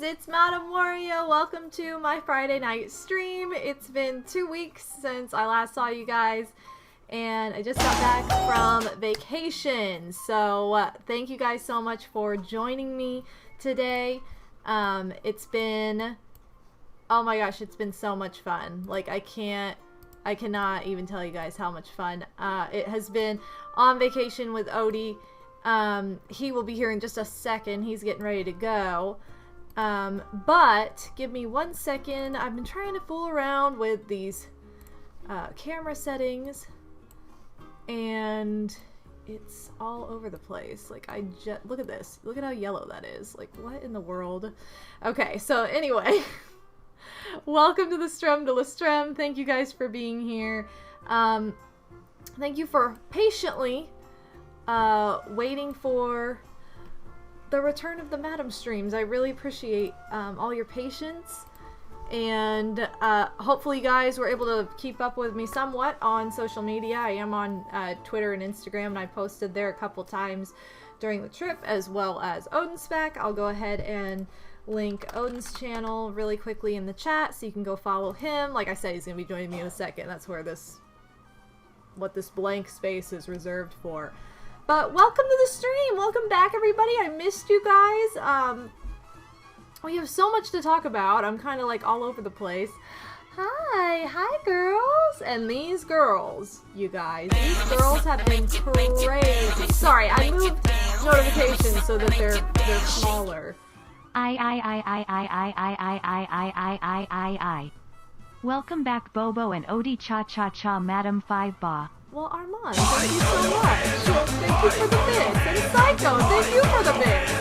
it's MadameWario. Welcome to my Friday night stream. It's been 2 weeks since I last saw you guys, and I just got back from vacation. So thank you guys so much for joining me today. It's been, oh my gosh, it's been so much fun. Like I cannot even tell you guys how much fun it has been on vacation with Odie. He will be here in just a second. He's getting ready to go. But give me 1 second. I've been trying to fool around with these camera settings, and it's all over the place. Like look at this. Look at how yellow that is. Like what in the world? Okay, so anyway, welcome to the Strem de la Strem. Thank you guys for being here. Thank you for patiently waiting for the return of the Madam streams. I really appreciate all your patience, and hopefully you guys were able to keep up with me somewhat on social media. I am on Twitter and Instagram, and I posted there a couple times during the trip, as well as Odin's back. I'll go ahead and link Odin's channel really quickly in the chat so you can go follow him. Like I said, he's gonna be joining me in a second. That's where what this blank space is reserved for. But welcome to the stream. Welcome back, everybody. I missed you guys. We have so much to talk about. I'm kind of like all over the place. Hi girls. And these girls, you guys, these girls have been crazy. Sorry, I moved notifications so that they're smaller. Welcome back, Bobo and Odie. Cha cha cha, Madam 5 Ba. Well, Armand, thank you so much. Thank you for the bits. And Psycho, thank you for the bits.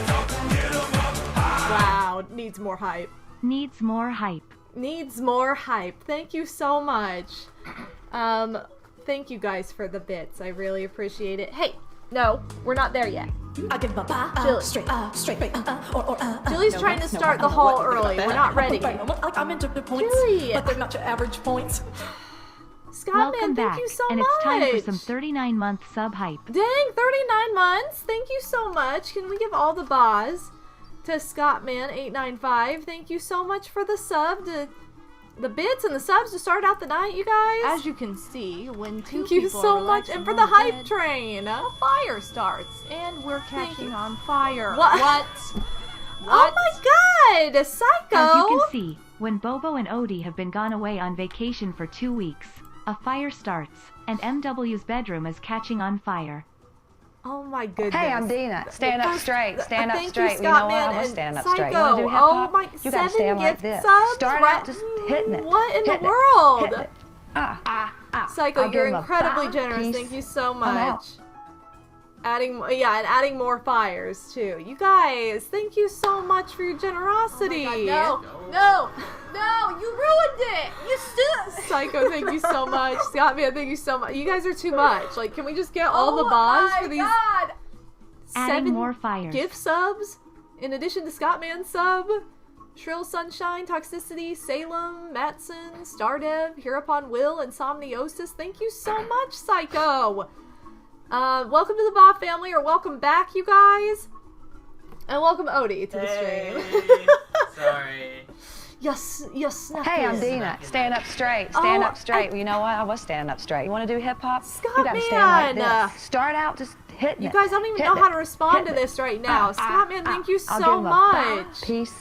Wow, needs more hype. Needs more hype. Needs more hype. Thank you so much. Thank you guys for the bits. I really appreciate it. Hey, no, we're not there yet. Julie's trying to start the haul early. We're not ready. I'm into the points, Julie, but they're not your average points. Scott, man, thank you so much. And it's time for some 39-month sub hype. Dang, 39 months. Thank you so much. Can we give all the bars to Scottman895? Thank you so much for the sub, to the bits and the subs to start out the night, you guys. As you can see, when two thank you people so are much, and for the hype train, a fire starts, and we're catching on fire. What? Oh my God, Psycho! As you can see, when Bobo and Odie have been gone away on vacation for 2 weeks, a fire starts, and MW's bedroom is catching on fire. Oh my goodness. Hey, I'm Dina. Stand up straight. Stand up straight. You, know what? I want to stand up straight. You want to do hip hop? Oh my, you got to stand like this. Subs? Start out just hitting it. What in hitting the world? Hitting it. Psycho, you're incredibly generous. Thank you so much. Adding more fires too. You guys, thank you so much for your generosity. Oh no, you ruined it. You still. Psycho, thank you so much. Scottman, thank you so much. You guys are too much. Like, can we just get all the bonds for these? God. 7 more fires. Gift subs in addition to Scottman's sub. Shrill Sunshine, Toxicity, Salem, Matson, Stardev, Hereupon Will, Insomniosis. Thank you so much, Psycho. Welcome to the Bob family, or welcome back, you guys. And welcome Odie to the stream. Sorry. Yes. Hey, I'm Dina. Stand up straight. Stand up straight. You know what? I was standing up straight. You want to do hip hop? You got to stand like this. Start out just hitting You it. guys don't even know how to respond to this right now. Scottman, thank you so much. Peace.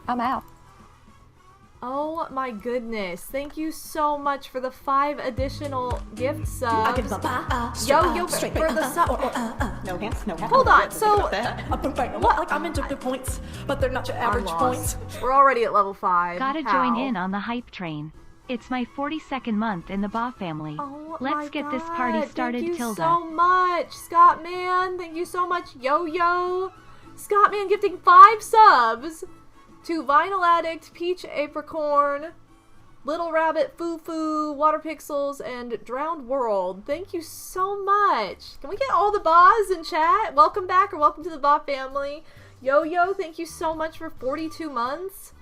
I'm out. Oh my goodness. Thank you so much for the 5 additional gift subs. Yo, for the sub. No hands, no hands. Hold on, so what? I'm into the points, but they're not your average points. We're already at level 5. Gotta join in on the hype train. It's my 42nd month in the Ba family. Oh Let's get this party started, Tilda. Tilda. Thank you so much, Scottman. Thank you so much, Yo. Scottman gifting 5 subs to Vinyl Addict, Peach Apricorn, Little Rabbit, Foo, Water Pixels, and Drowned World. Thank you so much. Can we get all the Bas in chat? Welcome back, or welcome to the Ba family. Yo, thank you so much for 42 months.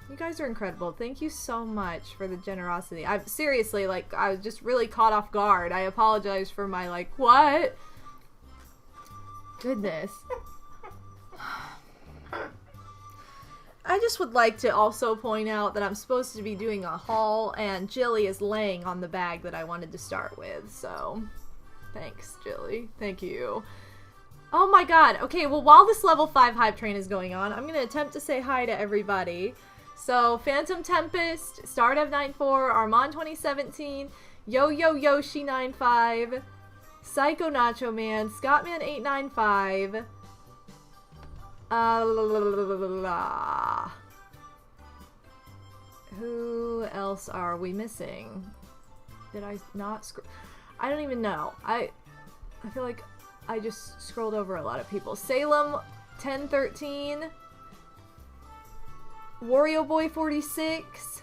You guys are incredible. Thank you so much for the generosity. I'm seriously, like, I was just really caught off guard. I apologize for my, like, what? Goodness. I just would like to also point out that I'm supposed to be doing a haul, and Jilly is laying on the bag that I wanted to start with, so thanks, Jilly. Thank you. Oh my god. Okay, well, while this level 5 hype train is going on, I'm going to attempt to say hi to everybody. So, Phantom Tempest, Stardev94, Armand 2017, Yo-Yo Yoshi 95, Psycho Nacho Man, Scottman 895, who else are we missing? Did I not I don't even know. I feel like I just scrolled over a lot of people. Salem 1013, Wario Boy 46,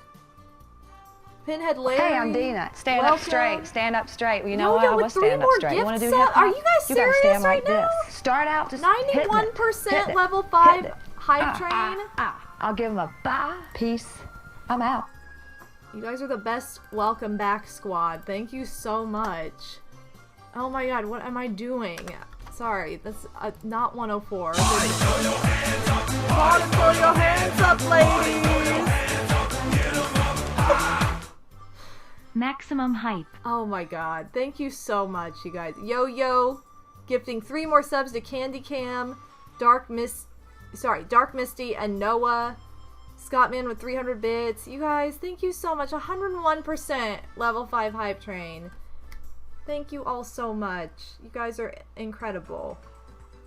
Pinhead Larry. Hey, I'm Dina. Stand up straight. Stand up straight. Well, you know what? Yo-Yo I with was 3 standing up more straight. You want to do gift hip set? hop? Are you guys You gotta serious stand right like now? this. Start out just 91% level 5 hype train. I'll give him a bye. Peace. I'm out. You guys are the best welcome back squad. Thank you so much. Oh my god, what am I doing? Sorry, that's not 104. Gotta throw your hands up, ladies! Maximum hype. Oh my god, thank you so much, you guys. Yo-Yo, gifting 3 more subs to Candy Cam, Dark Misty, and Noah. Scottman with 300 bits. You guys, thank you so much. 101% level 5 hype train. Thank you all so much. You guys are incredible.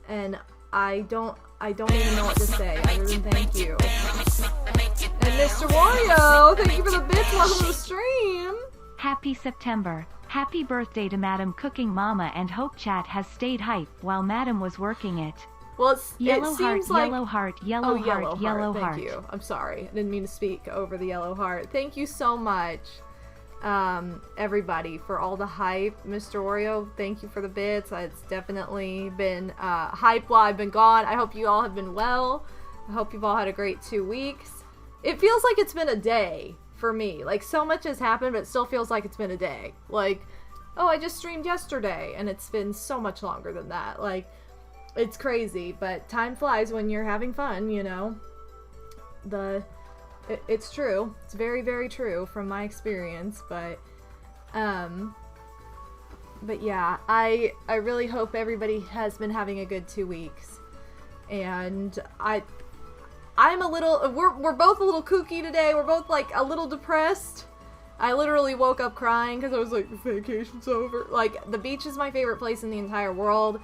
And I don't even know what to say other than thank you. And Mr. Wario, thank you for the bits. Welcome to the stream. Happy September. Happy birthday to Madam Cooking Mama, and hope chat has stayed hype while Madam was working it. Well, Yellow it heart, seems like... yellow heart, yellow heart, yellow heart. Thank you. I'm sorry. I didn't mean to speak over the yellow heart. Thank you so much, everybody, for all the hype. Mr. Wario, thank you for the bits. It's definitely been hype while I've been gone. I hope you all have been well. I hope you've all had a great 2 weeks. It feels like it's been a day for me. Like, so much has happened, but it still feels like it's been a day. Like, oh, I just streamed yesterday, and it's been so much longer than that. Like, it's crazy, but time flies when you're having fun, you know? It's true. It's very, very true from my experience, but yeah, I really hope everybody has been having a good 2 weeks, and I'm a little, we're both a little kooky today. We're both, like, a little depressed. I literally woke up crying because I was like, vacation's over. Like, the beach is my favorite place in the entire world.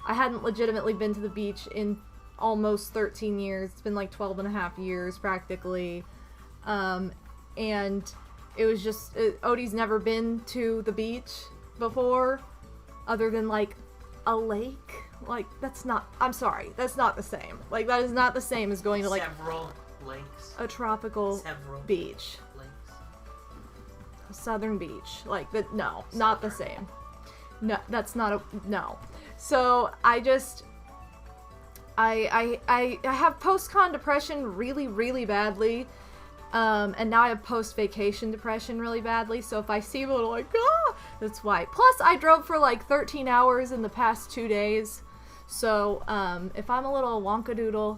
I hadn't legitimately been to the beach in almost 13 years. It's been like 12 and a half years practically. And it was just, Odie's never been to the beach before other than like a lake. Like, that's not, I'm sorry, that's not the same. Like, that is not the same as going to like several lakes. A tropical beach. Lakes. A southern beach. Like, no, not the same. No, that's not a, no. So, I have post-con depression really, really badly. And now I have post-vacation depression really badly. So if I see people like, ah, that's why. Plus, I drove for like 13 hours in the past 2 days. So, if I'm a little wonkadoodle,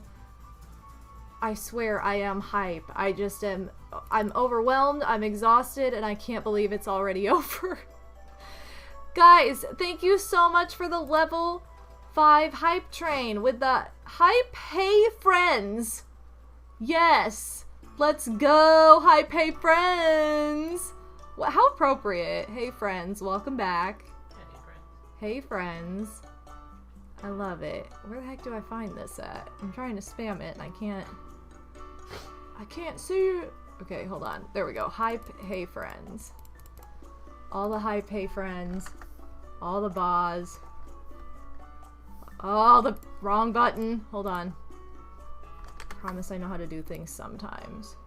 I swear I am hype. I'm overwhelmed, I'm exhausted, and I can't believe it's already over. Guys, thank you so much for the level 5 hype train with the hype hey friends. Yes, let's go hype hey friends. How appropriate. Hey friends, welcome back. Hey friends. I love it. Where the heck do I find this at? I'm trying to spam it and I can't see it. Okay, hold on. There we go. Hype hey friends. All the hype hey friends. All the bars. Oh, the wrong button. Hold on. Promise I know how to do things sometimes.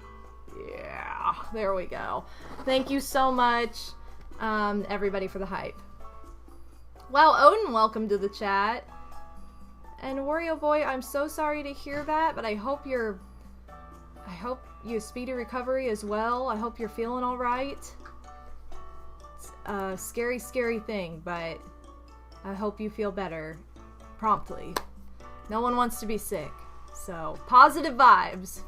Yeah, there we go. Thank you so much, everybody, for the hype. Well, Odin, welcome to the chat. And Wario Boy, I'm so sorry to hear that, but I hope you speedy recovery as well. I hope you're feeling all right. It's a scary, scary thing, but I hope you feel better promptly. No one wants to be sick, so positive vibes.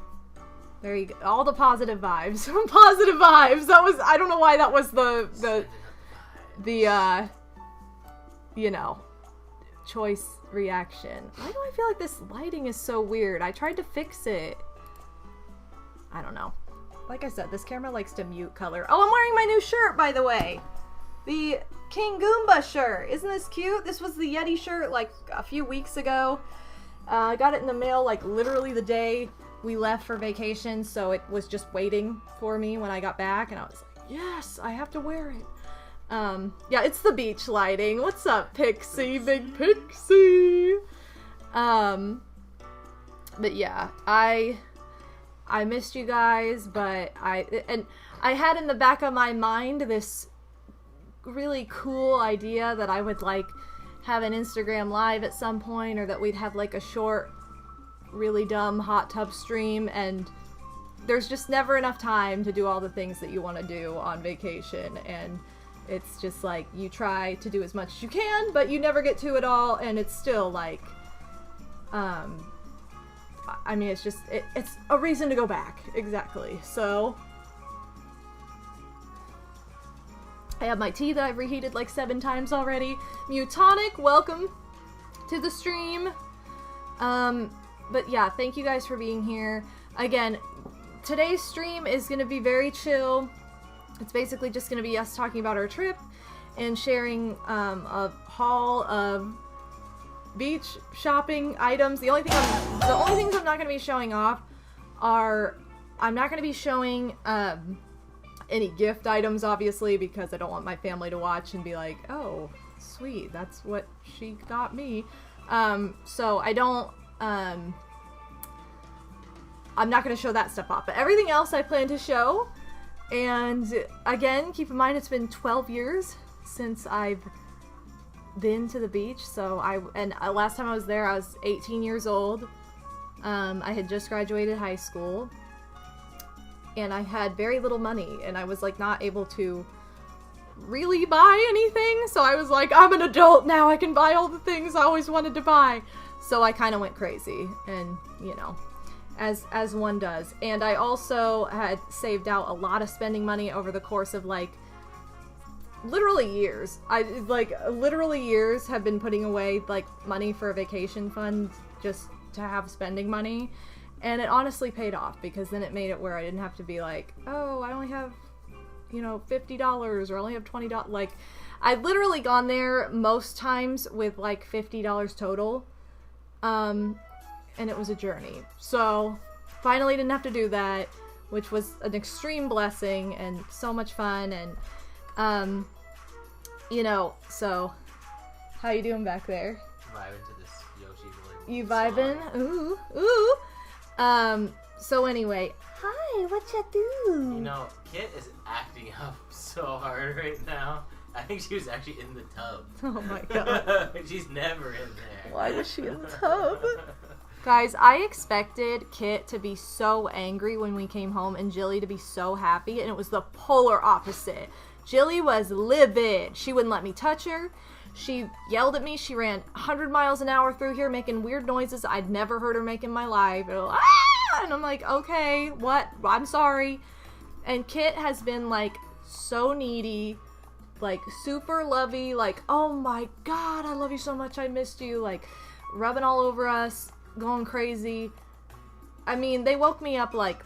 There you go. All the positive vibes. Positive vibes. That was, I don't know why that was the you know, choice reaction. Why do I feel like this lighting is so weird? I tried to fix it. I don't know. Like I said, this camera likes to mute color. Oh, I'm wearing my new shirt, by the way. The King Goomba shirt. Isn't this cute? This was the Yeti shirt like a few weeks ago. I got it in the mail like literally the day we left for vacation, so it was just waiting for me when I got back, and I was like, yes, I have to wear it. Yeah, it's the beach lighting. What's up, Pixie? Big Pixie! But yeah, I missed you guys, but I had in the back of my mind this really cool idea that I would like have an Instagram live at some point, or that we'd have like a short, really dumb hot tub stream, and there's just never enough time to do all the things that you want to do on vacation, and it's just like you try to do as much as you can, but you never get to it all, and it's still like I mean, it's just it's a reason to go back. Exactly. So I have my tea that I've reheated like 7 times already. Mutonic, welcome to the stream. But yeah, thank you guys for being here. Again, today's stream is going to be very chill. It's basically just going to be us talking about our trip and sharing a haul of beach shopping items. The only things I'm not going to be showing off are, I'm not going to be showing any gift items, obviously, because I don't want my family to watch and be like, oh, sweet, that's what she got me. So I don't, I'm not going to show that stuff off, but everything else I plan to show. And again, keep in mind, it's been 12 years since I've been to the beach. So last time I was there, I was 18 years old. I had just graduated high school, and I had very little money, and I was like not able to really buy anything. So I was like, I'm an adult now, I can buy all the things I always wanted to buy. So I kind of went crazy, and you know, as one does. And I also had saved out a lot of spending money over the course of like literally years. Literally years have been putting away like money for a vacation fund just to have spending money. And it honestly paid off, because then it made it where I didn't have to be like, oh, I only have, you know, $50 or I only have $20. Like, I've literally gone there most times with like $50 total. And it was a journey. So finally didn't have to do that, which was an extreme blessing and so much fun. And, you know, so how you doing back there? Vibing to this Yoshi really. You vibing? Ooh, ooh. So anyway, hi, what you do? You know, Kit is acting up so hard right now. I think she was actually in the tub. Oh my god. She's never in there. Why was she in the tub? Guys, I expected Kit to be so angry when we came home and Jilly to be so happy, and it was the polar opposite. Jilly was livid. She wouldn't let me touch her. She yelled at me. She ran 100 miles an hour through here making weird noises I'd never heard her make in my life. And I'm like, okay, what? I'm sorry. And Kit has been like so needy, like super lovey, like, oh my god, I love you so much, I missed you, like rubbing all over us, going crazy. I mean, they woke me up like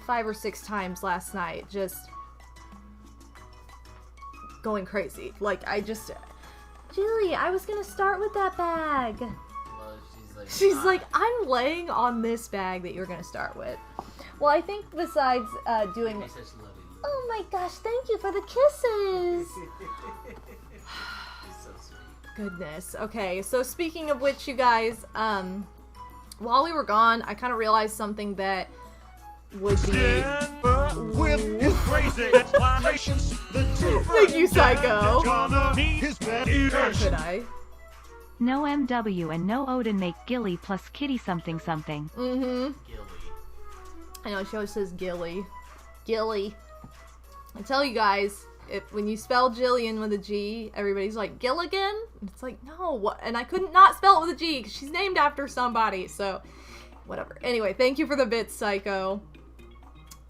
5 or 6 times last night, just going crazy. Like, Jilly, I was gonna start with that bag. Well, she's like, I'm laying on this bag that you're gonna start with. Well, I think besides doing... Oh my gosh, thank you for the kisses! So sweet. Goodness. Okay, so speaking of which, you guys, while we were gone, I kind of realized something that would be... Thank you, Psycho! Or could I? No MW and no Odin make Gilly plus Kitty something something. Mm-hmm. Gilly. I know, she always says Gilly. Gilly. I tell you guys, when you spell Jillian with a G, everybody's like, Gilligan? It's like, no, what? And I couldn't not spell it with a G, because she's named after somebody, so whatever. Anyway, thank you for the bits, Psycho.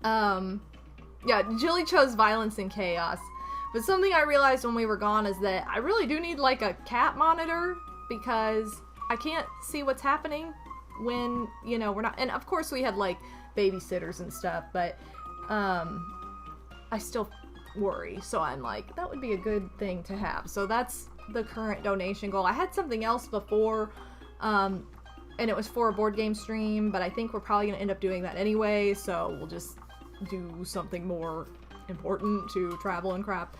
Yeah, Jilly chose violence and chaos. But something I realized when we were gone is that I really do need, like, a cat monitor, because I can't see what's happening when, you know, we're not... And, of course, we had, like, babysitters and stuff, but, I still worry. So I'm like, that would be a good thing to have. So that's the current donation goal. I had something else before, and it was for a board game stream, but I think we're probably going to end up doing that anyway, so we'll just do something more important to travel and crap.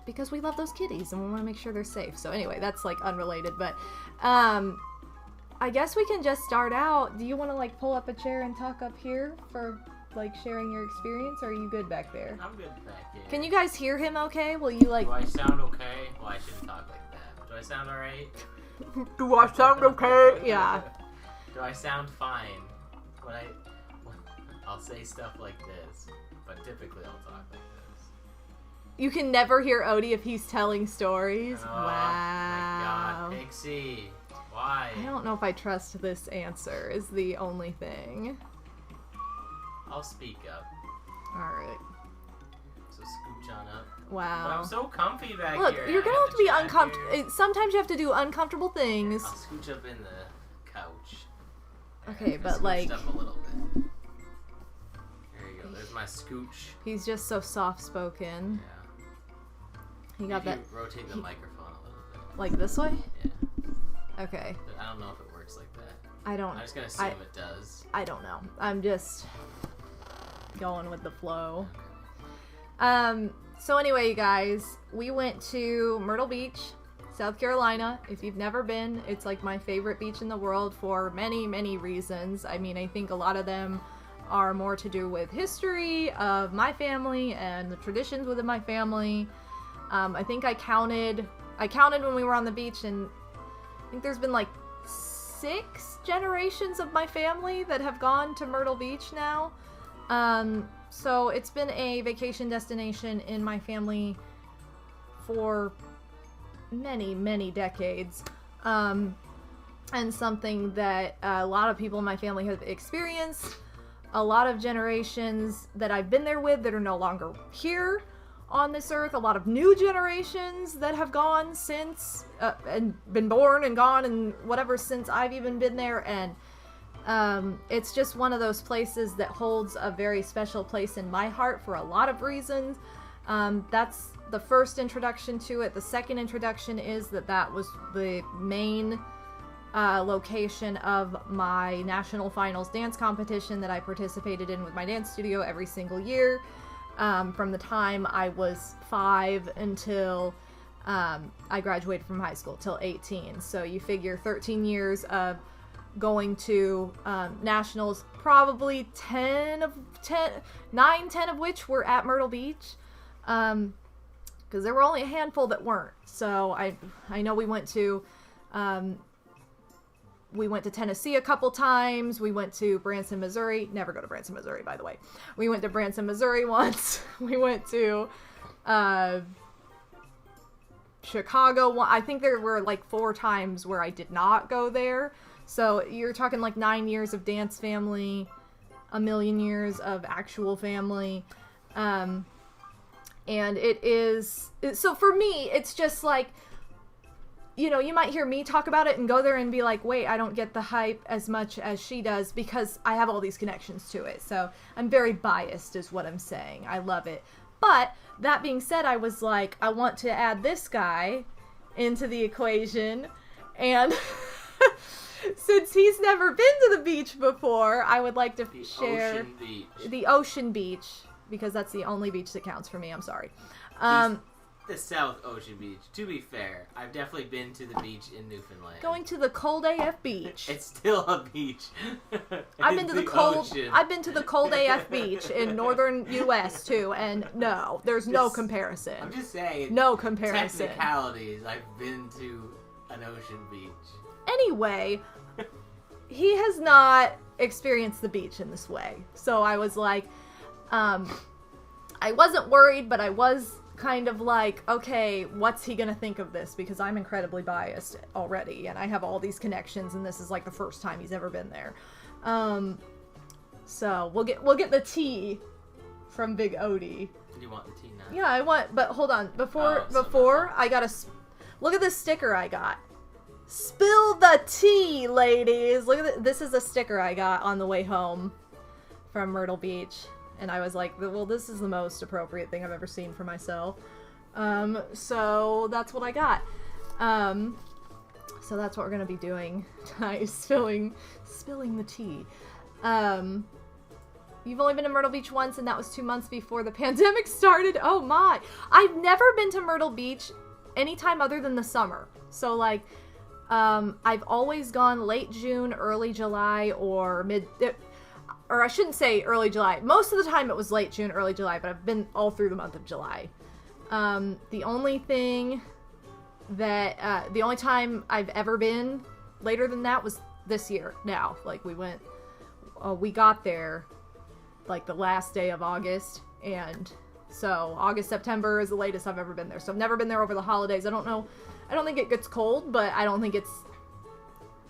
Because we love those kitties and we want to make sure they're safe. So anyway, that's like unrelated, but I guess we can just start out. Do you want to like pull up a chair and talk up here for like sharing your experience, or are you good back there? I'm good back here. Can you guys hear him okay? Will you like... Do I sound okay? Well, I shouldn't talk like that. Do I sound alright? Do I sound okay? Yeah. Do I sound fine? I'll say stuff like this, but typically I'll talk like this. You can never hear Odie if he's telling stories. Oh, wow. my God, Pixie. Why? I don't know if I trust this answer, is the only thing. I'll speak up. Alright. So scooch on up. Wow. But I'm so comfy back Look, here. you're gonna have to be uncomfortable. Sometimes you have to do uncomfortable things. I'll scooch up in the couch. Okay, but Scooched like... up a little bit. There you go. There's my scooch. He's just so soft-spoken. Yeah. He got that... You rotate the microphone a little bit. Like this way? Yeah. Okay. But I don't know if it works like that. I don't... I'm just gonna assume it does. I don't know. I'm just going with the flow. So anyway, you guys, we went to Myrtle Beach, South Carolina. If you've never been, it's like my favorite beach in the world for many, many reasons. I mean, I think a lot of them are more to do with history of my family and the traditions within my family. I think I counted when we were on the beach, and I think there's been like 6 generations of my family that have gone to Myrtle Beach now. So it's been a vacation destination in my family for many, many decades. And something that a lot of people in my family have experienced. A lot of generations that I've been there with that are no longer here on this earth. A lot of new generations that have gone since, and been born and gone and whatever since I've even been there. And it's just one of those places that holds a very special place in my heart for a lot of reasons. That's the first introduction to it. The second introduction is that was the main location of my national finals dance competition that I participated in with my dance studio every single year, from the time I was 5 until I graduated from high school, till 18. So you figure 13 years of going to nationals, probably 9, 10 of which were at Myrtle Beach, because there were only a handful that weren't. So I know we went to Tennessee a couple times. We went to Branson, Missouri. Never go to Branson, Missouri, by the way. We went to Branson, Missouri once. We went to Chicago. I think there were like 4 times where I did not go there. So you're talking like 9 years of dance family, a million years of actual family. And so for me, it's just like, you know, you might hear me talk about it and go there and be like, wait, I don't get the hype as much as she does because I have all these connections to it. So I'm very biased is what I'm saying. I love it. But that being said, I was like, I want to add this guy into the equation. And since he's never been to the beach before, I would like to share the ocean beach, because that's the only beach that counts for me. I'm sorry. The South Ocean Beach. To be fair, I've definitely been to the beach in Newfoundland. Going to the cold AF beach. It's still a beach. I've been to the cold AF beach in northern US too, and no, there's no comparison. I'm just saying. No comparison. Technicalities. I've been to an ocean beach. Anyway, he has not experienced the beach in this way. So I was like, I wasn't worried, but I was kind of like, okay, what's he gonna think of this? Because I'm incredibly biased already, and I have all these connections, and this is like the first time he's ever been there. So we'll get the tea from Big Odie. You want the tea now? Yeah, I want. But hold on, before I gotta look at this sticker I got. Spill the tea, ladies. Look at this. Is a sticker I got on the way home from Myrtle Beach, and I was like, well, this is the most appropriate thing I've ever seen for myself. So that's what I got. So that's what we're gonna be doing tonight, spilling the tea. You've only been to Myrtle Beach once, and that was 2 months before the pandemic started. Oh my! I've never been to Myrtle Beach anytime other than the summer. So like, I've always gone late June, early July, or or I shouldn't say early July. Most of the time it was late June, early July, but I've been all through the month of July. The only time I've ever been later than that was this year. Now, like we got there like the last day of August, and so August, September is the latest I've ever been there. So I've never been there over the holidays. I don't know. I don't think it gets cold, but I don't think it's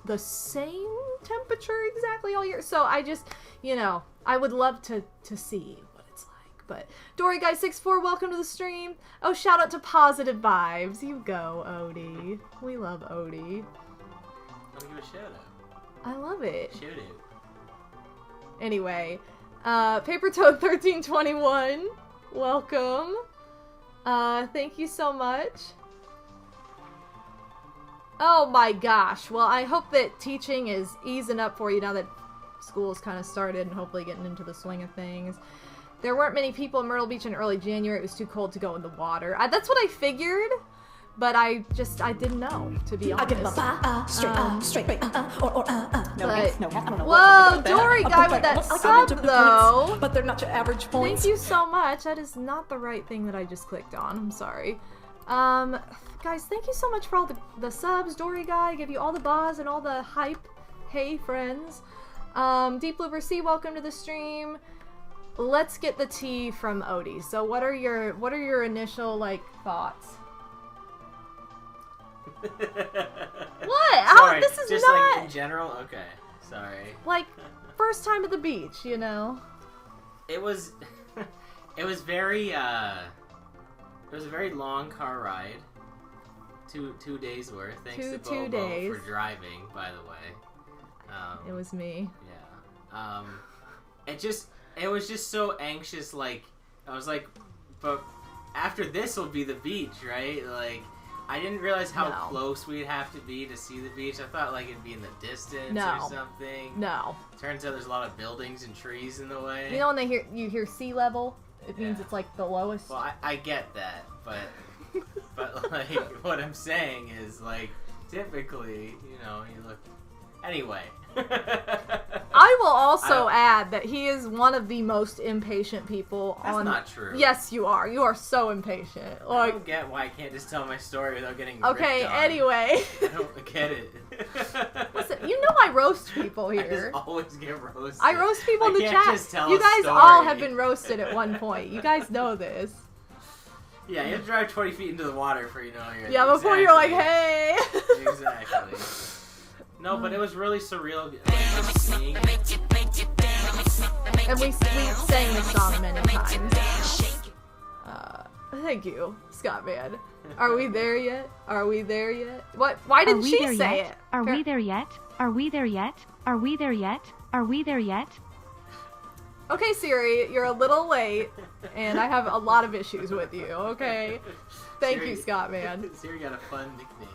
the same temperature exactly all year. So I just, I would love to see what it's like. But Dory Guy 64, welcome to the stream. Oh, shout out to Positive Vibes. You go, Odie. We love Odie. Let me give a shout out. I love it. Shout out. Anyway, Paper Toad 1321, welcome. Thank you so much. Oh my gosh. Well, I hope that teaching is easing up for you now that school's kind of started and hopefully getting into the swing of things. There weren't many people in Myrtle Beach in early January. It was too cold to go in the water. That's what I figured, but I didn't know, to be honest. I give a straight, no but, no, I don't know. Whoa, Dory Guy with that sub, though. Points, but they're not your average points. Thank you so much. That is not the right thing that I just clicked on. I'm sorry. Guys, thank you so much for all the subs. Dory Guy, give you all the buzz and all the hype. Hey, friends. Deep Blooper C, welcome to the stream. Let's get the tea from Odie. So what are your initial, like, thoughts? What? Sorry, This is just not... like in general? Okay, sorry. Like, first time at the beach, you know? It was... it was very, It was a very long car ride. Two days worth. Thanks to Bobo for driving, by the way. It was me. Yeah. It was just so anxious. Like, I was like, but after this will be the beach, right? Like, I didn't realize how close we'd have to be to see the beach. I thought like it'd be in the distance or something. No. Turns out there's a lot of buildings and trees in the way. You know when you hear sea level, it means it's like the lowest. Well, I get that, but like what I'm saying is like typically, you look. Anyway. I will also add that he is one of the most impatient people That's not true. Yes, you are. You are so impatient. Like, I don't get why I can't just tell my story without getting okay, ripped on. Anyway. I don't get it. Listen, you know I roast people here. I just always get roasted. I roast people in the can't chat. Just tell you a guys story. all have been roasted at one point. You guys know this. Yeah, you have to drive 20 feet into the water for you're before you're like, hey. Exactly. No, but it was really surreal seeing it. And we sang this song many times. Thank you, Scott Man. Are we there yet? Are we there yet? What? Why didn't she say it? Are we there yet? Are we there yet? Are we there yet? Are we there yet? Okay, Siri, you're a little late, and I have a lot of issues with you, okay? Thank you, Scott Man. Siri got a fun nickname.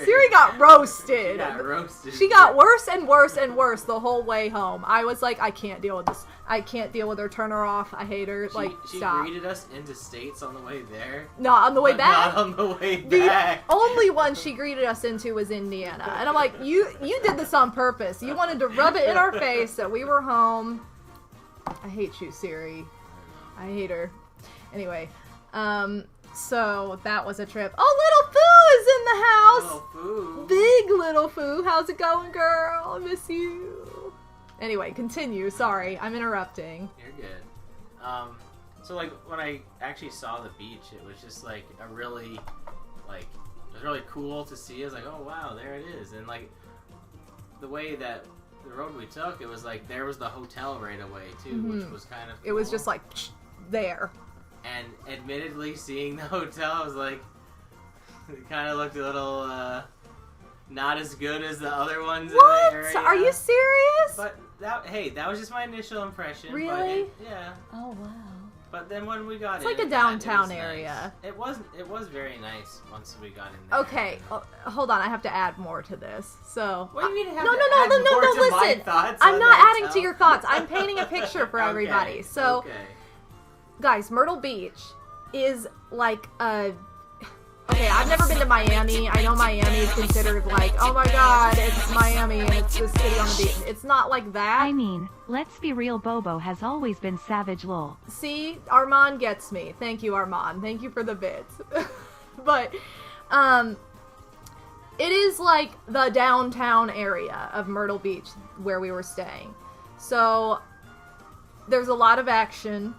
Siri got roasted. She got roasted. She got worse and worse and worse the whole way home. I was like, I can't deal with this. I can't deal with her. Turn her off. I hate her. She stop. greeted us into States on the way there. Not on the way back. Not on the way back. The only one she greeted us into was Indiana. And I'm like, you did this on purpose. You wanted to rub it in our face that we were home. I hate you, Siri. I hate her. Anyway, so that was a trip. Oh, Little Foo is in the house! Little Foo. Big Little Foo. How's it going, girl? I miss you. Anyway, continue. Sorry, I'm interrupting. You're good. So like when I actually saw the beach, it was just like a really, like, it was really cool to see. I was like, oh wow, there it is. And like the way that the road we took, it was like there was the hotel right away too, which was kind of cool. It was just like there. And admittedly, seeing the hotel, I was like, it kind of looked a little not as good as the other ones in the area. Are you serious? But that was just my initial impression. Really? But yeah. Oh wow. But then when we got it's like a downtown area. Nice. It was very nice once we got in there. Okay, hold on. I have to add more to this. So what do you mean? No. Listen, I'm not adding to your thoughts. I'm painting a picture for everybody. So, guys, Myrtle Beach is like a. Okay, I've never been to Miami. I know Miami is considered like, oh my god, it's Miami and it's the city on the beach. It's not like that. I mean, let's be real, Bobo has always been savage lol. See, Armand gets me. Thank you, Armand. Thank you for the bits. But, it is like the downtown area of Myrtle Beach where we were staying. So, there's a lot of action.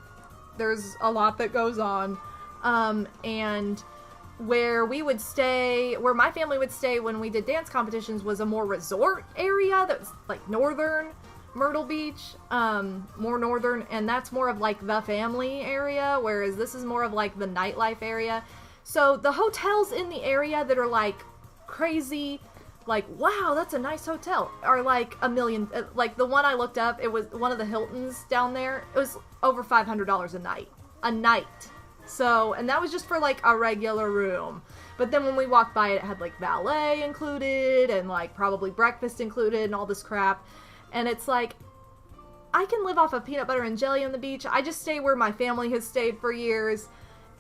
There's a lot that goes on. And where we would stay, where my family would stay when we did dance competitions was a more resort area that was like northern Myrtle Beach, more northern, and that's more of like the family area, whereas this is more of like the nightlife area. So the hotels in the area that are like crazy, like wow, that's a nice hotel, are like $1 million. Like the one I looked up, it was one of the Hiltons down there. It was over $500 a night. So, and that was just for like a regular room. But then when we walked by it had like valet included and like probably breakfast included and all this crap. And it's like, I can live off of peanut butter and jelly on the beach. I just stay where my family has stayed for years.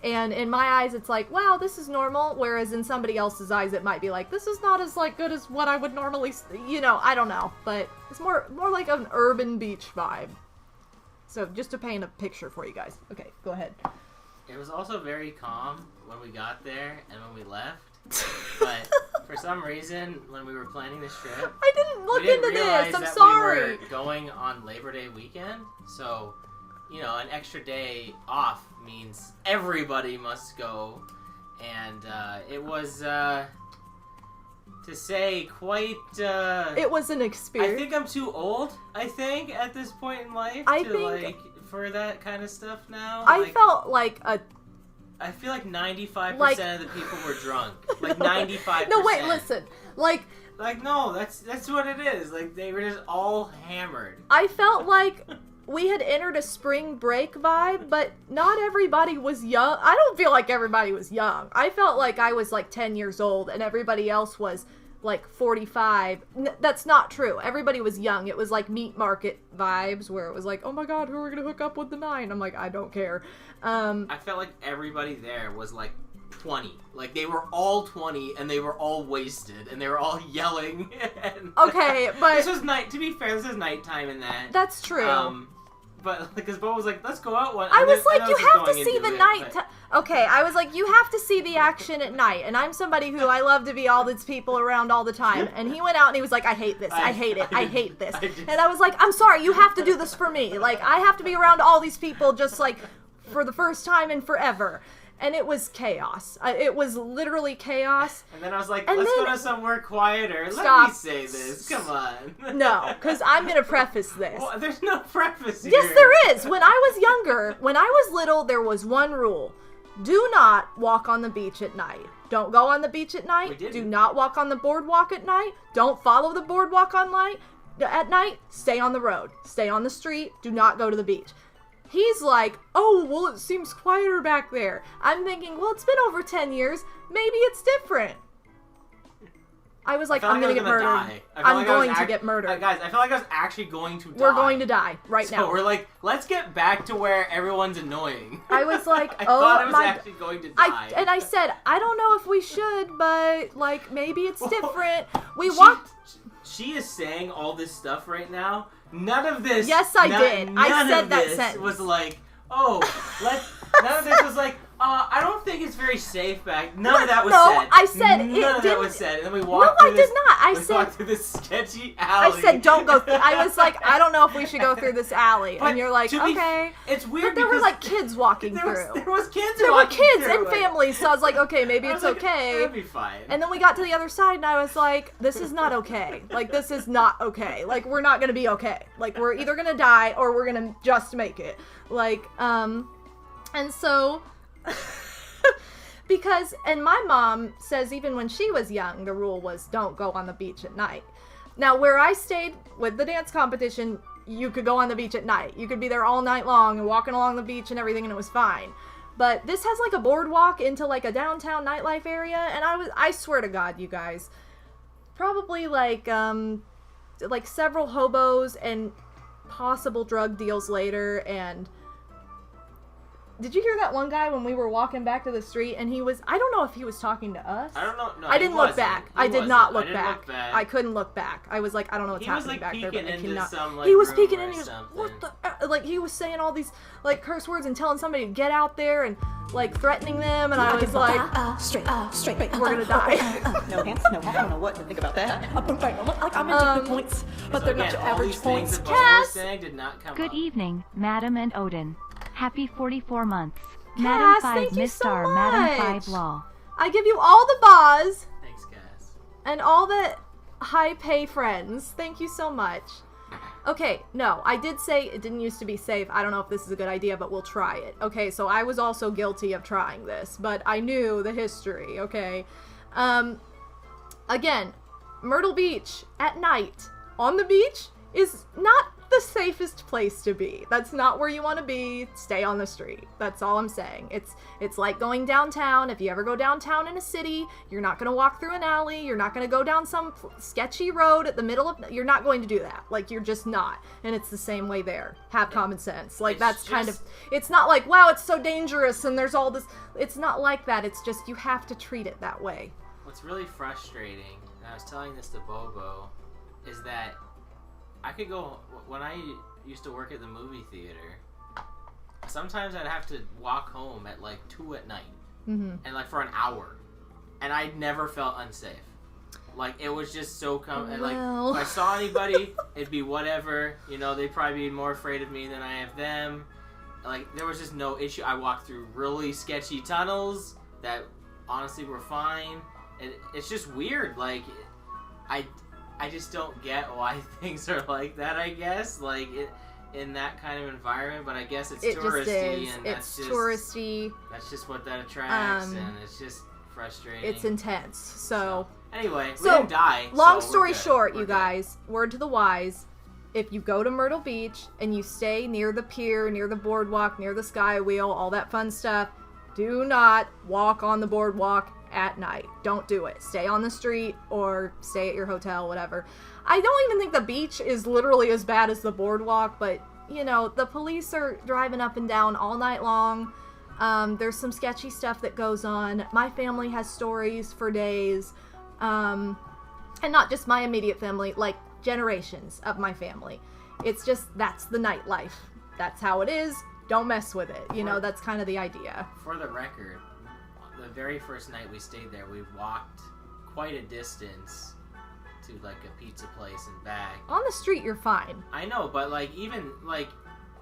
And in my eyes, it's like, wow, this is normal. Whereas in somebody else's eyes, it might be like, this is not as like good as what I would normally, I don't know. But it's more like an urban beach vibe. So just to paint a picture for you guys. Okay, go ahead. It was also very calm when we got there and when we left. But for some reason, when we were planning this trip, I didn't look into this. I'm that sorry. We were going on Labor Day weekend, so an extra day off means everybody must go, and it was to say quite. It was an experience. I think I'm too old. I think at this point in life for that kind of stuff now. I felt like I feel like 95% of the people were drunk. Like 95%. No, wait, listen. Like no, that's what it is. Like they were just all hammered. I felt like we had entered a spring break vibe, but not everybody was young. I don't feel like everybody was young. I felt like I was like 10 years old and everybody else was like 45. That's not true. Everybody was young. It was like meat market vibes where it was like, oh my god, who are we gonna hook up with tonight? I'm like, I don't care. I felt like everybody there was like 20. Like they were all 20 and they were all wasted and they were all yelling. Okay, but this was night. To be fair, this is nighttime in that. That's true. But because Bo was like, let's go out one. I was like, you have to see the night. Okay, I was like, you have to see the action at night. And I'm somebody who I love to be all these people around all the time. And he went out and he was like, I hate this. I hate it. I hate this. And I was like, I'm sorry, you have to do this for me. Like, I have to be around all these people just like for the first time in forever. And it was chaos. It was literally chaos. And then I was like, let's go to somewhere quieter. Stop. Let me say this. Come on. No, because I'm going to preface this. Well, there's no preface here. Yes, there is. When I was younger, when I was little, there was one rule. Do not walk on the beach at night. Don't go on the beach at night. Do not walk on the boardwalk at night. Don't follow the boardwalk at night. Stay on the road. Stay on the street. Do not go to the beach. He's like, oh, well, it seems quieter back there. I'm thinking, well, it's been over 10 years. Maybe it's different. I was like, I'm going to get murdered. I'm going to get murdered. Guys, I feel like I was actually going to die. We're going to die right now. So we're like, let's get back to where everyone's annoying. I was like, I thought I was actually going to die. And I said, I don't know if we should, but, like, maybe it's different. We walked... She is saying all this stuff right now. None of this. Yes, I did. I said that sentence. Was like, oh, none of this was like, I don't think it's very safe back. None of that was no, said. I said None it of that didn't- was said. And then we No, walked I through this. did not. I we said walked through this sketchy alley. I said don't go. I was like, I don't know if we should go through this alley, But and you're like, to be- okay. It's weird But there were because like kids walking there through. was kids. There were walking kids through, and like- families, so I was like, okay, maybe I it's was like, okay. It'll be fine. And then we got to the other side, and I was like, this is not okay. Like, this is not okay. Like, we're not gonna be okay. Like, we're either gonna die or we're gonna just make it. Like, and so, because, and my mom says even when she was young, the rule was don't go on the beach at night. Now, where I stayed with the dance competition, you could go on the beach at night. You could be there all night long and walking along the beach and everything, and it was fine. But this has like a boardwalk into like a downtown nightlife area, and I swear to God, you guys, probably like several hobos and possible drug deals later. And did you hear that one guy when we were walking back to the street and he was, I don't know if he was talking to us. I don't know. No, I didn't look back. I did not look I didn't back. look back. I couldn't look back. I was like, I don't know what's He was, happening like, back there, but I peeking into cannot. some, like, He was room peeking or in. He was something. what the like he was saying all these like curse words and telling somebody to get out there and like threatening them, and I was like, straight. we're gonna die. No hands, no. I don't know what to think about that. Like I'm into good points, but they're not Again, your all average these things points. that Bobo was Cass! saying did not come Good up. evening, Madam and Odin. Happy 44 months. Cass, Madam 5 thank you Miss so Star, much. Madam 5 Law. I give you all the bars Thanks, Cass. and all the high pay friends. Thank you so much. Okay, no, I did say it didn't used to be safe. I don't know if this is a good idea, but we'll try it. Okay, so I was also guilty of trying this, but I knew the history, okay? Again, Myrtle Beach at night on the beach is not the safest place to be. That's not where you want to be. Stay on the street. That's all I'm saying. It's like going downtown. If you ever go downtown in a city, you're not going to walk through an alley. You're not going to go down some sketchy road at the middle of... You're not going to do that. Like, you're just not. And it's the same way there. Have common sense. Like, It's that's just- kind of... It's not like, wow, it's so dangerous and there's all this... It's not like that. It's just you have to treat it that way. What's really frustrating, and I was telling this to Bobo, is that I could go, when I used to work at the movie theater, sometimes I'd have to walk home at like 2 at night, and like for an hour, and I never felt unsafe. Like, it was just so and like, Well. if I saw anybody, it'd be whatever, you know, they'd probably be more afraid of me than I of them. Like, there was just no issue. I walked through really sketchy tunnels that honestly were fine, and it's just weird, like, I just don't get why things are like that, I guess, like, in that kind of environment, but I guess it's It touristy, just is. and It's that's just... touristy. That's just what that attracts, Um, and it's just frustrating. It's intense. So anyway, we So, didn't die, long so we're story good. short, We're you good. guys, word to the wise, if you go to Myrtle Beach and you stay near the pier, near the boardwalk, near the sky wheel, all that fun stuff, do not walk on the boardwalk at night. Don't do it. Stay on the street or stay at your hotel, whatever. I don't even think the beach is literally as bad as the boardwalk, but, you know, the police are driving up and down all night long. There's some sketchy stuff that goes on. My family has stories for days. And not just my immediate family, like generations of my family. It's just, that's the nightlife. That's how it is. Don't mess with it. You know, that's kind of the idea. For the record, the very first night we stayed there, we walked quite a distance to like a pizza place and back. On the street, you're fine. I know, but like, even like,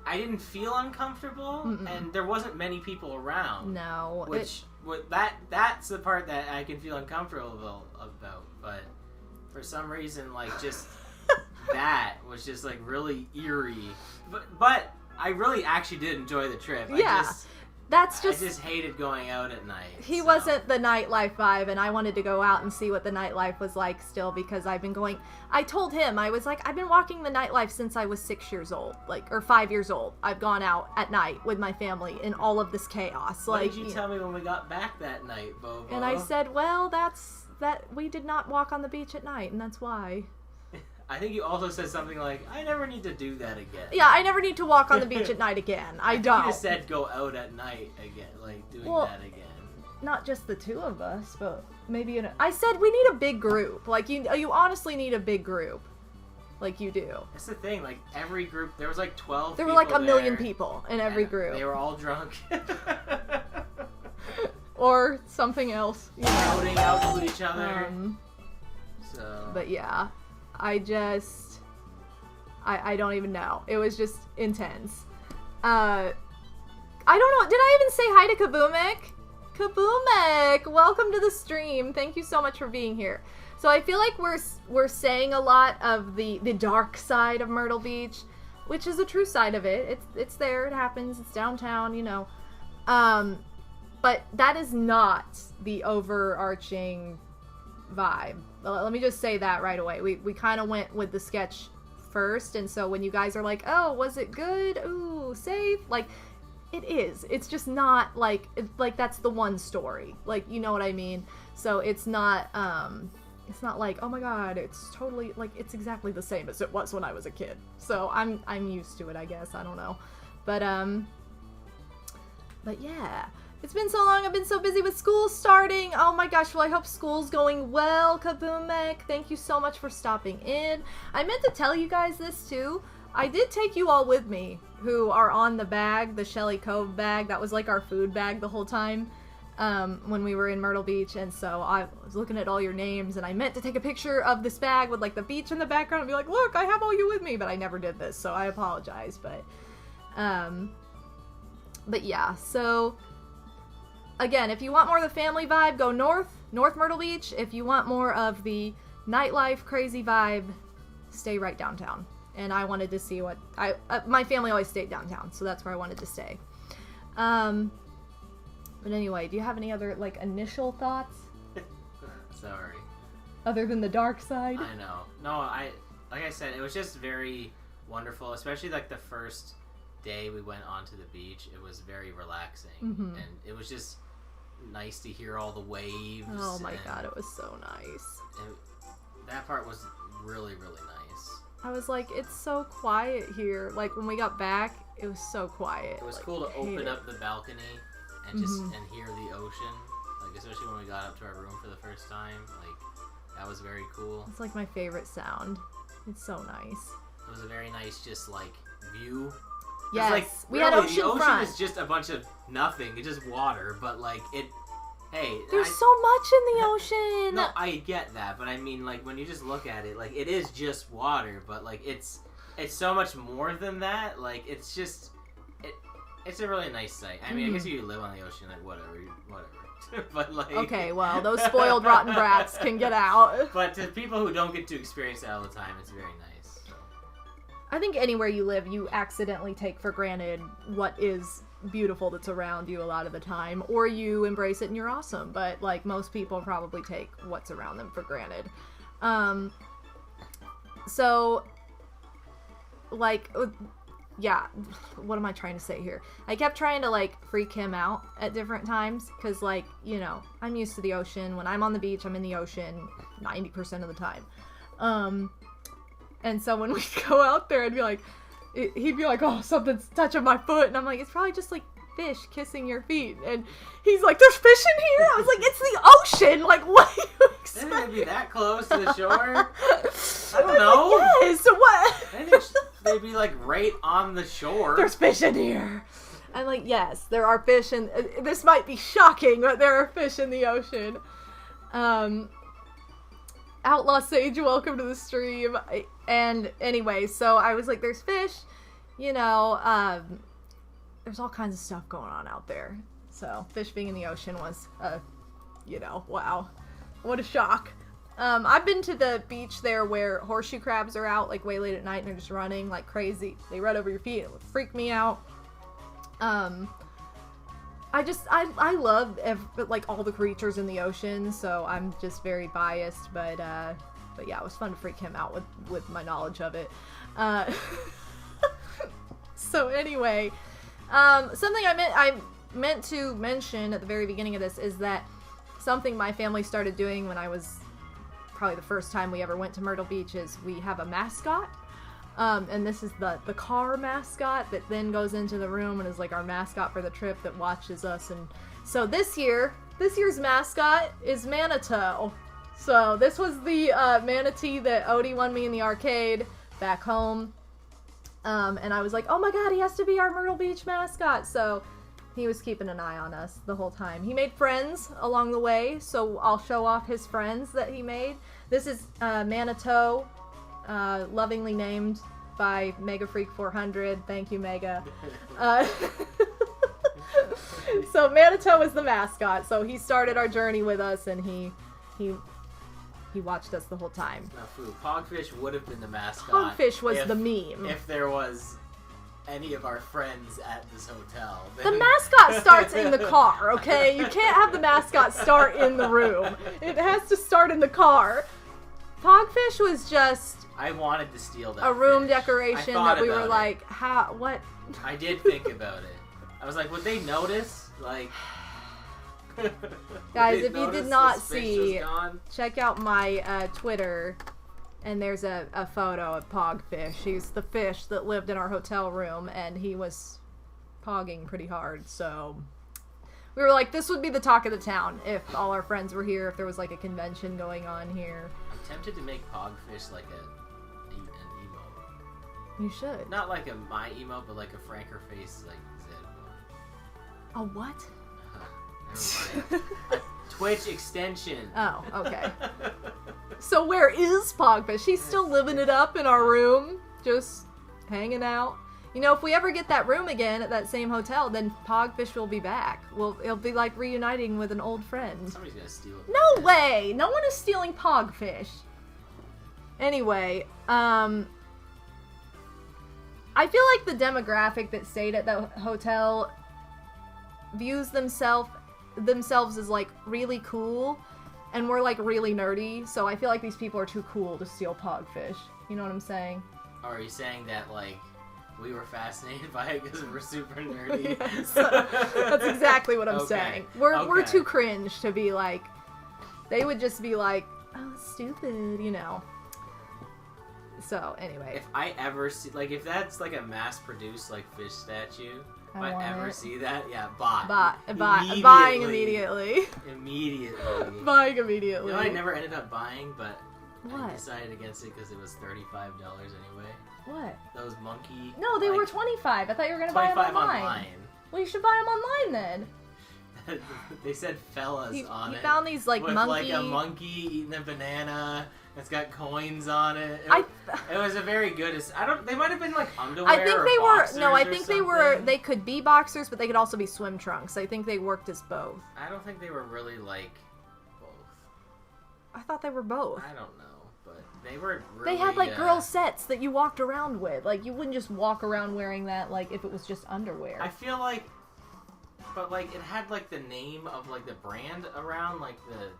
I didn't feel uncomfortable, and there wasn't many people around. No. That's the part that I can feel uncomfortable about. But for some reason, like, just that was just like really eerie. But I really actually did enjoy the trip. Yeah. That's just... I just hated going out at night. He so. wasn't the nightlife vibe, and I wanted to go out and see what the nightlife was like still, because I've been going... I told him, I was like, I've been walking the nightlife since I was 6 years old, like, or 5 years old. I've gone out at night with my family in all of this chaos. What like, did you tell me when we got back that night, Bobo? And I said, well, that we did not walk on the beach at night, and that's why. I think you also said something like, I never need to do that again. Yeah, I never need to walk on the beach at night again. I don't. You just said go out at night again, like doing Well, that again. Not just the two of us, but maybe I said we need a big group. Like, you honestly need a big group. Like, you do. That's the thing, like, every group, there was like 12 There were people like a million there, people in every and group. They were all drunk. or something else. You know? Shouting out to each other. But yeah, I don't even know. It was just intense. I don't know. Did I even say hi to Kaboomek? Kaboomek, welcome to the stream. Thank you so much for being here. So I feel like we're saying a lot of the dark side of Myrtle Beach, which is a true side of it. It's there. It happens. It's downtown. You know. But that is not the overarching vibe. Let me just say that right away. We kind of went with the sketch first, and so when you guys are like, oh, was it good? Ooh, safe? Like, it is. It's just not like that's the one story. Like, you know what I mean? So it's not like, oh my god, it's totally, like, it's exactly the same as it was when I was a kid. So I'm used to it, I guess. I don't know. But yeah. It's been so long, I've been so busy with school starting. Oh my gosh, well I hope school's going well, Kaboomek. Thank you so much for stopping in. I meant to tell you guys this too. I did take you all with me who are on the bag, the Shelly Cove bag. That was like our food bag the whole time when we were in Myrtle Beach. And so I was looking at all your names and I meant to take a picture of this bag with like the beach in the background and be like, look, I have all you with me. But I never did this, so I apologize. But yeah, so... Again, if you want more of the family vibe, go North Myrtle Beach. If you want more of the nightlife crazy vibe, stay right downtown. And I wanted to see what my family always stayed downtown, so that's where I wanted to stay. But anyway, do you have any other like initial thoughts? Sorry. Other than the dark side? I know. No, like I said, it was just very wonderful, especially like the first day we went onto the beach. It was very relaxing, and it was just nice to hear all the waves. Oh my god, it was so nice. That part was really, really nice. I was like, it's so quiet here. Like when we got back, it was so quiet. It was cool to open up the balcony and just and hear the ocean. Like especially when we got up to our room for the first time. Like that was very cool. It's like my favorite sound. It's so nice. It was a very nice just like view. Yes, like, we really, had ocean the ocean front. is just a bunch of nothing. It's just water, but like it. Hey, there's so much in the ocean. No, I get that, but I mean, like when you just look at it, like it is just water, but like it's so much more than that. Like it's just it's a really nice sight. I mean, I guess if you live on the ocean, like whatever. But like okay, well, those spoiled rotten brats can get out. But to people who don't get to experience that all the time, it's very nice. So. I think anywhere you live, you accidentally take for granted what is beautiful that's around you a lot of the time, or you embrace it and you're awesome. But like most people probably take what's around them for granted. So like yeah, what am I trying to say here? I kept trying to like freak him out at different times because like, you know, I'm used to the ocean. When I'm on the beach, I'm in the ocean 90% of the time. And so when we go out there, he'd be like, oh, something's touching my foot. And I'm like, it's probably just like fish kissing your feet. And he's like, there's fish in here? I was like, it's the ocean. Like, what do you expect? Isn't it be that close to the shore? I don't know. Yes, what? I think they'd be like right on the shore. There's fish in here. I'm like, yes, there are fish in... this might be shocking, but there are fish in the ocean. Outlaw Sage, welcome to the stream. And anyway, so I was like, there's fish, you know, there's all kinds of stuff going on out there. So fish being in the ocean was, you know, wow, what a shock. I've been to the beach there where horseshoe crabs are out like way late at night and they're just running like crazy. They run over your feet. It would freak me out. I love like all the creatures in the ocean, so I'm just very biased, but yeah, it was fun to freak him out with my knowledge of it. So anyway, something I meant to mention at the very beginning of this is that something my family started doing when I was probably the first time we ever went to Myrtle Beach is we have a mascot. And this is the car mascot that then goes into the room and is like our mascot for the trip that watches us. And so this year's mascot is Manito. So this was the manatee that Odie won me in the arcade back home. And I was like, oh my god, he has to be our Myrtle Beach mascot. So He was keeping an eye on us the whole time. He made friends along the way, so I'll show off his friends that he made. This is Manitou, lovingly named by Mega Freak 400. Thank you, Mega. So Manitou is the mascot. So he started our journey with us, and he watched us the whole time. Now, Pogfish would have been the mascot. Pogfish was the meme. If there was any of our friends at this hotel. The mascot starts in the car, okay? You can't have the mascot start in the room. It has to start in the car. Pogfish was just... I wanted to steal that a room fish. decoration that we were like, how, what? I did think about it. I was like, would they notice? Like... Guys, if you did not see, check out my Twitter, and there's a photo of Pogfish. He's the fish that lived in our hotel room, and he was pogging pretty hard, so we were like, this would be the talk of the town if all our friends were here, if there was like a convention going on here. I'm tempted to make Pogfish like an emo. You should. Not like a my emo, but like a franker face, like Zed one. A what? A Twitch extension. Oh, okay. So where is Pogfish? He's still living it up in our room, just hanging out. You know, if we ever get that room again at that same hotel, then Pogfish will be back. It'll be like reuniting with an old friend. Somebody's gonna steal it. No way! No one is stealing Pogfish. Anyway, I feel like the demographic that stayed at the hotel views themselves as like really cool, and we're like really nerdy, so I feel like these people are too cool to steal Pogfish. You know what I'm saying? Or are you saying that like we were fascinated by it because we're super nerdy? Yes, that's exactly what I'm saying. We're too cringe to be like. They would just be like, oh, stupid, you know. So anyway, if I ever see, like, if that's like a mass-produced like fish statue. If I ever see that, yeah, buying immediately. Buying immediately. You know, I never ended up buying, but what? I decided against it because it was $35 anyway. What? Those monkey. No, they were $25. I thought you were gonna buy them online. Well, you should buy them online then. They said fellas on it. He found these like with monkey. Like a monkey eating a banana. It's got coins on it. It was a very good. They might have been like underwear. I think they were. No, I think they were. They could be boxers, but they could also be swim trunks. I think they worked as both. I don't think they were really like both. I thought they were both. I don't know, but they were. Really, they had like girl sets that you walked around with. Like you wouldn't just walk around wearing that. Like if it was just underwear. I feel like, but like it had like the name of like the brand around like the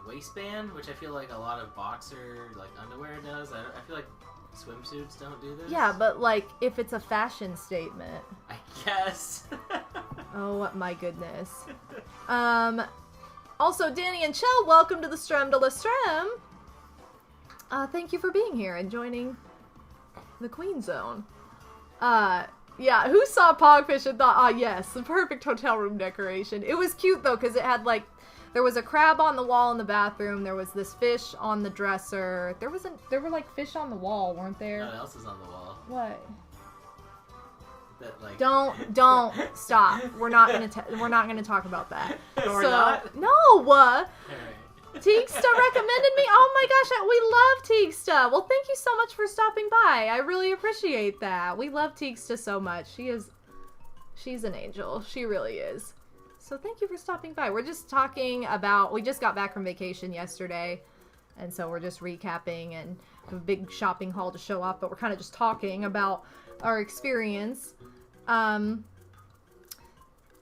waistband, which I feel like a lot of boxer like underwear does. I feel like swimsuits don't do this. Yeah, but like if it's a fashion statement, I guess. Oh my goodness. Also, Danny and Chell, welcome to the Strem de la Strem. Thank you for being here and joining the Queen Zone. Yeah, who saw Pogfish and thought, yes, the perfect hotel room decoration. It was cute though, because it had like. There was a crab on the wall in the bathroom. There was this fish on the dresser. There were like fish on the wall, weren't there? What else is on the wall? What? That like. Don't stop. We're not gonna talk about that. No, we're not? No. Teeksta recommended me. Oh my gosh, we love Teeksta. Well, thank you so much for stopping by. I really appreciate that. We love Teeksta so much. She's an angel. She really is. So thank you for stopping by. We're just talking about, we just got back from vacation yesterday, and so we're just recapping and have a big shopping haul to show off, but we're kind of just talking about our experience.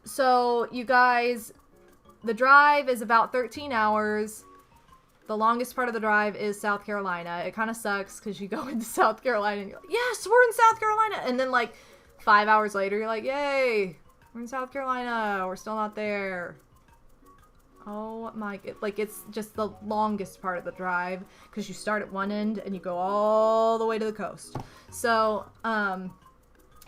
So you guys, the drive is about 13 hours. The longest part of the drive is South Carolina. It kind of sucks because you go into South Carolina and you're like, yes, we're in South Carolina. And then like 5 hours later, you're like, yay. We're in South Carolina. We're still not there. Oh my, like it's just the longest part of the drive because you start at one end and you go all the way to the coast. So,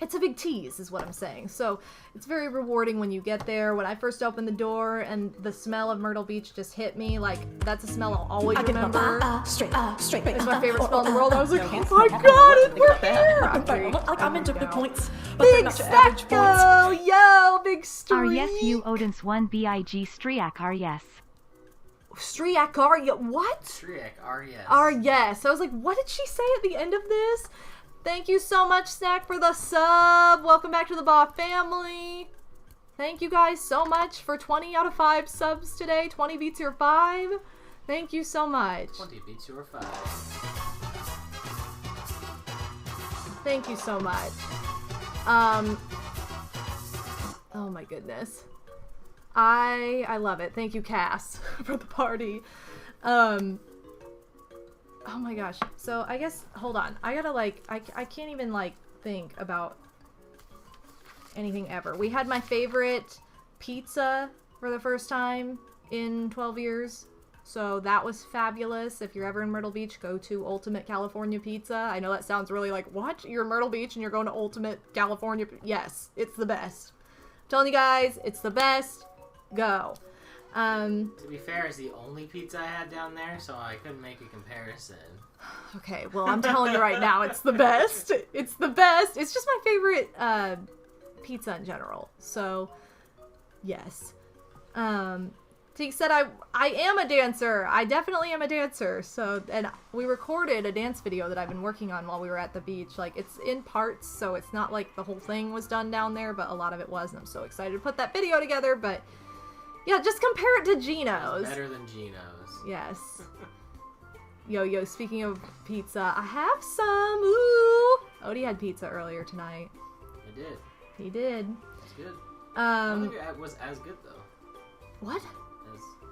it's a big tease is what I'm saying. So it's very rewarding when you get there. When I first opened the door and the smell of Myrtle Beach just hit me, like, that's a smell I'll always remember. Straight. It's my favorite smell in the world. I was like, oh Can't my stop talking about god, what I we're think about that. here! I'm fine. Like, I'm into big points, but Big they're not your average points. Stacko! Yo, big streak! R yes you Odin's 1 BIG Striak R yes. Striak R, what? Striak, R-yes. R, yes. I was like, what did she say at the end of this? Thank you so much, Snack, for the sub. Welcome back to the Bob family. Thank you guys so much for 20 out of 5 subs today. 20 beats your 5. Thank you so much. 20 beats your 5. Thank you so much. Oh my goodness. I love it. Thank you, Cass, for the party. Oh my gosh. So I guess, hold on. I gotta like, I can't even like think about anything ever. We had my favorite pizza for the first time in 12 years. So that was fabulous. If you're ever in Myrtle Beach, go to Ultimate California Pizza. I know that sounds really like, what? You're in Myrtle Beach and you're going to Ultimate California? Yes, it's the best. I'm telling you guys, it's the best. Go. To be fair, it's the only pizza I had down there, so I couldn't make a comparison. Okay, well, I'm telling you right now, it's the best. It's the best. It's just my favorite pizza in general. So, yes. Teek said I am a dancer. I definitely am a dancer. So, and we recorded a dance video that I've been working on while we were at the beach. Like, it's in parts, so it's not like the whole thing was done down there, but a lot of it was, and I'm so excited to put that video together, but yeah, just compare it to Gino's. Better than Gino's. Yes. Yo, speaking of pizza, I have some. Ooh. Odie had pizza earlier tonight. I did. He did. It's good. I don't think it was as good, though. What?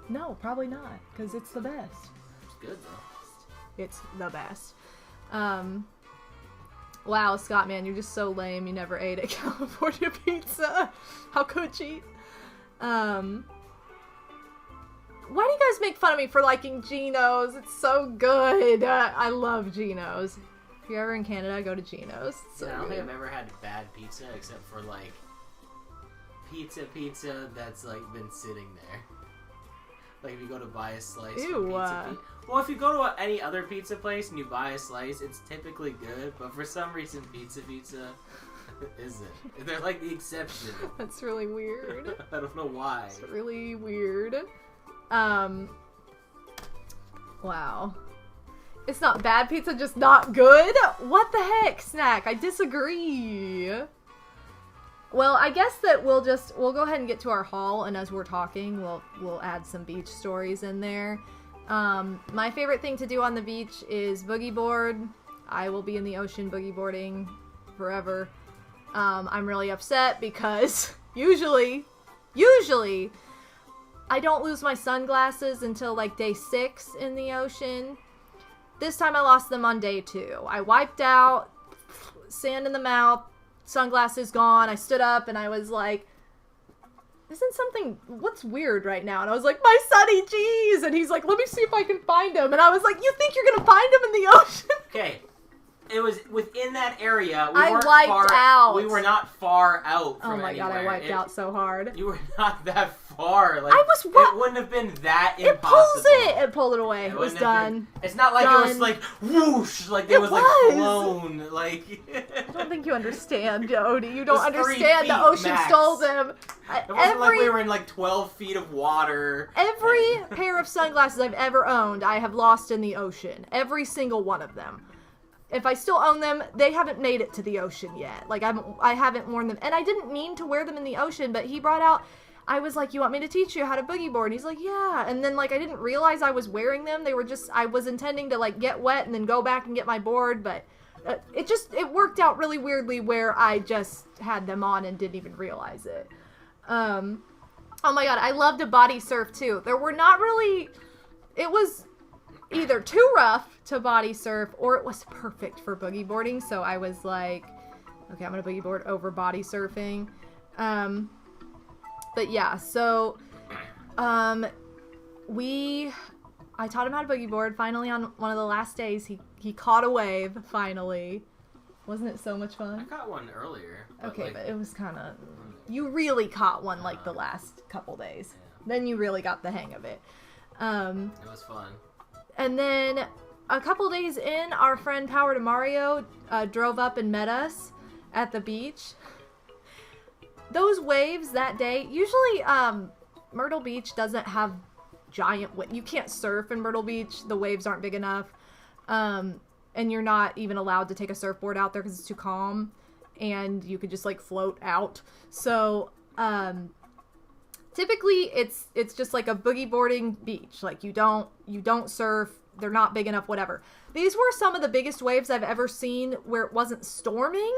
No, probably not, because it's the best. It's good, though. It's the best. Wow, Scott, man, you're just so lame. You never ate at California Pizza. How could you? Why do you guys make fun of me for liking Gino's? It's so good. I love Gino's. If you're ever in Canada, go to Gino's. So I don't think good. I've ever had bad pizza except for like pizza that's like been sitting there. Like if you go to buy a slice Ew. from well, if you go to any other pizza place and you buy a slice, it's typically good, but for some reason pizza isn't. They're like the exception. That's really weird. I don't know why. It's really weird. Wow. It's not bad pizza, just not good? What the heck, Snack? I disagree. Well, I guess that we'll go ahead and get to our haul, and as we're talking, we'll add some beach stories in there. My favorite thing to do on the beach is boogie board. I will be in the ocean boogie boarding forever. I'm really upset because usually I don't lose my sunglasses until like day 6 in the ocean. This time I lost them on day 2. I wiped out, sand in the mouth, sunglasses gone. I stood up and I was like, what's weird right now? And I was like, my Sonny G's! And he's like, let me see if I can find him. And I was like, you think you're gonna find him in the ocean? Okay. It was within that area. I wiped out. We were not far out from Oh my god, I wiped out so hard. You were not that far. Like, I was it wouldn't have been that impossible. It pulled it away. It was done. It's not like Done. it was like whoosh, like it was like flown. Like I don't think you understand, Odie. You don't It was 3 understand. The feet ocean max. stole them. It wasn't like we were in like 12 feet of water. Every pair of sunglasses I've ever owned, I have lost in the ocean. Every single one of them. If I still own them, they haven't made it to the ocean yet. Like, I haven't worn them. And I didn't mean to wear them in the ocean, but he brought out, I was like, you want me to teach you how to boogie board? And he's like, yeah. And then, like, I didn't realize I was wearing them. They were just, I was intending to, like, get wet and then go back and get my board, but it worked out really weirdly where I just had them on and didn't even realize it. Oh my god, I love to body surf, too. There were not really, it was either too rough to body surf or it was perfect for boogie boarding, so I was like, okay, I'm gonna boogie board over body surfing. But yeah, so I taught him how to boogie board finally on one of the last days. He caught a wave finally. Wasn't it so much I fun? caught one earlier. Okay, but it was kind of... You really caught one, like, the last couple days. Yeah. Then you really got the hang of it. It was fun. And then a couple days in, our friend MadameWario drove up and met us at the beach. Those waves that day, usually Myrtle Beach doesn't have giant waves. You can't surf in Myrtle Beach. The waves aren't big enough. And you're not even allowed to take a surfboard out there because it's too calm. And you could just like float out. So typically it's just like a boogie boarding beach. Like you don't surf. They're not big enough, whatever. These were some of the biggest waves I've ever seen where it wasn't storming.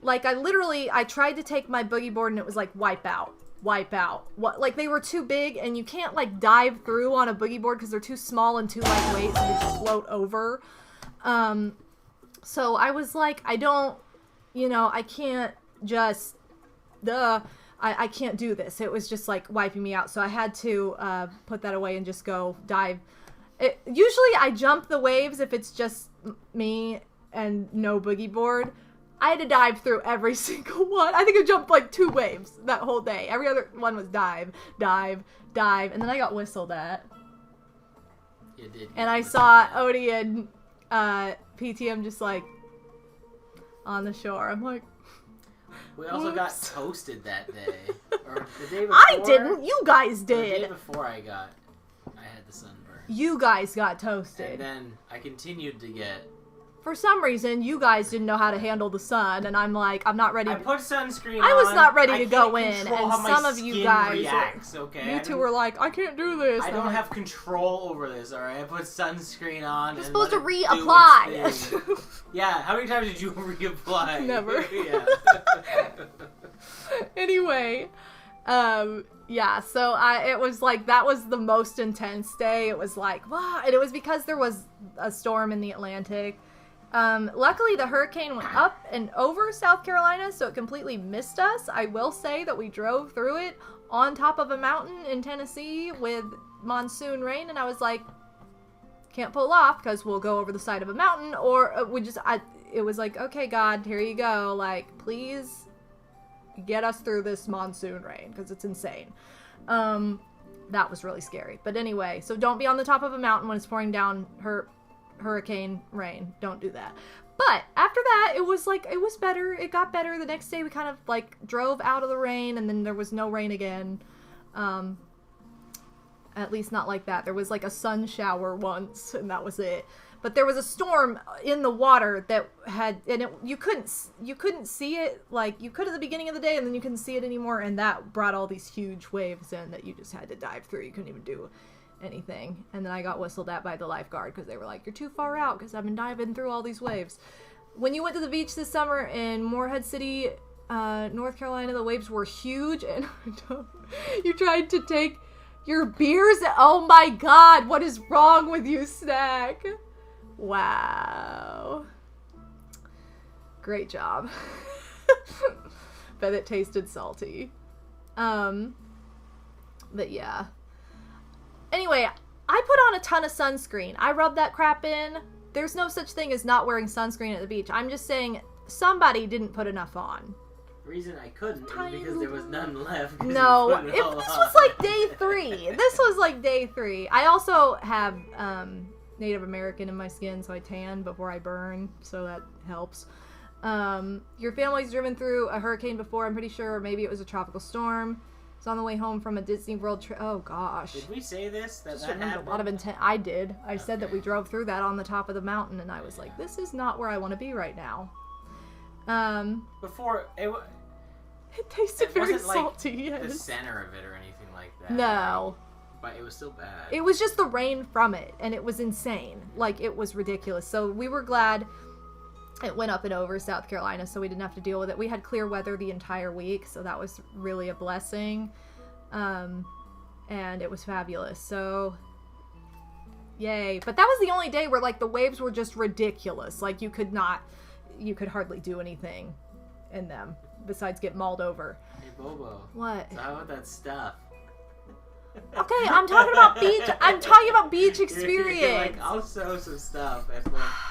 Like I tried to take my boogie board and it was like wipe out. What? Like they were too big and you can't like dive through on a boogie board because they're too small and too lightweight, so they just float over. So I was like, I can't just, I can't do this. It was just like wiping me out. So I had to put that away and just go dive. Usually I jump the waves if it's just me and no boogie board. I had to dive through every single one. I think I jumped like 2 waves that whole day. Every other one was dive, and then I got whistled at. You did. And I saw Odie and PTM just like on the shore. I'm like, we also whoops. got toasted that day. Or the day before. I didn't. You guys The did. day before I had the sunburn. You guys got toasted. And then I continued to get... For some reason, you guys didn't know how to handle the sun, and I'm like, I'm not ready. I put sunscreen on. I was not ready to go can't in, control and how my some of you skin guys, reacts, okay? you two were like, I can't do this. I And don't I'm have control over this, alright? I put sunscreen on. You're and supposed to let it do reapply. its thing. Yeah, how many times did you reapply? Never. Yeah. Anyway, yeah, so it was like, that was the most intense day. It was like, wow, and it was because there was a storm in the Atlantic. Luckily the hurricane went up and over South Carolina, so it completely missed us. I will say that we drove through it on top of a mountain in Tennessee with monsoon rain, and I was like, can't pull off because we'll go over the side of a mountain, or it was like, okay, God, here you go, like, please get us through this monsoon rain because it's insane. That was really scary. But anyway, so don't be on the top of a mountain when it's pouring down hurricane rain. Don't do that. But after that, it was better. It got better. The next day we kind of like drove out of the rain, and then there was no rain again. At least not like that. There was like a sun shower once, and that was it. But there was a storm in the water that had, and you couldn't see it. Like you could at the beginning of the day, and then you couldn't see it anymore, and that brought all these huge waves in that you just had to dive through. You couldn't even do anything. And then I got whistled at by the lifeguard because they were like, you're too far out because I've been diving through all these waves. When you went to the beach this summer in Morehead City, North Carolina, the waves were huge, and you tried to take your beers. Oh my God, what is wrong with you, Snack? Wow. Great job. Bet it tasted salty. But yeah. Anyway, I put on a ton of sunscreen. I rubbed that crap in. There's no such thing as not wearing sunscreen at the beach. I'm just saying somebody didn't put enough on. The reason I couldn't is because there was none left. No, this was like day 3. This was like day 3. I also have Native American in my skin, so I tan before I burn, so that helps. Your family's driven through a hurricane before, I'm pretty sure. Maybe it was a tropical storm. It's on the way home from a Disney World trip. Oh gosh. Did we say this? That A happened? lot of intent. I did. I said that we drove through that on the top of the mountain, and I was like, this is not where I want to be right now. Before it tasted very wasn't salty. Like yes. the center of it or anything like that. No. But it was still bad. It was just the rain from it, and it was insane. Like, it was ridiculous. So we were glad it went up and over South Carolina, so we didn't have to deal with it. We had clear weather the entire week, so that was really a blessing. And it was fabulous. So, yay. But that was the only day where, like, the waves were just ridiculous. Like, you could hardly do anything in them besides get mauled over. Hey, Bobo. What? So how about that stuff? Okay, I'm talking about beach. I'm talking about beach experience. You're like, I'll show some stuff.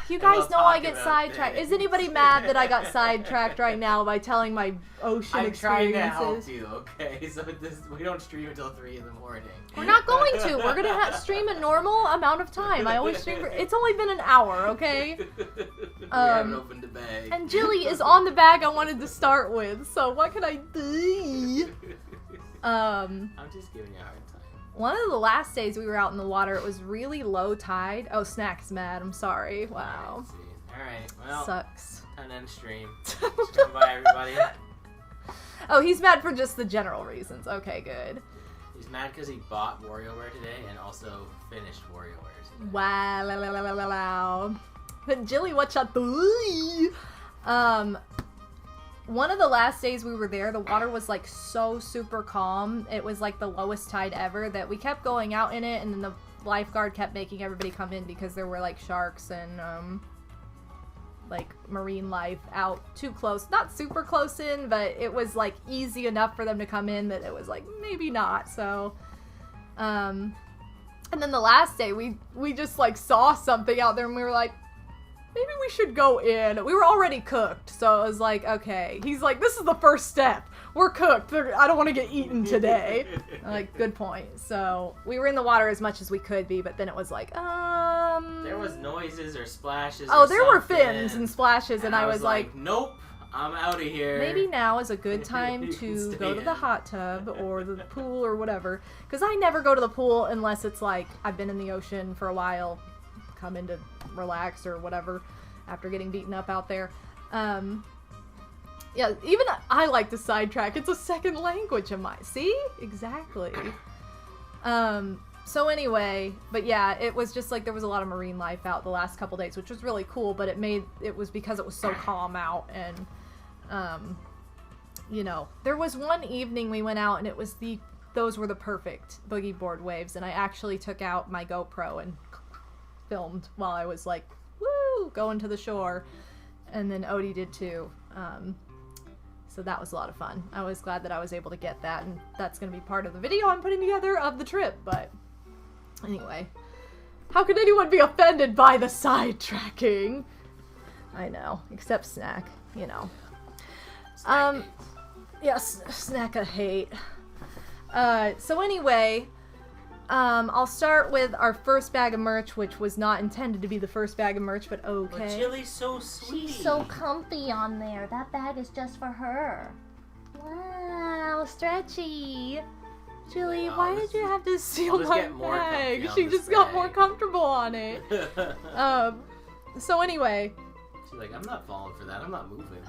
You guys know I get sidetracked. Is anybody mad that I got sidetracked right now by telling my ocean experiences? I'm trying to help you, okay? So we don't stream until 3 in the morning. We're not going to. We're going to stream a normal amount of time. I always stream it's only been an hour, okay? We haven't opened the bag. And Jilly is on the bag I wanted to start with, so what can I do? I'm just giving you a hard time. One of the last days we were out in the water, it was really low tide. Oh, Snack's mad. I'm sorry. Wow. Alright, well. Sucks. Time to end stream. Come by, everybody. Oh, he's mad for just the general reasons. Okay, good. He's mad because he bought WarioWare today and also finished WarioWare today. Wow. La, la, la, la, la, la. Jilly, what you do? One of the last days we were there, the water was like so super calm. It was like the lowest tide ever that we kept going out in it, and then the lifeguard kept making everybody come in because there were like sharks and like marine life out too close. Not super close in, but it was like easy enough for them to come in that it was like maybe not. So and then the last day we just like saw something out there and we were like, maybe we should go in. We were already cooked, so it was like, okay. He's like, this is the first step. We're cooked. I don't want to get eaten today. I'm like, good point. So we were in the water as much as we could be, but then it was like, There was noises or splashes. Oh, there were fins and splashes, and I was like, nope, I'm out of here. Maybe now is a good time to go to the hot tub or the pool or whatever. Because I never go to the pool unless it's like, I've been in the ocean for a while, come in to relax or whatever after getting beaten up out there. Yeah, even I like to sidetrack. It's a second language of mine. See? Exactly. So anyway, but yeah, it was just like there was a lot of marine life out the last couple days, which was really cool, but it was because it was so calm out, and you know, there was one evening we went out and it was those were the perfect boogie board waves, and I actually took out my GoPro and filmed while I was like, woo, going to the shore, and then Odie did too. So that was a lot of fun. I was glad that I was able to get that, and that's going to be part of the video I'm putting together of the trip, but anyway. How could anyone be offended by the sidetracking? I know, except Snack, you know. Yes, Snack a hate. So anyway, I'll start with our first bag of merch, which was not intended to be the first bag of merch, but okay. But Jilly's so sweet. She's so comfy on there. That bag is just for her. Wow, stretchy. Jilly, Wow, why did you have to steal my bag? She just bag. got more comfortable on it. So anyway. She's like, I'm not falling for that. I'm not moving.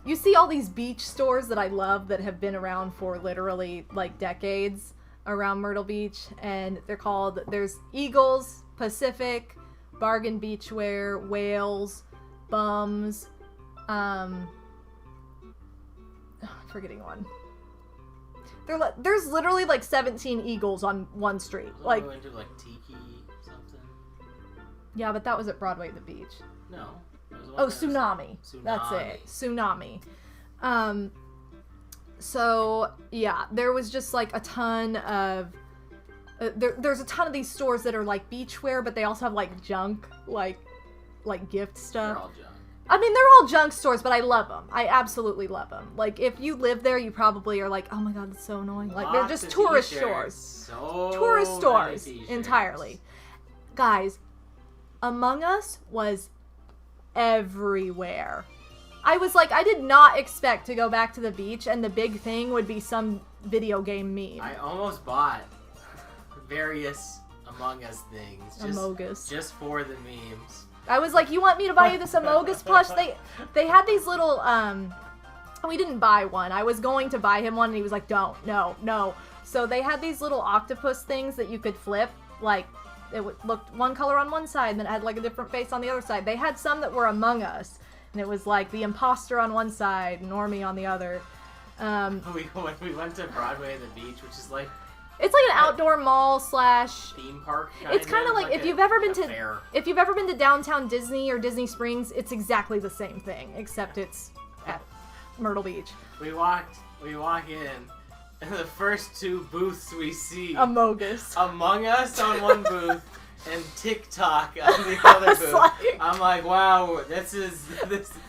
You see all these beach stores that I love that have been around for literally like decades around Myrtle Beach, and there's Eagles, Pacific, Bargain Beachwear, Whales, Bums, I'm forgetting one. There's literally like 17 Eagles on one street. Like, going to like Tiki something. Yeah, but that was at Broadway at the beach. No. Tsunami. That's it. Tsunami. So yeah, there was just like a ton of there's a ton of these stores that are like beachwear, but they also have like junk, like gift stuff. They're all junk. I mean, they're all junk stores, but I love them. I absolutely love them. Like, if you live there, you probably are like, oh my god, it's so annoying. Like, they're just tourist stores. Tourist stores entirely. Guys, Among Us was everywhere. I was like, I did not expect to go back to the beach and the big thing would be some video game meme. I almost bought various Among Us things. Just for the memes. I was like, you want me to buy you this Among Us plush? They had these little, we didn't buy one. I was going to buy him one and he was like, don't, no. So they had these little octopus things that you could flip, like, it looked one color on one side and then it had like a different face on the other side. They had some that were Among Us, and it was like the imposter on one side, Normie on the other. We went to Broadway and the beach, which is like, it's like an outdoor mall / theme park. It's kind of like if you've ever been to downtown Disney or Disney Springs, it's exactly the same thing, except it's at Myrtle Beach. We walk in, And the first two booths we see, Among Us on one booth and TikTok on the other booth. I'm like, wow, this is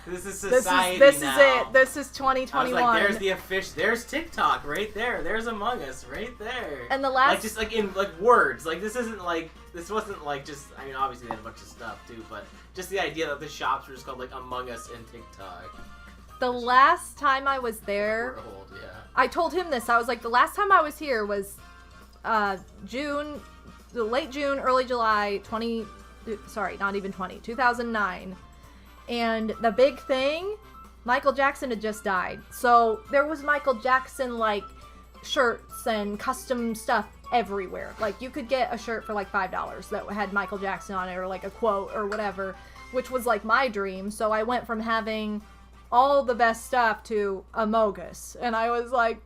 society this now. is it. This is 2021. I was like, there's TikTok right there. There's Among Us right there. And the last, like just like in like words, like this wasn't like just. I mean, obviously they had a bunch of stuff too, but just the idea that the shops were just called like Among Us and TikTok. the last time I was there, Old, yeah. I told him this. I was like, the last time I was here was late June, early July, 2009. And the big thing, Michael Jackson had just died. So there was Michael Jackson, like, shirts and custom stuff everywhere. Like, you could get a shirt for, like, $5 that had Michael Jackson on it, or, like, a quote or whatever, which was, like, my dream. So I went from having all the best stuff to Among Us. And I was like,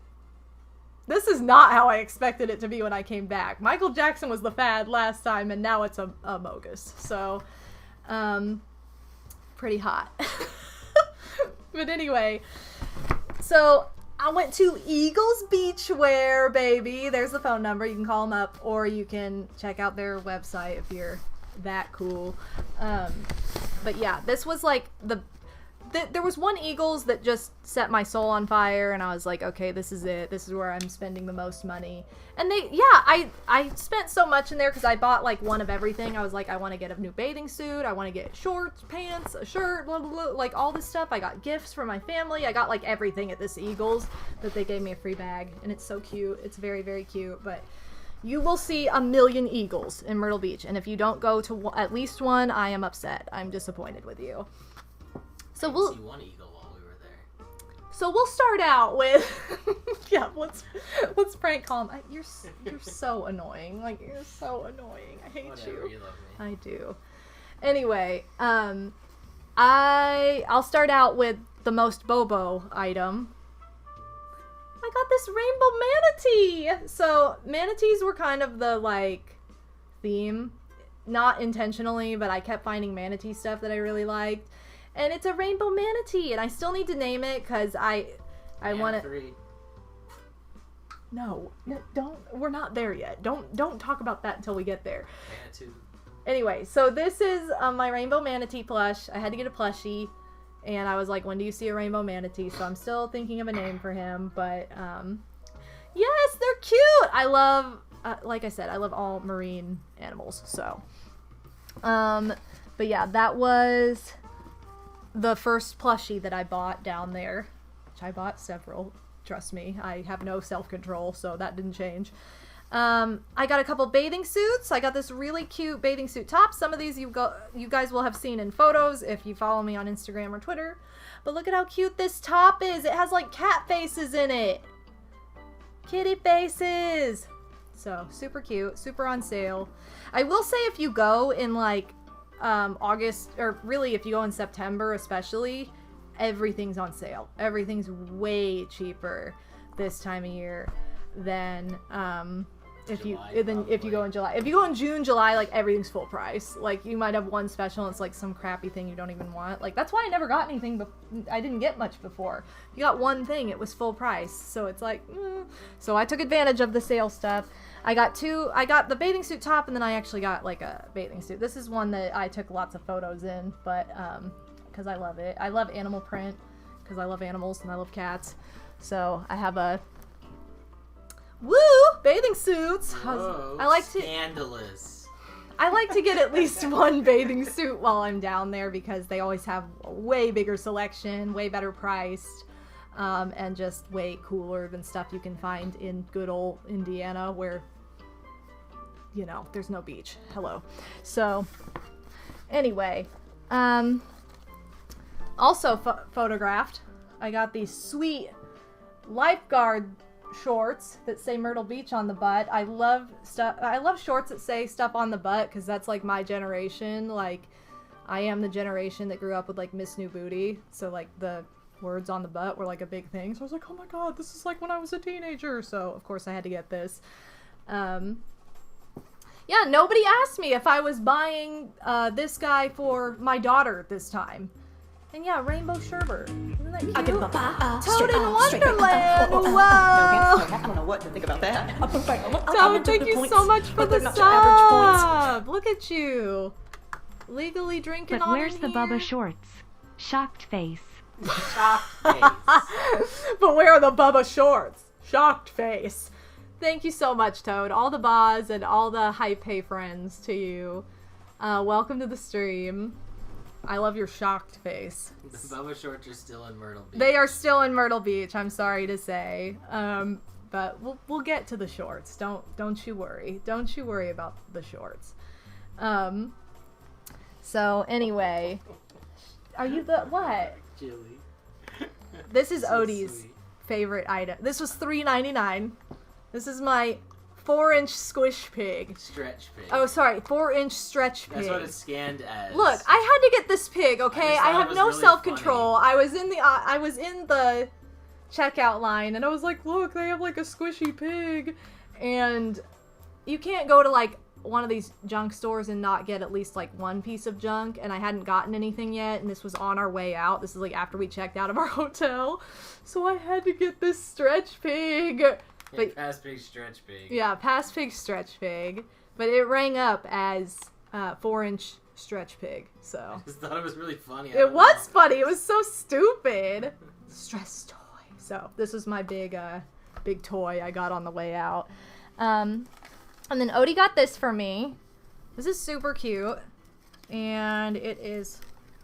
this is not how I expected it to be when I came back. Michael Jackson was the fad last time, and now it's Among Us. So, pretty hot. But anyway, so I went to Eagles Beachwear, baby. There's the phone number. You can call them up, or you can check out their website if you're that cool. But yeah, this was like there was one Eagles that just set my soul on fire, and I was like, okay, this is it. This is where I'm spending the most money. And I spent so much in there because I bought like one of everything. I was like, I want to get a new bathing suit. I want to get shorts, pants, a shirt, blah, blah, blah, like all this stuff. I got gifts for my family. I got like everything at this Eagles that they gave me a free bag, and it's so cute. It's very, very cute, but you will see a million Eagles in Myrtle Beach, and if you don't go to at least one, I am upset. I'm disappointed with you. So we'll see one eagle while we were there. So we'll start out with yeah. Let's prank call him. You're so annoying. Like, you're so annoying. I hate Whatever, you love me. I do. Anyway, I'll start out with the most Bobo item. I got this rainbow manatee. So manatees were kind of the like theme, not intentionally, but I kept finding manatee stuff that I really liked. And it's a rainbow manatee, and I still need to name it because I want to. No, don't. We're not there yet. Don't talk about that until we get there. Manitou. Anyway, so this is my rainbow manatee plush. I had to get a plushie, and I was like, when do you see a rainbow manatee? So I'm still thinking of a name for him, but yes, they're cute. I love, like I said, I love all marine animals. So, but yeah, that was the first plushie that I bought down there, which I bought several. Trust me, I have no self-control, so that didn't change. I got a couple bathing suits. I got this really cute bathing suit top. Some of these you guys will have seen in photos if you follow me on Instagram or Twitter. But look at how cute this top is. It has like cat faces in it. Kitty faces. So super cute, super on sale. I will say if you go in like August, or really if you go in September especially, everything's on sale. Everything's way cheaper this time of year than if you go in July. If you go in June, July, like everything's full price. Like you might have one special and it's like some crappy thing you don't even want. Like that's why I never got anything, I didn't get much before. If you got one thing, it was full price. So it's like, So I took advantage of the sale stuff. I got the bathing suit top, and then I actually got like a bathing suit. This is one that I took lots of photos in, but because I love it. I love animal print because I love animals and I love cats. So I have a bathing suits. Whoa, I like to scandalous. I like to get at least one bathing suit while I'm down there because they always have a way bigger selection, way better priced. And just way cooler than stuff you can find in good old Indiana where, you know, there's no beach. Hello. So, anyway, also photographed, I got these sweet lifeguard shorts that say Myrtle Beach on the butt. I love shorts that say stuff on the butt because that's like my generation. Like, I am the generation that grew up with like Miss New Booty. So like the words on the butt were like a big thing, so I was like, oh my god, this is like when I was a teenager. So of course I had to get this. Yeah, nobody asked me if I was buying this guy for my daughter this time, And yeah, rainbow sherbet. Isn't that cute? I give him a Toad in straight Wonderland! Oh, Whoa! I don't know what to think about that. Toad, thank you so much for the not your average sub! Look at you. Legally drinking But on where's in the here. Bubba shorts? Shocked face. Shocked face. But where are the Bubba shorts? Shocked face. Thank you so much, Toad. All the Boz and all the hype pay friends to you. Welcome to the stream. I love your shocked face. The Bubba shorts are still in Myrtle Beach. They are still in Myrtle Beach, I'm sorry to say. But we'll get to the shorts. Don't you worry. Don't you worry about the shorts. So anyway, are you the what? Chili. This is So Odie's sweet. favorite item. This was $3.99. This is my 4-inch squish pig. Stretch pig. Oh, sorry, 4-inch stretch pig. That's what it's scanned as. Look, I had to get this pig, okay? just I thought it have was no really self-control. I was in the checkout line, and I was like, look, they have like a squishy pig. And you can't go to like one of these junk stores and not get at least like one piece of junk, and I hadn't gotten anything yet, and this was on our way out. This is like after we checked out of our hotel. So I had to get this stretch pig. But Pass pig, stretch pig. yeah, past pig, stretch pig. But it rang up as 4-inch stretch pig, so. I just thought it was really funny. I It don't was know. funny. It was so stupid. Stress toy. So this was my big toy I got on the way out. And then Odie got this for me. This is super cute. And it is,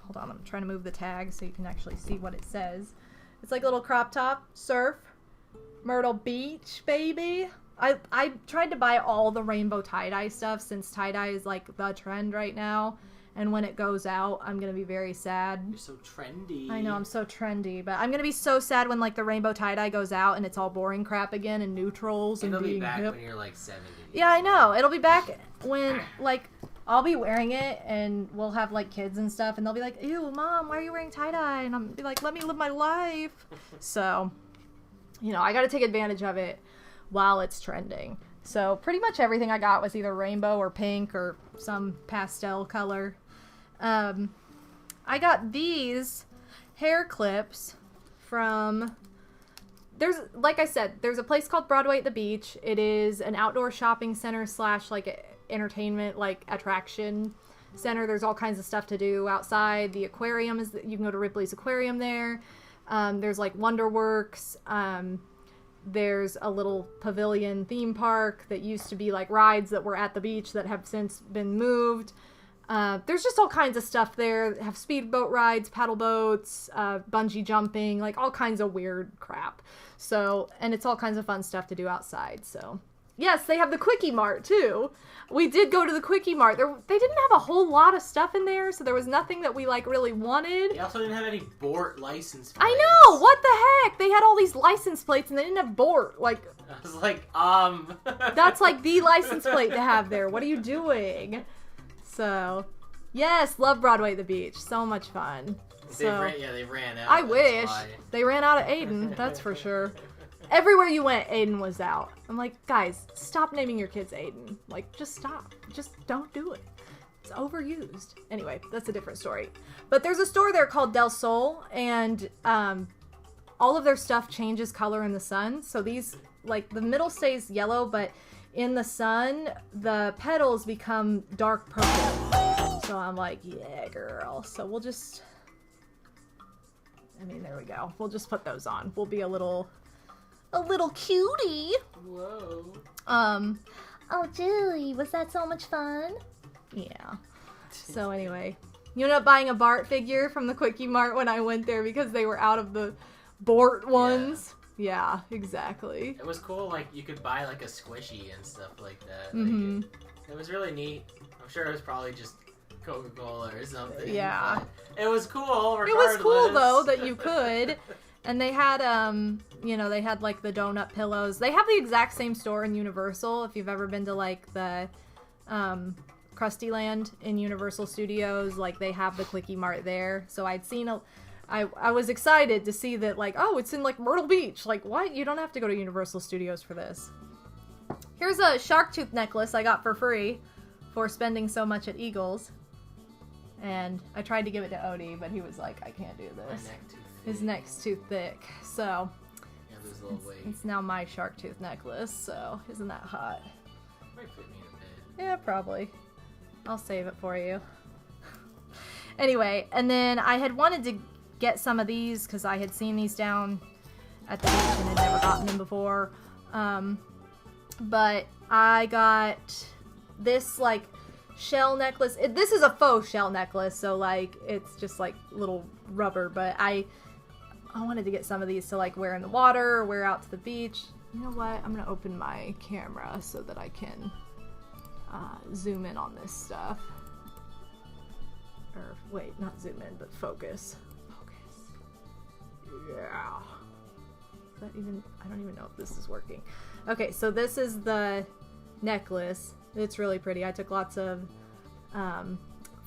hold on, I'm trying to move the tag so you can actually see what it says. It's like a little crop top, surf, Myrtle Beach, baby. I tried to buy all the rainbow tie-dye stuff since tie-dye is like the trend right now. And when it goes out, I'm going to be very sad. You're so trendy. I know, I'm so trendy, but I'm going to be so sad when like the rainbow tie-dye goes out and it's all boring crap again and neutrals and It'll be being back hip. when you're like 70. Yeah, I know. It'll be back when like I'll be wearing it and we'll have like kids and stuff and they'll be like, ew, Mom, why are you wearing tie-dye? And I'll be like, let me live my life. So, you know, I got to take advantage of it while it's trending. So pretty much everything I got was either rainbow or pink or some pastel color. I got these hair clips from, like I said, there's a place called Broadway at the Beach. It is an outdoor shopping center / like entertainment, like attraction center. There's all kinds of stuff to do outside. The aquarium is, you can go to Ripley's Aquarium there. There's like Wonderworks. There's a little pavilion theme park that used to be like rides that were at the beach that have since been moved. There's just all kinds of stuff there. They have speedboat rides, paddle boats, bungee jumping, like all kinds of weird crap. So, and it's all kinds of fun stuff to do outside. So, yes, they have the Quickie Mart too. We did go to the Quickie Mart. They didn't have a whole lot of stuff in there, so there was nothing that we like really wanted. They also didn't have any Bort license plates. I know! What the heck? They had all these license plates and they didn't have Bort. Like, I was like, that's like the license plate to have there. What are you doing? So, yes, love Broadway at the Beach. So much fun. they ran out. I that's wish. why. They ran out of Aiden, that's for sure. Everywhere you went, Aiden was out. I'm like, guys, stop naming your kids Aiden. Like, just stop. Just don't do it. It's overused. Anyway, that's a different story. But there's a store there called Del Sol, and all of their stuff changes color in the sun. So these, like, the middle stays yellow, but in the sun, the petals become dark purple. So I'm like, yeah, girl. So we'll just, I mean, there we go. We'll just put those on. We'll be a little cutie. Whoa. Oh, Julie, was that so much fun? Yeah. So anyway, you ended up buying a Bart figure from the Quickie Mart when I went there because they were out of the Bort ones. Yeah, exactly. It was cool, like, you could buy, like, a squishy and stuff like that. Mm-hmm. Like, it was really neat. I'm sure it was probably just Coca-Cola or something. Yeah. It was cool, regardless. It was cool, though, that you could. And they had, you know, they had, like, the donut pillows. They have the exact same store in Universal. If you've ever been to, like, the Krusty Land in Universal Studios, like, they have the Quickie Mart there. So I'd seen I was excited to see that, like, oh, it's in, like, Myrtle Beach. Like, what? You don't have to go to Universal Studios for this. Here's a shark tooth necklace I got for free for spending so much at Eagles. And I tried to give it to Odie, but he was like, I can't do this. My neck too thick. His neck's too thick. So Yeah, there's a little weight. it's now my shark tooth necklace. So isn't that hot? Might fit me in a bed. Yeah, probably. I'll save it for you. Anyway, and then I had wanted to get some of these because I had seen these down at the beach and had never gotten them before. But I got this like shell necklace. This is a faux shell necklace, so like it's just like little rubber, but I wanted to get some of these to like wear in the water or wear out to the beach. You know what? I'm gonna open my camera so that I can zoom in on this stuff. Or wait, not zoom in, but focus. Focus. Yeah. Is that even? I don't even know if this is working. Okay, so this is the necklace. It's really pretty. I took lots of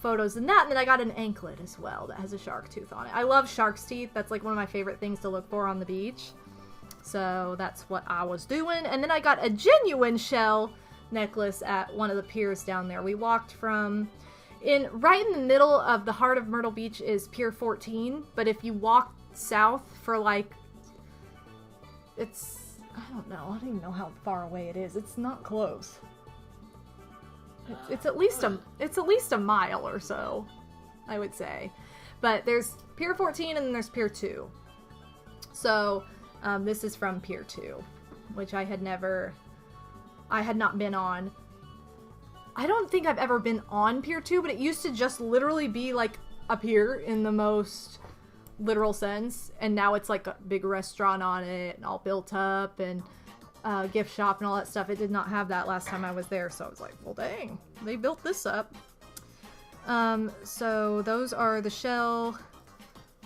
photos in that, and then I got an anklet as well that has a shark tooth on it. I love shark's teeth. That's like one of my favorite things to look for on the beach. So that's what I was doing. And then I got a genuine shell necklace at one of the piers down there. We walked from right in the middle of the heart of Myrtle Beach is Pier 14, but if you walk south for like I don't know. I don't even know how far away it is. It's not close. It's at least a mile or so, I would say. But there's Pier 14 and then there's Pier 2. So this is from Pier 2, which I had not been on. I don't think I've ever been on Pier 2, but it used to just literally be like a pier in the most literal sense, and now it's like a big restaurant on it and all built up and gift shop and all that stuff. It did not have that last time I was there, so I was like, well dang, they built this up. So those are the shell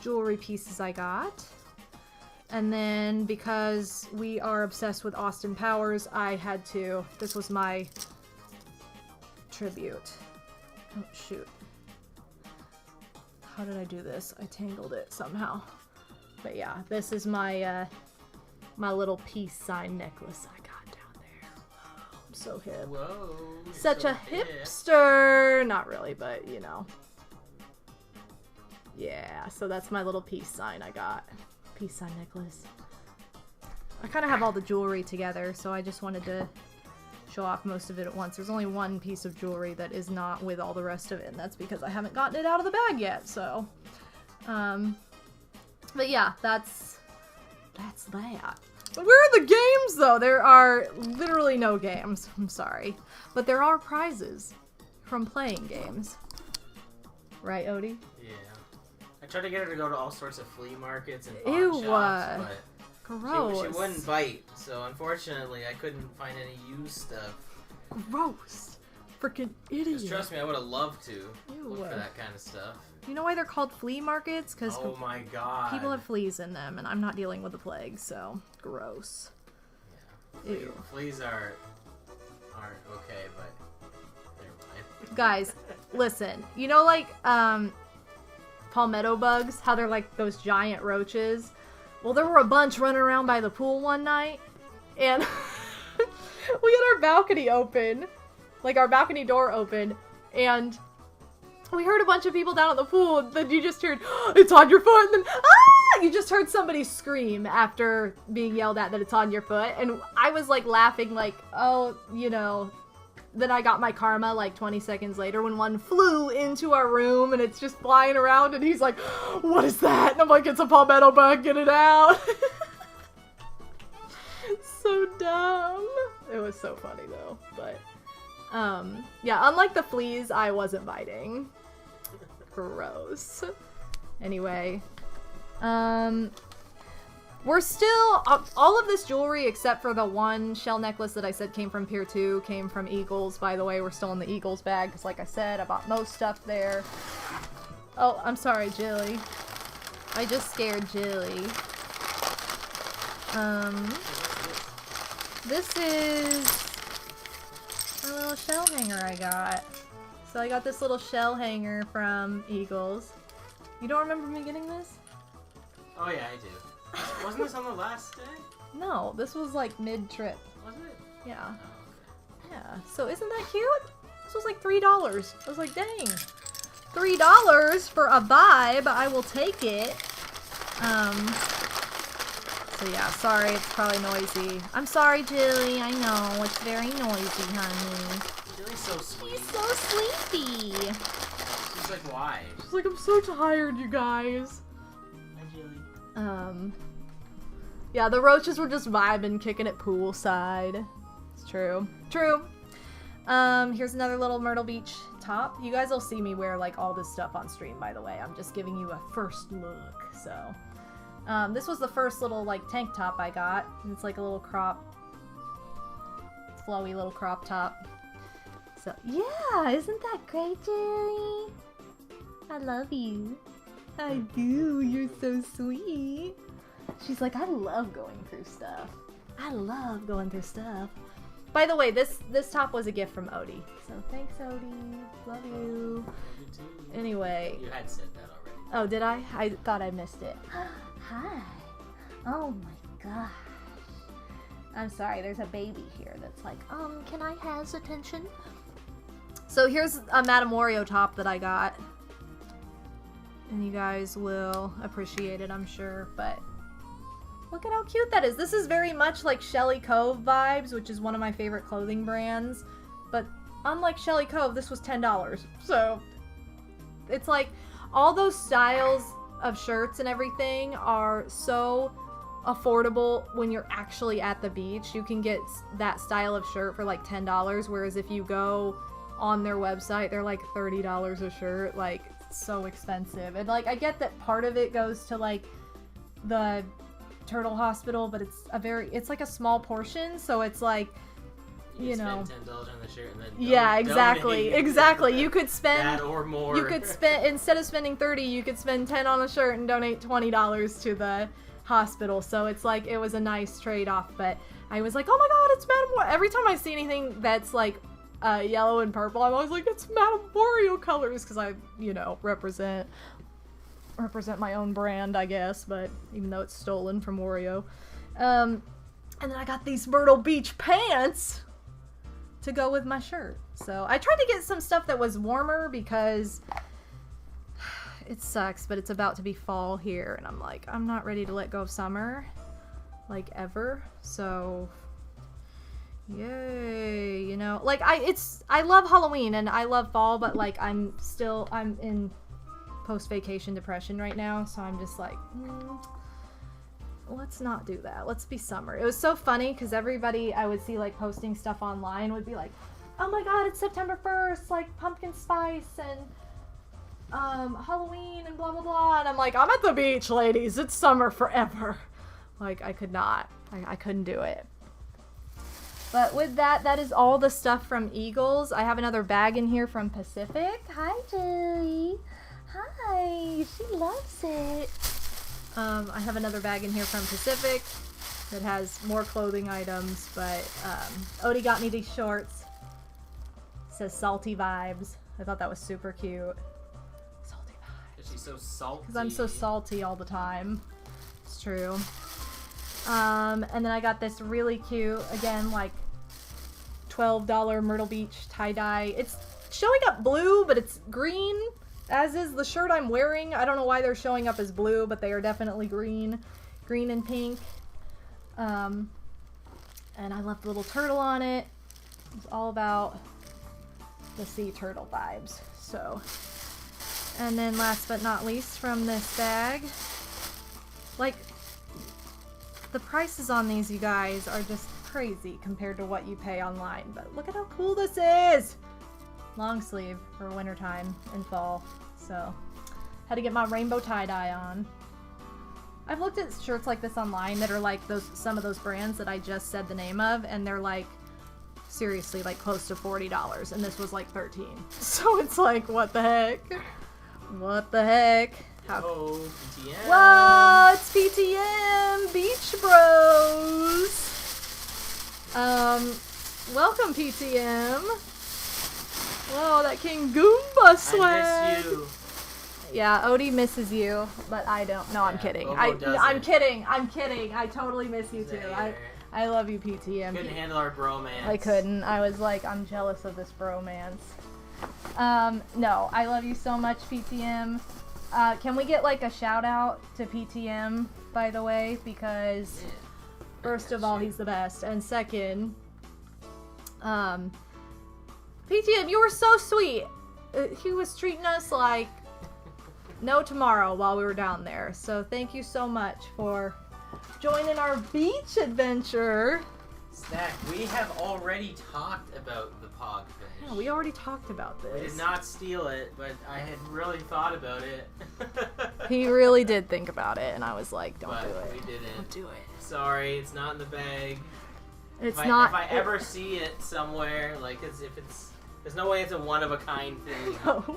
jewelry pieces I got. And then because we are obsessed with Austin Powers, this was my tribute. Oh shoot. How did I do this? I tangled it somehow. But yeah, this is my my little peace sign necklace I got down there. Whoa, I'm so hip. Whoa. Such a hipster. Not really, but you know. Yeah, so that's my little peace sign I got. Peace sign necklace. I kind of have all the jewelry together, so I just wanted to show off most of it at once. There's only one piece of jewelry that is not with all the rest of it, and that's because I haven't gotten it out of the bag yet, so. But yeah, that's that. Where are the games, though? There are literally no games. I'm sorry. But there are prizes from playing games. Right, Odie? Yeah. I tried to get her to go to all sorts of flea markets and Ew, pawn shops, but gross. she wouldn't bite, so unfortunately I couldn't find any used stuff. Gross. Freaking idiot. Just trust me, I would have loved to Ew. look for that kind of stuff. You know why they're called flea markets? Because Oh my god. people have fleas in them, and I'm not dealing with the plague, so gross. Yeah. Ew. Fleas aren't okay, but never mind. Guys, listen. You know, like palmetto bugs, how they're like those giant roaches? Well, there were a bunch running around by the pool one night, and we had our balcony open, like our balcony door open, and we heard a bunch of people down at the pool, and then you just heard, it's on your foot, and then, ah! You just heard somebody scream after being yelled at that it's on your foot, and I was like laughing like, oh, you know. Then I got my karma like 20 seconds later when one flew into our room and it's just flying around and he's like, what is that? And I'm like, it's a palmetto bug, get it out. So dumb. It was so funny though, but yeah, unlike the fleas, I wasn't biting. Gross. Anyway, we're still, all of this jewelry except for the one shell necklace that I said came from Pier 2, came from Eagles, by the way. We're still in the Eagles bag, because like I said, I bought most stuff there. Oh, I'm sorry, Jilly. I just scared Jilly. This is a little shell hanger I got. So I got this little shell hanger from Eagles. You don't remember me getting this? Oh yeah, I do. Wasn't this on the last day? No, this was like mid-trip. Was it? Yeah. Oh, okay. Yeah. So isn't that cute? This was like $3. I was like, dang. $3 for a vibe. I will take it. So yeah, sorry, it's probably noisy. I'm sorry, Jilly. I know, it's very noisy, honey. Jilly's so sweet. He's so sleepy. She's like, why? She's like, I'm so tired, you guys. Hi, Jilly. Yeah, the roaches were just vibing, kicking it poolside. It's true. True. Here's another little Myrtle Beach top. You guys will see me wear like all this stuff on stream, by the way. I'm just giving you a first look, so. This was the first little like tank top I got. It's like a little flowy little crop top. So, yeah, isn't that great, Jerry? I love you. I do, you're so sweet. She's like, I love going through stuff. I love going through stuff. By the way, this top was a gift from Odie. So thanks, Odie. Love you. You too. Anyway. You had said that already. Oh, did I? I thought I missed it. Hi. Oh my gosh. I'm sorry, there's a baby here that's like, can I has attention? So here's a MadameWario top that I got. And you guys will appreciate it, I'm sure, but look at how cute that is. This is very much like Shelly Cove vibes, which is one of my favorite clothing brands. But unlike Shelly Cove, this was $10. So it's like all those styles of shirts and everything are so affordable when you're actually at the beach. You can get that style of shirt for like $10, whereas if you go on their website, they're like $30 a shirt. Like, so expensive. And like, I get that part of it goes to like the turtle hospital, but it's like a small portion, so it's like, you know, spend $10 on the shirt and then yeah, exactly. You could spend that or more. You could spend, instead of spending $30, you could spend $10 on a shirt and donate $20 to the hospital. So it's like, it was a nice trade-off. But I was like, oh my god, it's MadameWario. Every time I see anything that's like yellow and purple, I'm always like, it's MadameWario colors, because I, you know, represent my own brand, I guess, but even though it's stolen from Wario. And then I got these Myrtle Beach pants to go with my shirt. So I tried to get some stuff that was warmer because it sucks, but it's about to be fall here, and I'm like, I'm not ready to let go of summer, like, ever. So yay, you know, like, I love Halloween and I love fall, but like, I'm in post-vacation depression right now, so I'm just like, let's not do that. Let's be summer. It was so funny because everybody I would see like posting stuff online would be like, oh my god, it's September 1st, like pumpkin spice and Halloween and blah blah blah, and I'm like, I'm at the beach, ladies, it's summer forever. Like, I couldn't do it. But with that, that is all the stuff from Eagles. I have another bag in here from Pacific. Hi, Julie. Hi, she loves it. I have another bag in here from Pacific that has more clothing items, but Odie got me these shorts. It says Salty Vibes. I thought that was super cute. Salty Vibes. She's so salty. Because I'm so salty all the time. It's true. And then I got this really cute, again, like $12 Myrtle Beach tie-dye. It's showing up blue, but it's green. As is the shirt I'm wearing. I don't know why they're showing up as blue, but they are definitely green. Green and pink. And I left a little turtle on it. It's all about the sea turtle vibes. So, and then last but not least from this bag, like, the prices on these, you guys, are just crazy compared to what you pay online. But look at how cool this is! Long sleeve for wintertime and fall. So, had to get my rainbow tie-dye on. I've looked at shirts like this online that are like some of those brands that I just said the name of, and they're like, seriously, like close to $40, and this was like $13. So it's like, what the heck? What the heck? Oh, PTM. Whoa, it's PTM Beach Bros. Welcome, PTM. Whoa, that King Goomba swag. I miss you. Yeah, Odie misses you, but I don't. No, I'm kidding. I'm kidding. I totally miss you too. I love you, PTM. Couldn't handle our bromance. I couldn't. I was like, I'm jealous of this bromance. No, I love you so much, PTM. Can we get like a shout out to PTM, by the way? Because first of all, he's the best. And second, PTM, you were so sweet. He was treating us like no tomorrow while we were down there. So thank you so much for joining our beach adventure. Snack, we have already talked about the pogfish. Yeah, we already talked about this. We did not steal it, but I had really thought about it. He really did think about it, and I was like, don't do it. We didn't. Don't do it. Sorry, it's not in the bag. It's if not. If I ever see it somewhere, like, there's no way it's a one-of-a-kind thing. No.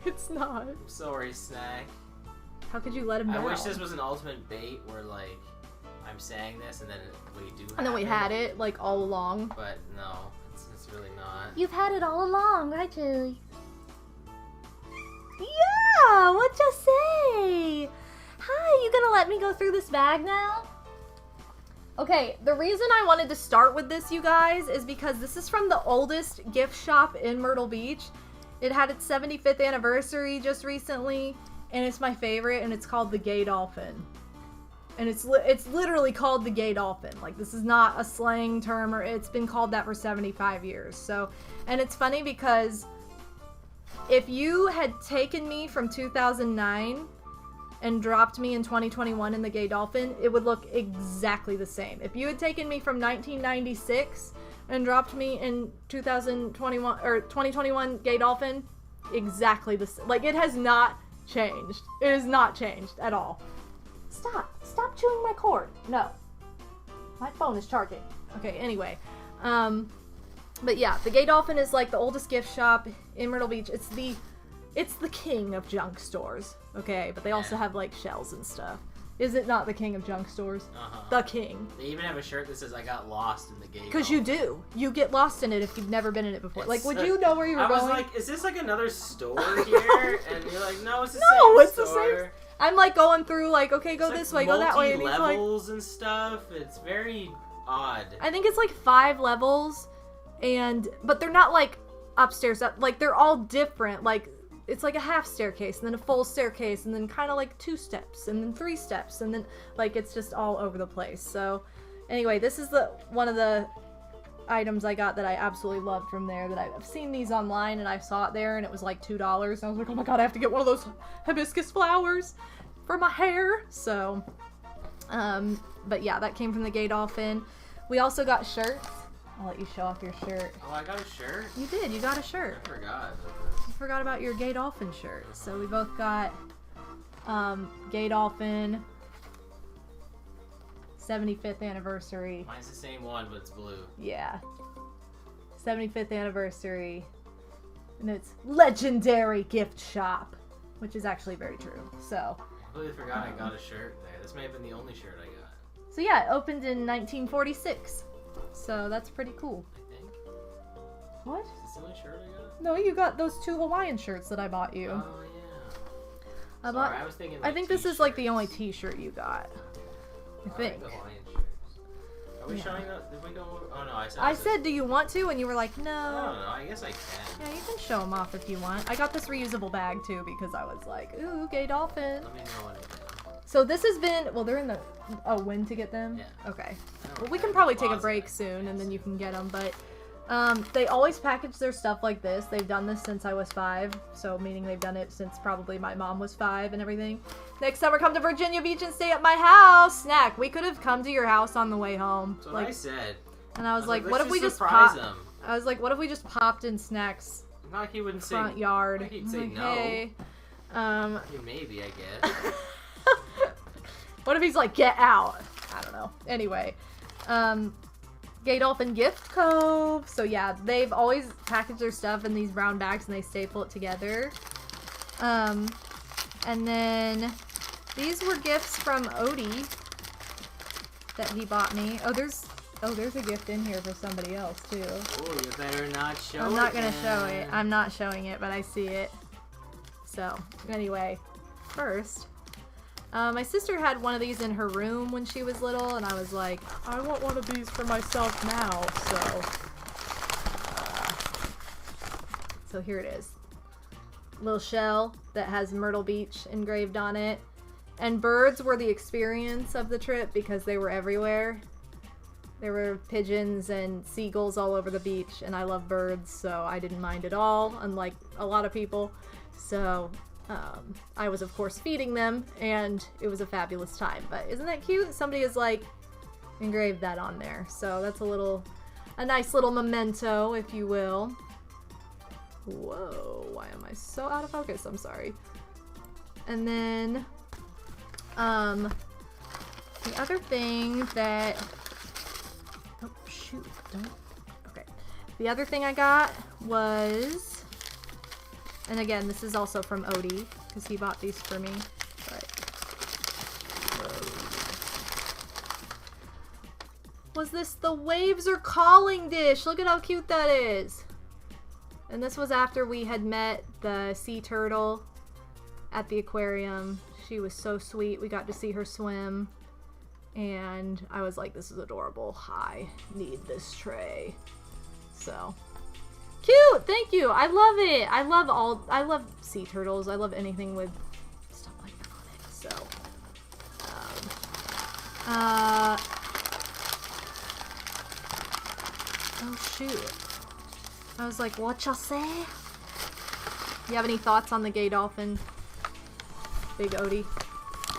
It's not. I'm sorry, Snack. How could you let him down? I wish this was an ultimate bait where, like, I'm saying this and then we do have and then we had it, like, all along. But no, it's really not. You've had it all along, right, Julie? Yeah, what'd you say? Hi, you gonna let me go through this bag now? Okay, the reason I wanted to start with this, you guys, is because this is from the oldest gift shop in Myrtle Beach. It had its 75th anniversary just recently, and it's my favorite, and it's called the Gay Dolphin. And it's literally called the Gay Dolphin. Like, this is not a slang term, or it's been called that for 75 years. So, and it's funny because if you had taken me from 2009 and dropped me in 2021 in the Gay Dolphin, it would look exactly the same. If you had taken me from 1996 and dropped me in 2021 or 2021 Gay Dolphin, exactly the same. Like, it has not changed. It has not changed at all. Stop chewing my cord. No. My phone is charging. Okay, anyway. But yeah, the Gay Dolphin is like the oldest gift shop in Myrtle Beach. It's the king of junk stores. Okay, but they also have like shells and stuff. Is it not the king of junk stores? The king. They even have a shirt that says I got lost in the Gay Dolphin. Because you do. You get lost in it if you've never been in it before. Like, would you know where you were going? I was like, is this like another store here? And you're like, no, it's the same store. The same. I'm like going through like, okay, go this way, go that way. And it's like levels and stuff. It's very odd. I think it's like 5 levels, but they're not like upstairs. Like, they're all different. Like, it's like a half staircase, and then a full staircase, and then kind of like 2 steps, and then 3 steps, and then like it's just all over the place. So, anyway, this is one of the items I got that I absolutely loved from there. That I've seen these online, and I saw it there, and it was like $2. And I was like, oh my god, I have to get one of those hibiscus flowers for my hair. So, but yeah, that came from the Gay Dolphin. We also got shirts. I'll let you show off your shirt. Oh, I got a shirt? You did. You got a shirt. I forgot. You forgot about your Gay Dolphin shirt. So we both got Gay Dolphin 75th anniversary. Mine's the same one, but it's blue. Yeah. 75th anniversary. And it's legendary gift shop, which is actually very true. So. I completely forgot I got a shirt there. This may have been the only shirt I got. So yeah, it opened in 1946. So that's pretty cool. I think. What? Is this the only shirt I got? No, you got those 2 Hawaiian shirts that I bought you. Oh yeah. I was thinking. Like, I think this is like the only T-shirt you got. I think. Like the Hawaiian shirts. Are we showing that? Did we go? Oh no, I said, do you want to? And you were like, no. I don't know. I guess I can. Yeah, you can show them off if you want. I got this reusable bag too because I was like, ooh, Gay Dolphin. Let me know when it's done. So this has been, well, they're in the, when to get them? Yeah. Okay. Well, we can probably take a break soon and then you can get them, but they always package their stuff like this. They've done this since I was 5, so meaning they've done it since probably my mom was 5 and everything. Next summer, come to Virginia Beach and stay at my house. Snack, we could have come to your house on the way home. That's what I said. And I was like, what if we just popped? I was like, what if we just popped in Snack's not like he wouldn't front say, yard? Like he'd say like, no. hey. Maybe, I guess. What if he's like, get out? I don't know. Anyway. Gay Dolphin Gift Cove. So yeah, they've always packaged their stuff in these brown bags and they staple it together. And then these were gifts from Odie that he bought me. Oh, there's a gift in here for somebody else too. Oh, you better not show it. I'm not gonna show it. I'm not showing it, but I see it. So, anyway, first, my sister had one of these in her room when she was little, and I was like, I want one of these for myself now, so So here it is. Little shell that has Myrtle Beach engraved on it. And birds were the experience of the trip because they were everywhere. There were pigeons and seagulls all over the beach, and I love birds, so I didn't mind at all, unlike a lot of people. So I was, of course, feeding them, and it was a fabulous time. But isn't that cute? Somebody has, like, engraved that on there. So that's a nice little memento, if you will. Whoa, why am I so out of focus? I'm sorry. And then, the other thing that... Oh, shoot, don't... Okay. The other thing I got was... And again, this is also from Odie, because he bought these for me. But... Was this the Waves Are Calling dish? Look at how cute that is. And this was after we had met the sea turtle at the aquarium. She was so sweet. We got to see her swim. And I was like, this is adorable. I need this tray. So cute. Thank you. I love it. I love sea turtles. I love anything with stuff like that on it. So oh shoot. I was like, what y'all say? You have any thoughts on the gay dolphin? Big Odie?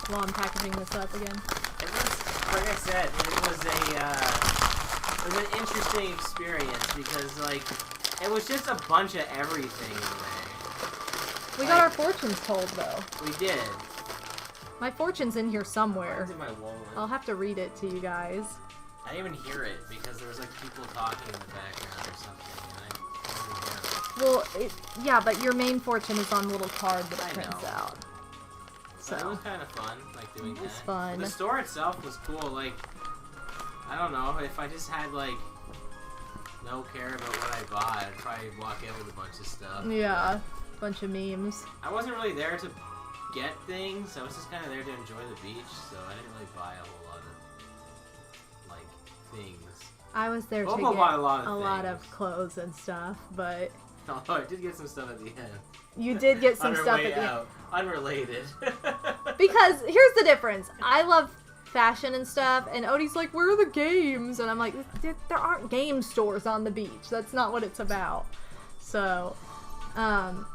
While I'm packaging this up again. It was, like I said, it was an interesting experience because, like, it was just a bunch of everything in there. We got our fortunes told, though. We did. My fortune's in here somewhere. Mine's in my wallet. I'll have to read it to you guys. I didn't even hear it because there was, like, people talking in the background or something. Well, yeah, but your main fortune is on a little card that it prints out. So it was kind of fun, like doing that. It was fun. The store itself was cool. Like, I don't know, if I just had like no care about what I bought, I'd probably walk in with a bunch of stuff. Yeah, a bunch of memes. I wasn't really there to get things. I was just kind of there to enjoy the beach, so I didn't really buy a whole lot of like things. I was there to Bobo get bought a lot of clothes and stuff, but. Although I did get some stuff at the end. You did get some stuff at the end. Unrelated. Because here's the difference. I love fashion and stuff, and Odie's like, where are the games? And I'm like, there aren't game stores on the beach. That's not what it's about. So, well,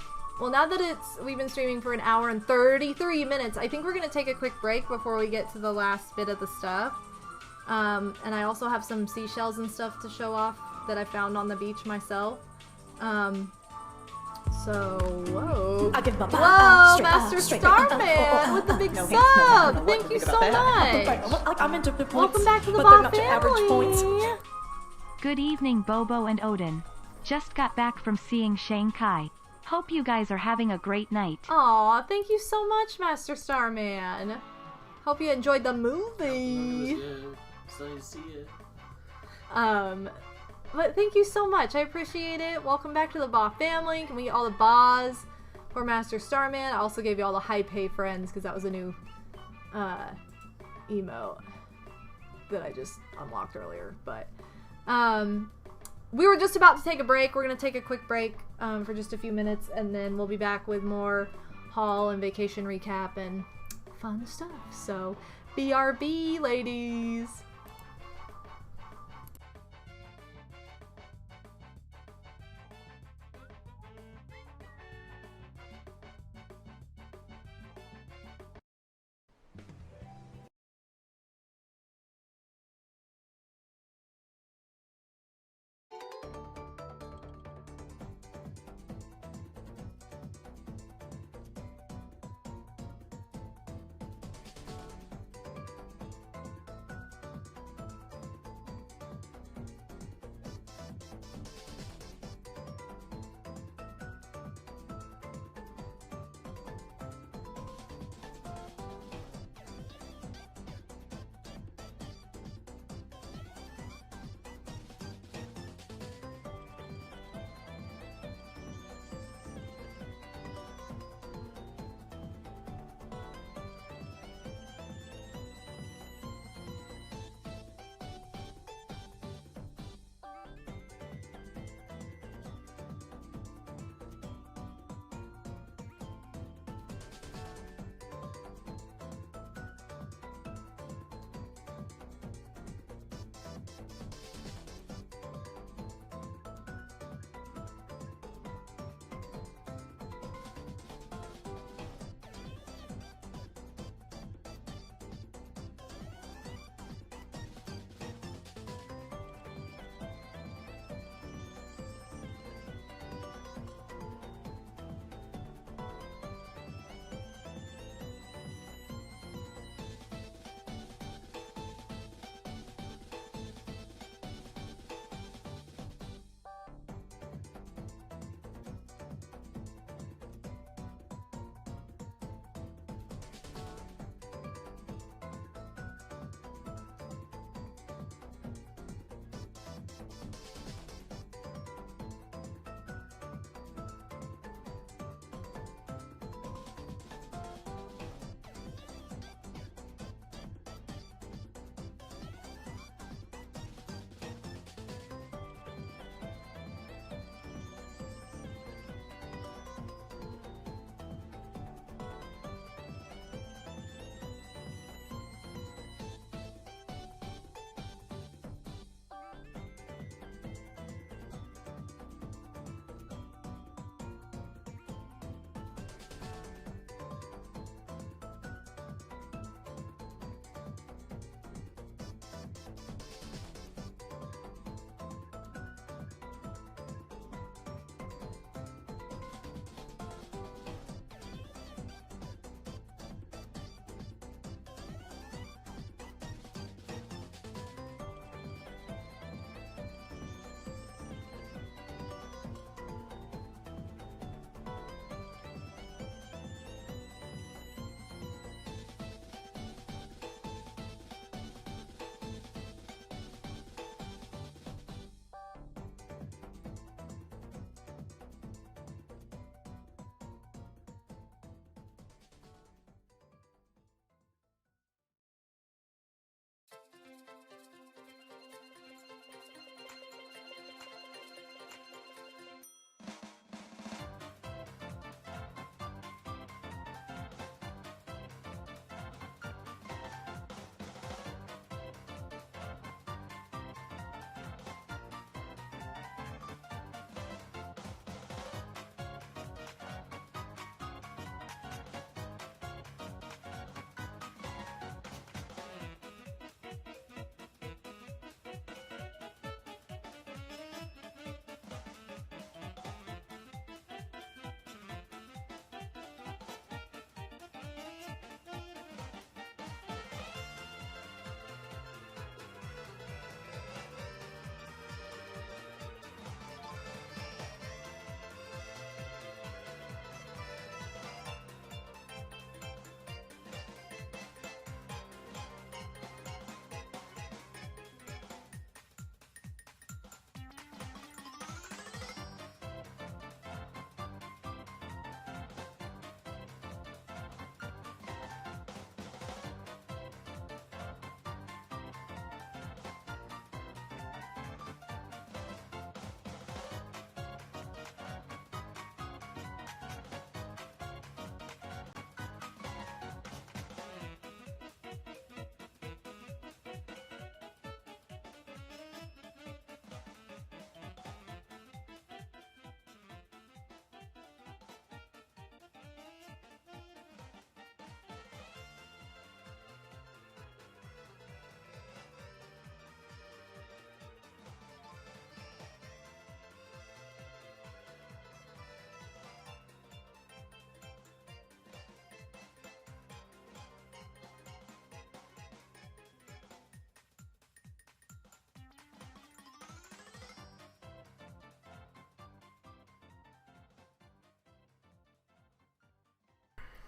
now that we've been streaming for an hour and 33 minutes, I think we're going to take a quick break before we get to the last bit of the stuff. And I also have some seashells and stuff to show off that I found on the beach myself. So, whoa. Whoa, Master Starman with the big sub! Thank you so much! Welcome back to the Bob family! Good evening, Bobo and Odin. Just got back from seeing Shanghai. Hope you guys are having a great night. Aw, thank you so much, Master Starman. Hope you enjoyed the movie. It was good. Excited to see it. But thank you so much. I appreciate it. Welcome back to the Ba family. Can we get all the Ba's for Master Starman? I also gave you all the high pay friends because that was a new emote that I just unlocked earlier. But we were just about to take a break. We're going to take a quick break for just a few minutes, and then we'll be back with more haul and vacation recap and fun stuff. So BRB, ladies.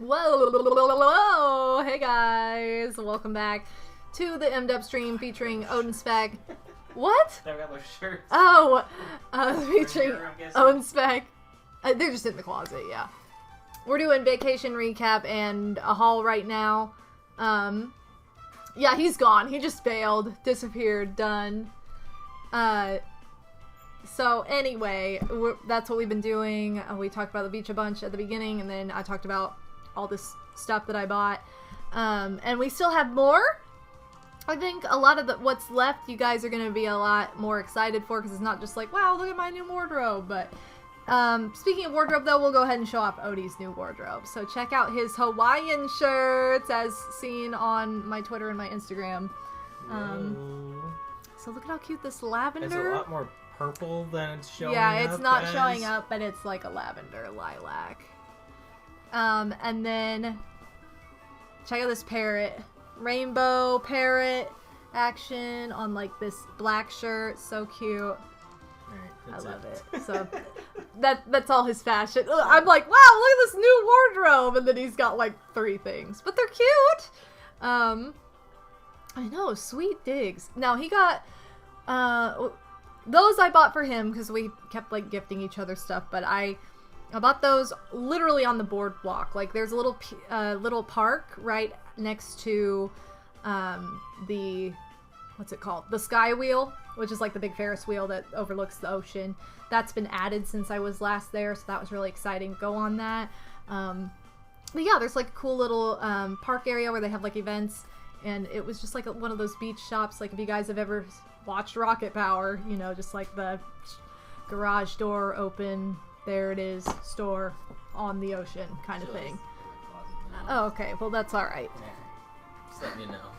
Whoa! Hey guys, welcome back to the MDub stream featuring Odin Spec. What? They got their shirts. Oh, featuring Odin Spec. They're just in the closet, yeah. We're doing vacation recap and a haul right now. Yeah, he's gone. He just bailed, disappeared, done. So anyway, that's what we've been doing. We talked about the beach a bunch at the beginning, and then I talked about all this stuff that I bought. And we still have more. I think a lot of what's left you guys are going to be a lot more excited for, because it's not just like, wow, look at my new wardrobe. But speaking of wardrobe, though, we'll go ahead and show off Odie's new wardrobe. So check out his Hawaiian shirts as seen on my Twitter and my Instagram. So look at how cute this lavender. It's a lot more purple than it's showing up. Yeah, it's not showing up, but it's like a lavender lilac. And then check out this parrot. Rainbow parrot action on like this black shirt. So cute. I love it. So that's all his fashion. I'm like, wow, look at this new wardrobe, and then he's got like 3 things, but they're cute. I know, sweet digs. Now he got those I bought for him because we kept like gifting each other stuff, but I bought those literally on the boardwalk. Like there's a little park right next to the, what's it called? The Sky Wheel, which is like the big Ferris wheel that overlooks the ocean. That's been added since I was last there, so that was really exciting. Go on that. But yeah, there's like a cool little park area where they have like events, and it was just like one of those beach shops. Like if you guys have ever watched Rocket Power, you know, just like the garage door open, there it is, store on the ocean kind of thing. Oh, okay. Well, that's all right. Yeah. Just let me know.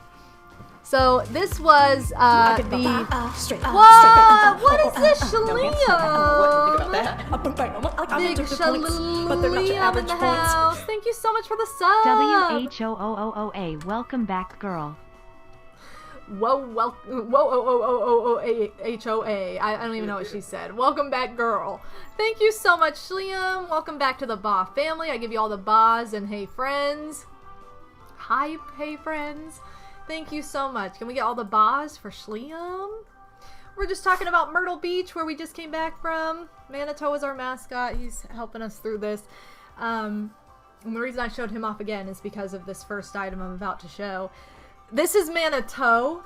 So this was the. Whoa! What is this, Shaliam? Big Shaliam in the house. Thank you so much for the sub. WHOOOOA, welcome back, girl. Whoa, HOA. I don't even know what she said. Welcome back, girl. Thank you so much, Shliam. Welcome back to the Ba family. I give you all the Bas and hey friends. Hi, hey friends. Thank you so much. Can we get all the Bas for Shliam? We're just talking about Myrtle Beach, where we just came back from. Manitou is our mascot. He's helping us through this. And the reason I showed him off again is because of this first item I'm about to show. This is Manitou,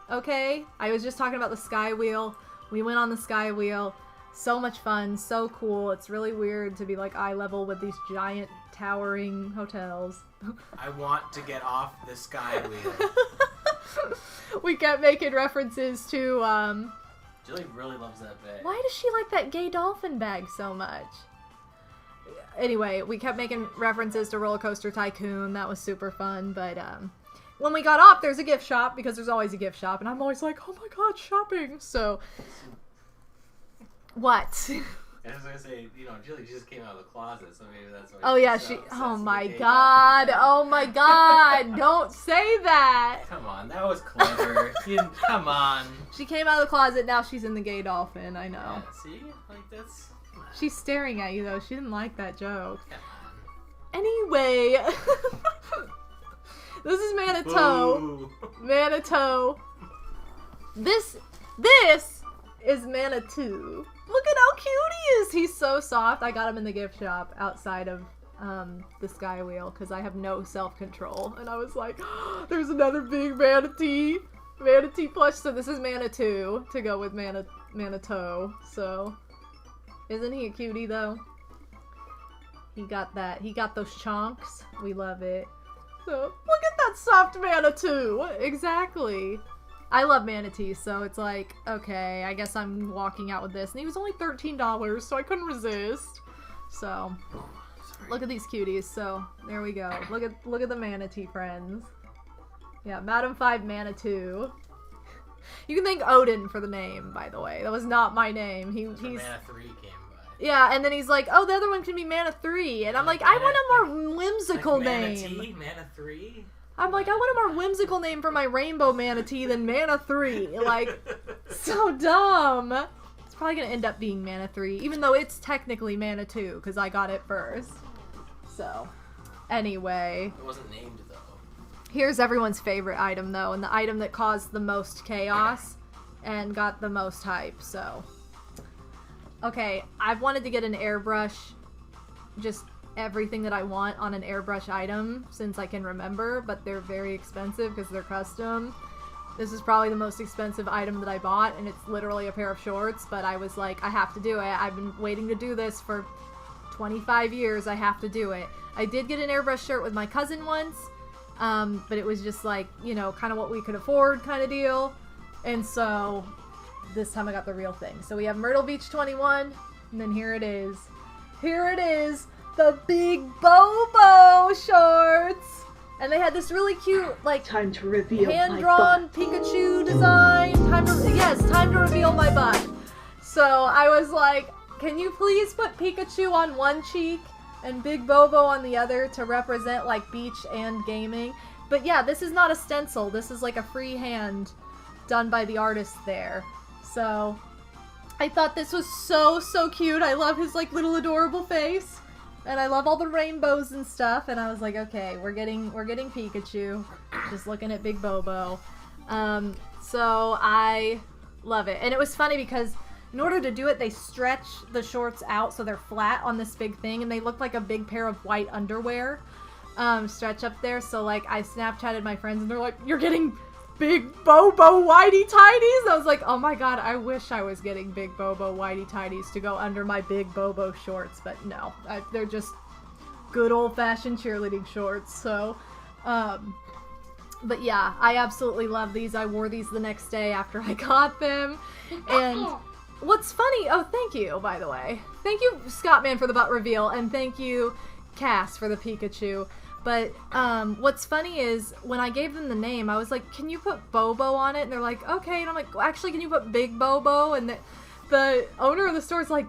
okay? I was just talking about the Sky Wheel. We went on the Sky Wheel. So much fun, so cool. It's really weird to be like eye level with these giant towering hotels. I want to get off the Sky Wheel. We kept making references to, Jilly really loves that bag. why does she like that gay dolphin bag so much? Anyway, we kept making references to Roller Coaster Tycoon. That was super fun, but, when we got off, there's a gift shop, because there's always a gift shop, and I'm always like, oh my god, shopping, so... What? I was gonna say, you know, Jilly just came out of the closet, so maybe that's why. Oh yeah, oh my god, don't say that! Come on, that was clever. Come on. She came out of the closet, now she's in the gay dolphin, I know. Yeah, see? Like, that's... She's staring at you, though. She didn't like that joke. Come on. Anyway... This is Manitou. Manitou. This is Manitou. Look at how cute he is. He's so soft. I got him in the gift shop outside of the Sky Wheel because I have no self-control. And I was like, oh, there's another big manatee plush. So this is Manitou to go with Manitou. So isn't he a cutie though? He got that. He got those chunks. We love it. So, look at that soft Manitou! Exactly. I love manatees, so it's like, okay, I guess I'm walking out with this. And he was only $13, so I couldn't resist. So, look at these cuties. So, there we go. Look at the manatee friends. Yeah, Madame 5 Manitou. You can thank Odin for the name, by the way. That was not my name. He's Mana 3 came by. Yeah, and then he's like, oh, the other one can be Mana 3. And I'm like, I want a more whimsical name. Manatee? Mana 3? I'm like, I want a more whimsical name for my rainbow manatee than Mana 3. Like, so dumb. It's probably going to end up being Mana 3, even though it's technically Mana 2, because I got it first. So, Anyway. It wasn't named, though. Here's everyone's favorite item, though, and the item that caused the most chaos and got the most hype, so. Okay, I've wanted to get an airbrush, just everything that I want on an airbrush item since I can remember, but they're very expensive because they're custom. This is probably the most expensive item that I bought, and it's literally a pair of shorts, but I was like, I have to do it. I've been waiting to do this for 25 years. I have to do it. I did get an airbrush shirt with my cousin once, but it was just like, you know, kind of what we could afford kind of deal. And so this time I got the real thing. So we have Myrtle Beach 21, and then here it is. Here it is, the Big Bobo shorts. And they had this really cute, like, Time to reveal hand-drawn Pikachu design. Time to reveal my butt. So I was like, can you please put Pikachu on one cheek and Big Bobo on the other to represent, like, beach and gaming? But yeah, this is not a stencil. This is like a freehand done by the artist there. So I thought this was so, so cute. I love his, like, little adorable face. And I love all the rainbows and stuff, and I was like, okay, we're getting Pikachu. Just looking at Big Bobo. So I love it. And it was funny because in order to do it, they stretch the shorts out so they're flat on this big thing, and they look like a big pair of white underwear stretch up there. So, like, I Snapchatted my friends, and they're like, you're getting Big Bobo whitey tidies? I was like, oh my god, I wish I was getting Big Bobo whitey tidies to go under my Big Bobo shorts, but no, they're just good old-fashioned cheerleading shorts. So, but yeah, I absolutely love these. I wore these the next day after I got them, and what's funny, oh, thank you, by the way. Thank you, Scottman, for the butt reveal, and thank you, Cass, for the Pikachu. But what's funny is when I gave them the name, I was like, can you put Bobo on it? And they're like, okay. And I'm like, well, actually, can you put Big Bobo? And the owner of the store is like,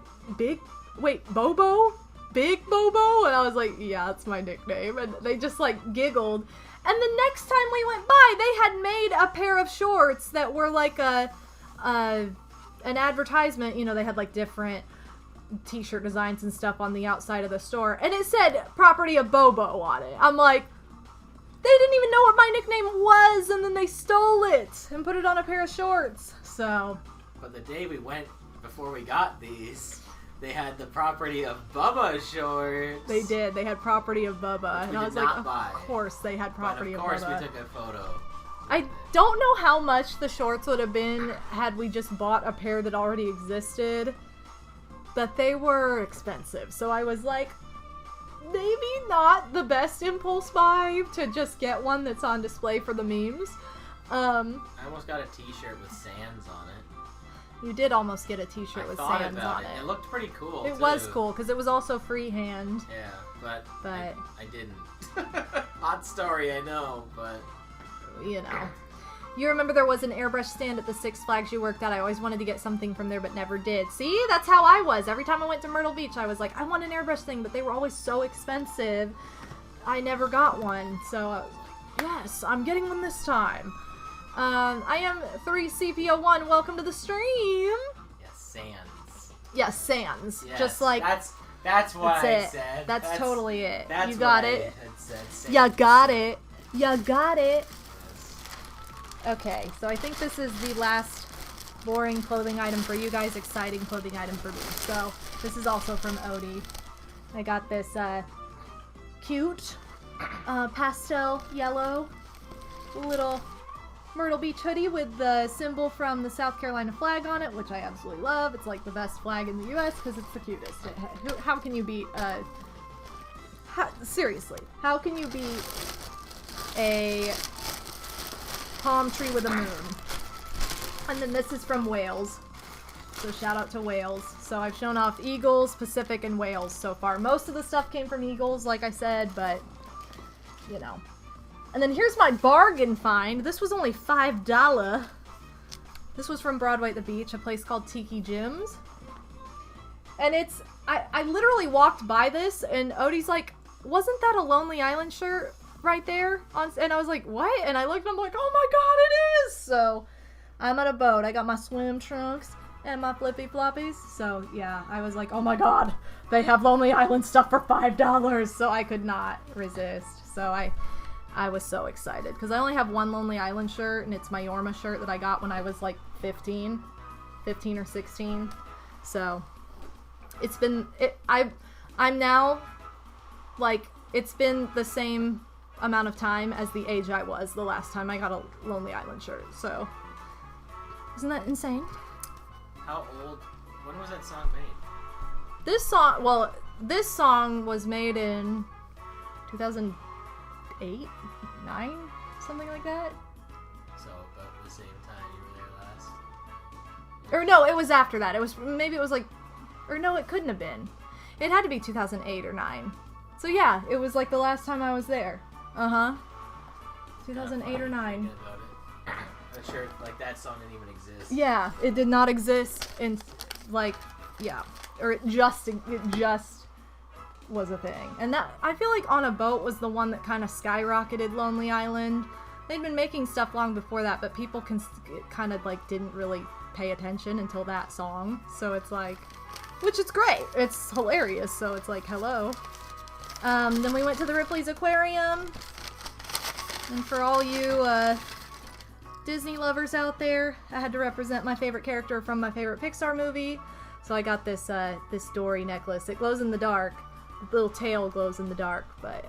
Bobo? Big Bobo? And I was like, yeah, that's my nickname. And they just like giggled. And the next time we went by, they had made a pair of shorts that were like an advertisement. You know, they had like different t-shirt designs and stuff on the outside of the store, and it said property of Bobo on it. I'm like, they didn't even know what my nickname was, and then they stole it and put it on a pair of shorts. So, but the day we went before we got these, they had the property of Bubba shorts. They did. They had property of Bubba, and I was like, buy. Of course they had property of Bubba. Of course we took a photo. I don't know how much the shorts would have been had we just bought a pair that already existed. But they were expensive, so I was like, maybe not the best impulse buy to just get one that's on display for the memes. I almost got a t-shirt with sands on it. You did almost get a t-shirt with sands on it. It looked pretty cool, It was cool, because it was also freehand. Yeah, but I didn't. Hot story, I know, but... You know. You remember there was an airbrush stand at the Six Flags you worked at. I always wanted to get something from there, but never did. See? That's how I was. Every time I went to Myrtle Beach, I was like, I want an airbrush thing, but they were always so expensive. I never got one. So I was like, yes, I'm getting one this time. I am 3CPO1. Welcome to the stream. Yes, Sans. Yes, Sans. Yes, Just like... That's what I said. That's totally it. That's you got what it. I had said. You got it. You got it. Okay, so I think this is the last boring clothing item for you guys, exciting clothing item for me. So, this is also from Odie. I got this cute pastel yellow little Myrtle Beach hoodie with the symbol from the South Carolina flag on it, which I absolutely love. It's like the best flag in the U.S. because it's the cutest. How can you beat, seriously, how can you beat a palm tree with a moon? And then this is from Wales, so shout out to Wales. So I've shown off Eagles, Pacific, and Wales so far. Most of the stuff came from Eagles, like I said, but you know. And then here's my bargain find. This was only $5. This was from Broadway at the Beach, a place called Tiki Jim's. And it's, I literally walked by this and Odie's like, wasn't that a Lonely Island shirt right there? And I was like, what? And I looked and I'm like, oh my god, it is! So, I'm on a boat. I got my swim trunks and my flippy floppies. So yeah, I was like, oh my god, they have Lonely Island stuff for $5, so I could not resist. So I was so excited because I only have one Lonely Island shirt, and it's my Yorma shirt that I got when I was like 15 or 16. So it's been I'm now like, it's been the same amount of time as the age I was the last time I got a Lonely Island shirt. So isn't that insane? How old? When was that song made? This song was made in 2008, 9, something like that. So about the same time you were there last. Or no, it was after that. It was like, or no, it couldn't have been. It had to be 2008 or 9. So yeah, it was like the last time I was there. 2008 or 9. I'm sure like that song didn't even exist. Yeah, it did not exist in like, yeah, or it just was a thing. And that, I feel like On a Boat was the one that kind of skyrocketed Lonely Island. They'd been making stuff long before that, but people kind of like didn't really pay attention until that song. So it's like, which is great. It's hilarious. So it's like, hello. Then we went to the Ripley's Aquarium. And for all you Disney lovers out there, I had to represent my favorite character from my favorite Pixar movie. So I got this this Dory necklace. It glows in the dark. The little tail glows in the dark, but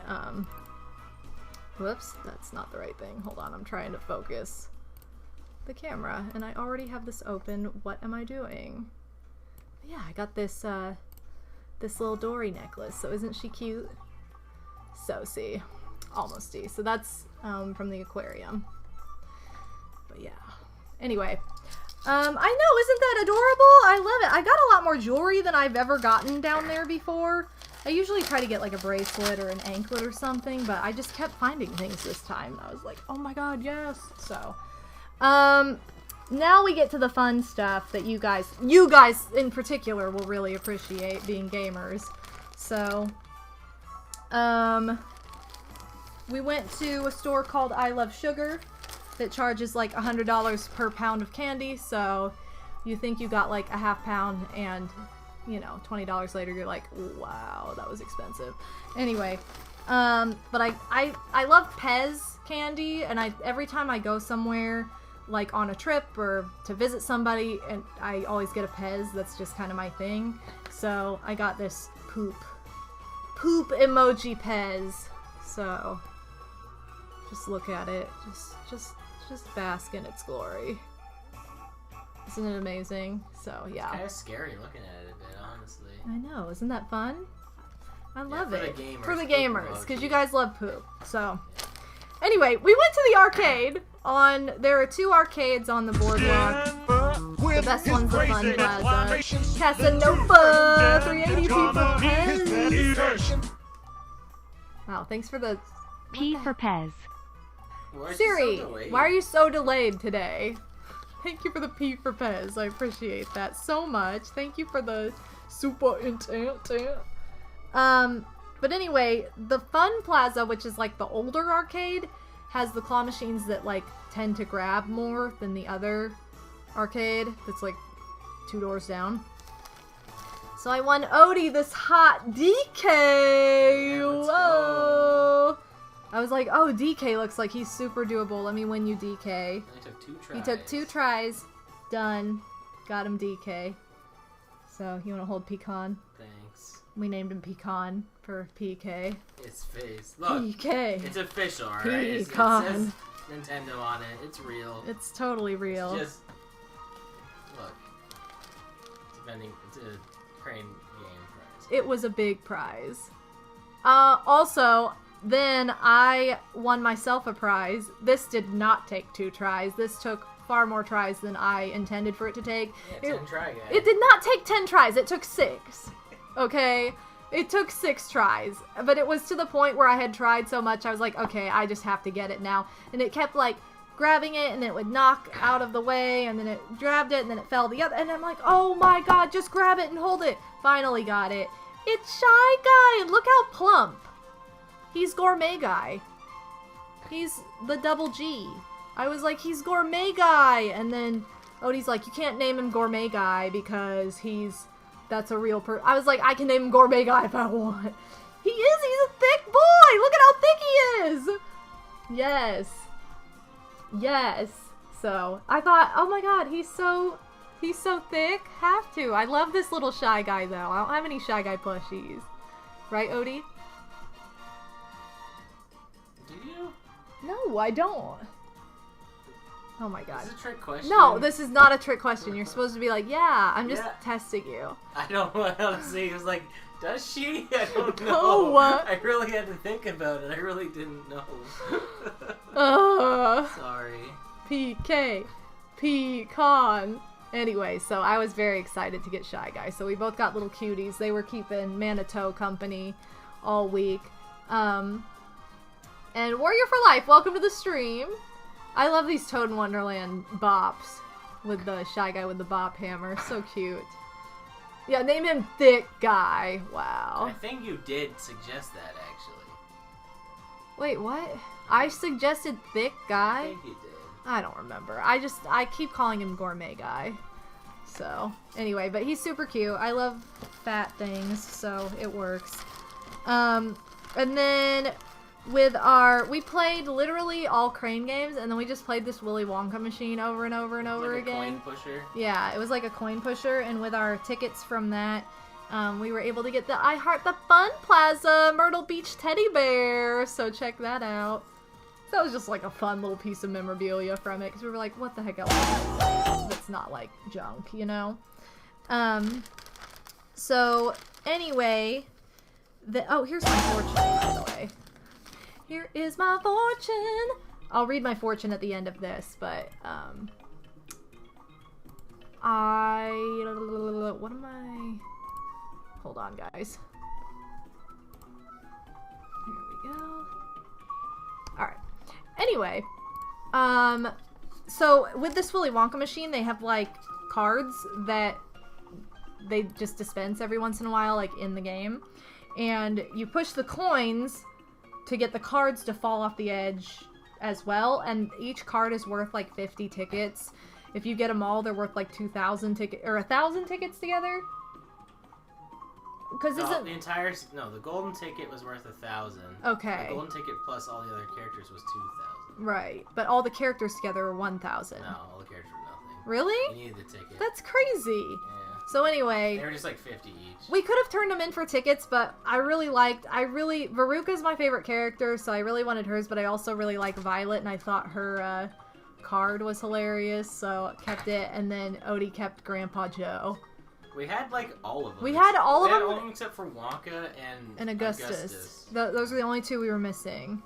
whoops, that's not the right thing. Hold on, I'm trying to focus the camera, and I already have this open. What am I doing? Yeah, I got this this little Dory necklace. So isn't she cute? So see, almost D. So that's from the aquarium. But yeah. Anyway, I know, isn't that adorable? I love it. I got a lot more jewelry than I've ever gotten down there before. I usually try to get like a bracelet or an anklet or something, but I just kept finding things this time. I was like, oh my god, yes. So, now we get to the fun stuff that you guys in particular will really appreciate, being gamers. So, we went to a store called I Love Sugar that charges like $100 per pound of candy. So you think you got like a half pound, and you know, $20 later you're like, wow, that was expensive. Anyway, but I love Pez candy, and every time I go somewhere like on a trip or to visit somebody, and I always get a Pez. That's just kind of my thing. So I got this poop emoji Pez. So just look at it. Just bask in its glory. Isn't it amazing? So yeah. It's kind of scary looking at it a bit, honestly. I know. Isn't that fun? I love it. For the gamers, because you guys love poop. So anyway, we went to the arcade. There are 2 arcades on the boardwalk. The best one's the Fun Plaza. Casanova, 380 people. Wow, thanks for the P for Pez. Siri, why are you so delayed today? Thank you for the P for Pez. I appreciate that so much. Thank you for the super intent. But anyway, the Fun Plaza, which is like the older arcade, has the claw machines that like tend to grab more than the other arcade that's like 2 doors down. So I won Odie this hot DK. Yeah, whoa! I was like, oh, DK looks like he's super doable. Let me win you DK. He took 2 tries. He took 2 tries. Done. Got him DK. So, you want to hold Pecan? Thanks. We named him Pecan for PK. His face. Look. PK. It's official, alright? Pecan. It says Nintendo on it. It's real. It's totally real. It's just... Look. It's a crane game prize. It was a big prize. Also, then I won myself a prize. This did not take 2 tries. This took far more tries than I intended for it to take. Yeah, 10 try, yeah. It did not take 10 tries. It took 6. Okay? It took 6 tries. But it was to the point where I had tried so much, I was like, okay, I just have to get it now. And it kept, like, grabbing it, and it would knock out of the way, and then it grabbed it, and then it fell the other. And I'm like, oh my god, just grab it and hold it. Finally got it. It's Shy Guy. Look how plump. He's Gourmet Guy. He's the double G. I was like, he's Gourmet Guy. And then Odie's like, you can't name him Gourmet Guy because that's a real person. I was like, I can name him Gourmet Guy if I want. He's a thick boy! Look at how thick he is! Yes. Yes. So, I thought, oh my god, he's so thick. Have to. I love this little Shy Guy, though. I don't have any Shy Guy plushies. Right, Odie? Do you? No, I don't. Oh my god. Is this a trick question? No, this is not a trick question. You're supposed to be like, yeah, I'm just testing you. I don't want to see. It was like, does she? I don't No. know. I really had to think about it. I really didn't know. Sorry. PK. Pecan. Anyway, so I was very excited to get Shy Guy. So we both got little cuties. They were keeping Manitou company all week. And Warrior for Life, welcome to the stream. I love these Toad in Wonderland bops with the Shy Guy with the bop hammer. So cute. Yeah, name him Thick Guy. Wow. I think you did suggest that, actually. Wait, what? I suggested Thick Guy? I think you did. I don't remember. I keep calling him Gourmet Guy. So, anyway, but he's super cute. I love fat things, so it works. And then we played literally all Crane games, and then we just played this Willy Wonka machine over and over and over like again. A coin pusher? Yeah, it was like a coin pusher, and with our tickets from that, we were able to get the I Heart the Fun Plaza Myrtle Beach teddy bear, so check that out. That was just like a fun little piece of memorabilia from it, because we were like, what the heck else that's not like junk, you know? So, anyway, oh, here's my fortune, by the way. Here is my fortune! I'll read my fortune at the end of this, but, what am I? Hold on, guys. Here we go. Alright. Anyway, so with this Willy Wonka machine, they have, like, cards that they just dispense every once in a while, like, in the game. And you push the coins to get the cards to fall off the edge as well, and each card is worth, like, 50 tickets. If you get them all, they're worth, like, 2,000 tickets, or 1,000 tickets together? Because the golden ticket was worth 1,000. Okay. The golden ticket plus all the other characters was 2,000. Right, but all the characters together are 1,000. No, all the characters were nothing. Really? You needed the ticket. That's crazy. Yeah. So anyway, They were just like 50 each. we could have turned them in for tickets, but Veruca's my favorite character, so I really wanted hers, but I also really like Violet, and I thought her card was hilarious, so kept it, and then Odie kept Grandpa Joe. We had like all of them. We had all of them? All of them except for Wonka and Augustus. Those are the only two we were missing.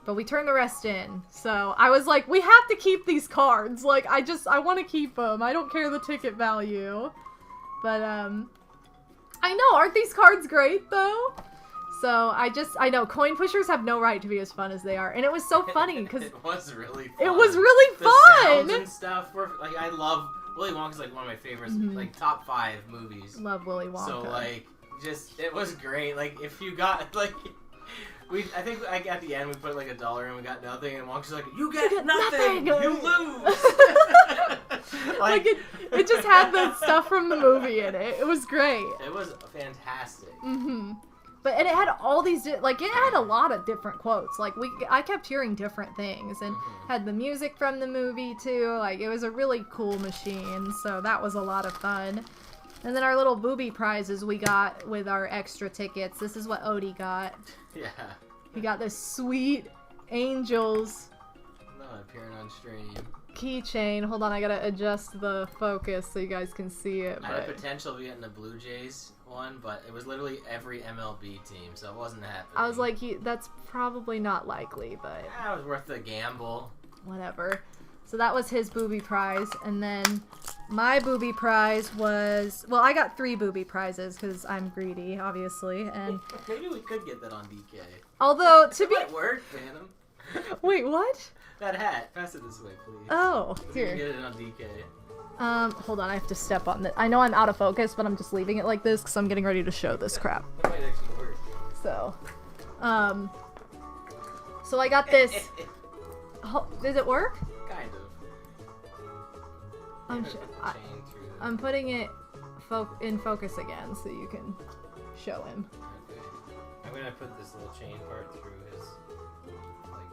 But we turned the rest in. So I was like, we have to keep these cards. Like, I want to keep them. I don't care the ticket value. But, I know, aren't these cards great, though? So I know, coin pushers have no right to be as fun as they are. And it was so funny, because it was really fun. It was really the fun! Sounds and stuff were, like, I love, Willy Wonka's like one of my favorites, like, top 5 movies. Love Willy Wonka. So, like, it was great. Like, if you got, like, I think like at the end we put like $1 and we got nothing, and Wonka's like, you get nothing! You lose! like it just had the stuff from the movie in it. It was great. It was fantastic. But and it had all these it had a lot of different quotes. Like I kept hearing different things, and had the music from the movie too. Like it was a really cool machine, so that was a lot of fun. And then our little booby prizes we got with our extra tickets. This is what Odie got. Yeah. He got this sweet Angels Not appearing on stream. keychain. Hold on, I gotta adjust the focus so you guys can see it. I had a potential of getting a Blue Jays one, but it was literally every MLB team, so it wasn't happening. I was like, that's probably not likely, but it was worth the gamble. Whatever. So that was his booby prize, and then my booby prize was, well, I got 3 booby prizes because I'm greedy, obviously, and maybe we could get that on DK. although to be Might work, Phantom. wait, what? That hat. Pass it this way, please. Oh, We here. can get it on DK. Hold on, I have to step on it. I know I'm out of focus, but I'm just leaving it like this because I'm getting ready to show this crap. That might actually work. So, so I got this. Does it work? Kind of. I'm Put the chain through the- I'm putting it in focus again so you can show him. Okay. I'm gonna put this little chain part through his, like,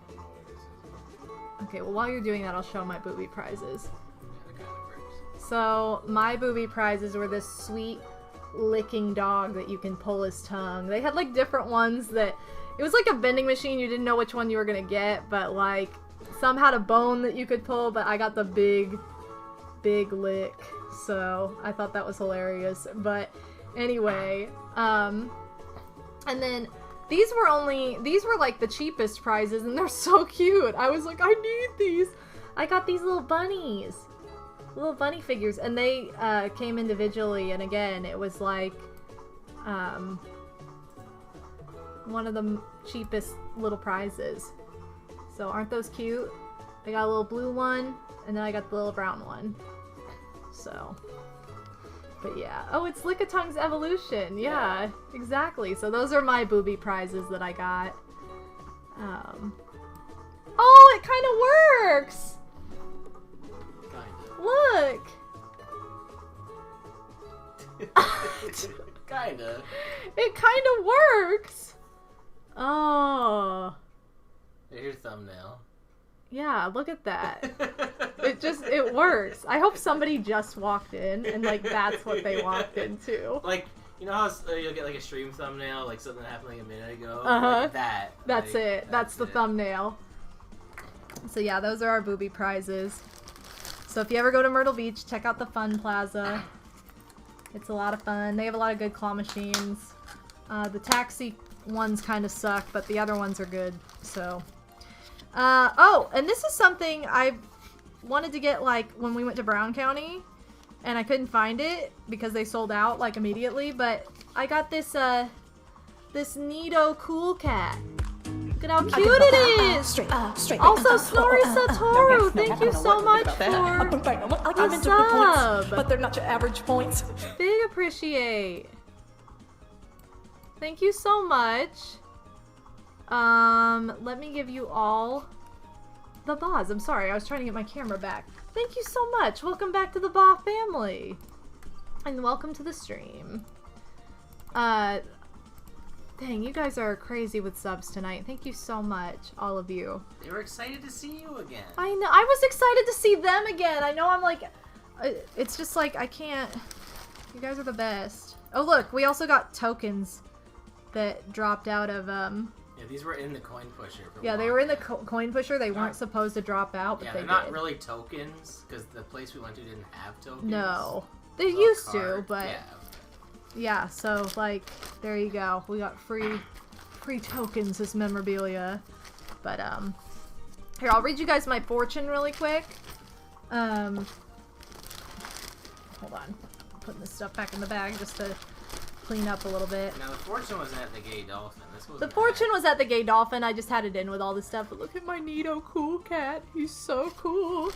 I don't know what it is. Okay, well while you're doing that, I'll show my booby prizes. Yeah, that kind of works. So my booby prizes were this sweet licking dog that you can pull his tongue. They had like different ones that it was like a vending machine. You didn't know which one you were gonna get, but like some had a bone that you could pull, but I got the big lick. So I thought that was hilarious. But anyway, and then these were like the cheapest prizes, and they're so cute. I was like, I need these. I got these little bunnies. Little bunny figures, and they came individually, and again, it was like one of the cheapest little prizes. So aren't those cute? I got a little blue one, and then I got the little brown one. So, but yeah. Oh, it's Lickitung Evolution. Yeah, exactly. So those are my booby prizes that I got. Oh, it kind of works! Look! Kinda. It kind of works! Oh. There's your thumbnail. Yeah, look at that. It works. I hope somebody just walked in and, like, that's what they walked into. Like, you know how you'll get, like, a stream thumbnail, like something that happened, like, a minute ago? Uh-huh. Like that. That's like, it. That's the it. thumbnail. So, yeah, those are our booby prizes. So if you ever go to Myrtle Beach, check out the Fun Plaza. It's a lot of fun. They have a lot of good claw machines. The taxi ones kind of suck, but the other ones are good. So, oh, and this is something I wanted to get like when we went to Brown County, and I couldn't find it because they sold out like immediately. But I got this this Nido Cool Cat. Look at how cute it is! Straight. Also, Snorri Satoru, thank you so much for I'm the into the sub. points, but they're not your average points. Big appreciate. Thank you so much. Let me give you all the Bas. I'm sorry, I was trying to get my camera back. Thank you so much. Welcome back to the Ba family. And welcome to the stream. Dang, you guys are crazy with subs tonight. Thank you so much, all of you. They were excited to see you again. I know. I was excited to see them again. I know I'm like... it's just like, I can't... You guys are the best. Oh, look. We also got tokens that dropped out of... Yeah, these were in the coin pusher. Yeah, they were in the coin pusher. They weren't supposed to drop out, but yeah, they they're not did. really tokens, because the place we went to didn't have tokens. No. They So used card, to, but... Yeah. Yeah, so, like, there you go. We got free tokens as memorabilia. But, here, I'll read you guys my fortune really quick. Hold on. I'm putting this stuff back in the bag just to clean up a little bit. Now, the fortune wasn't at the Gay Dolphin. This was The fortune was at the Gay Dolphin. I just had it in with all this stuff. But look at my Nido Cool Cat. He's so cool.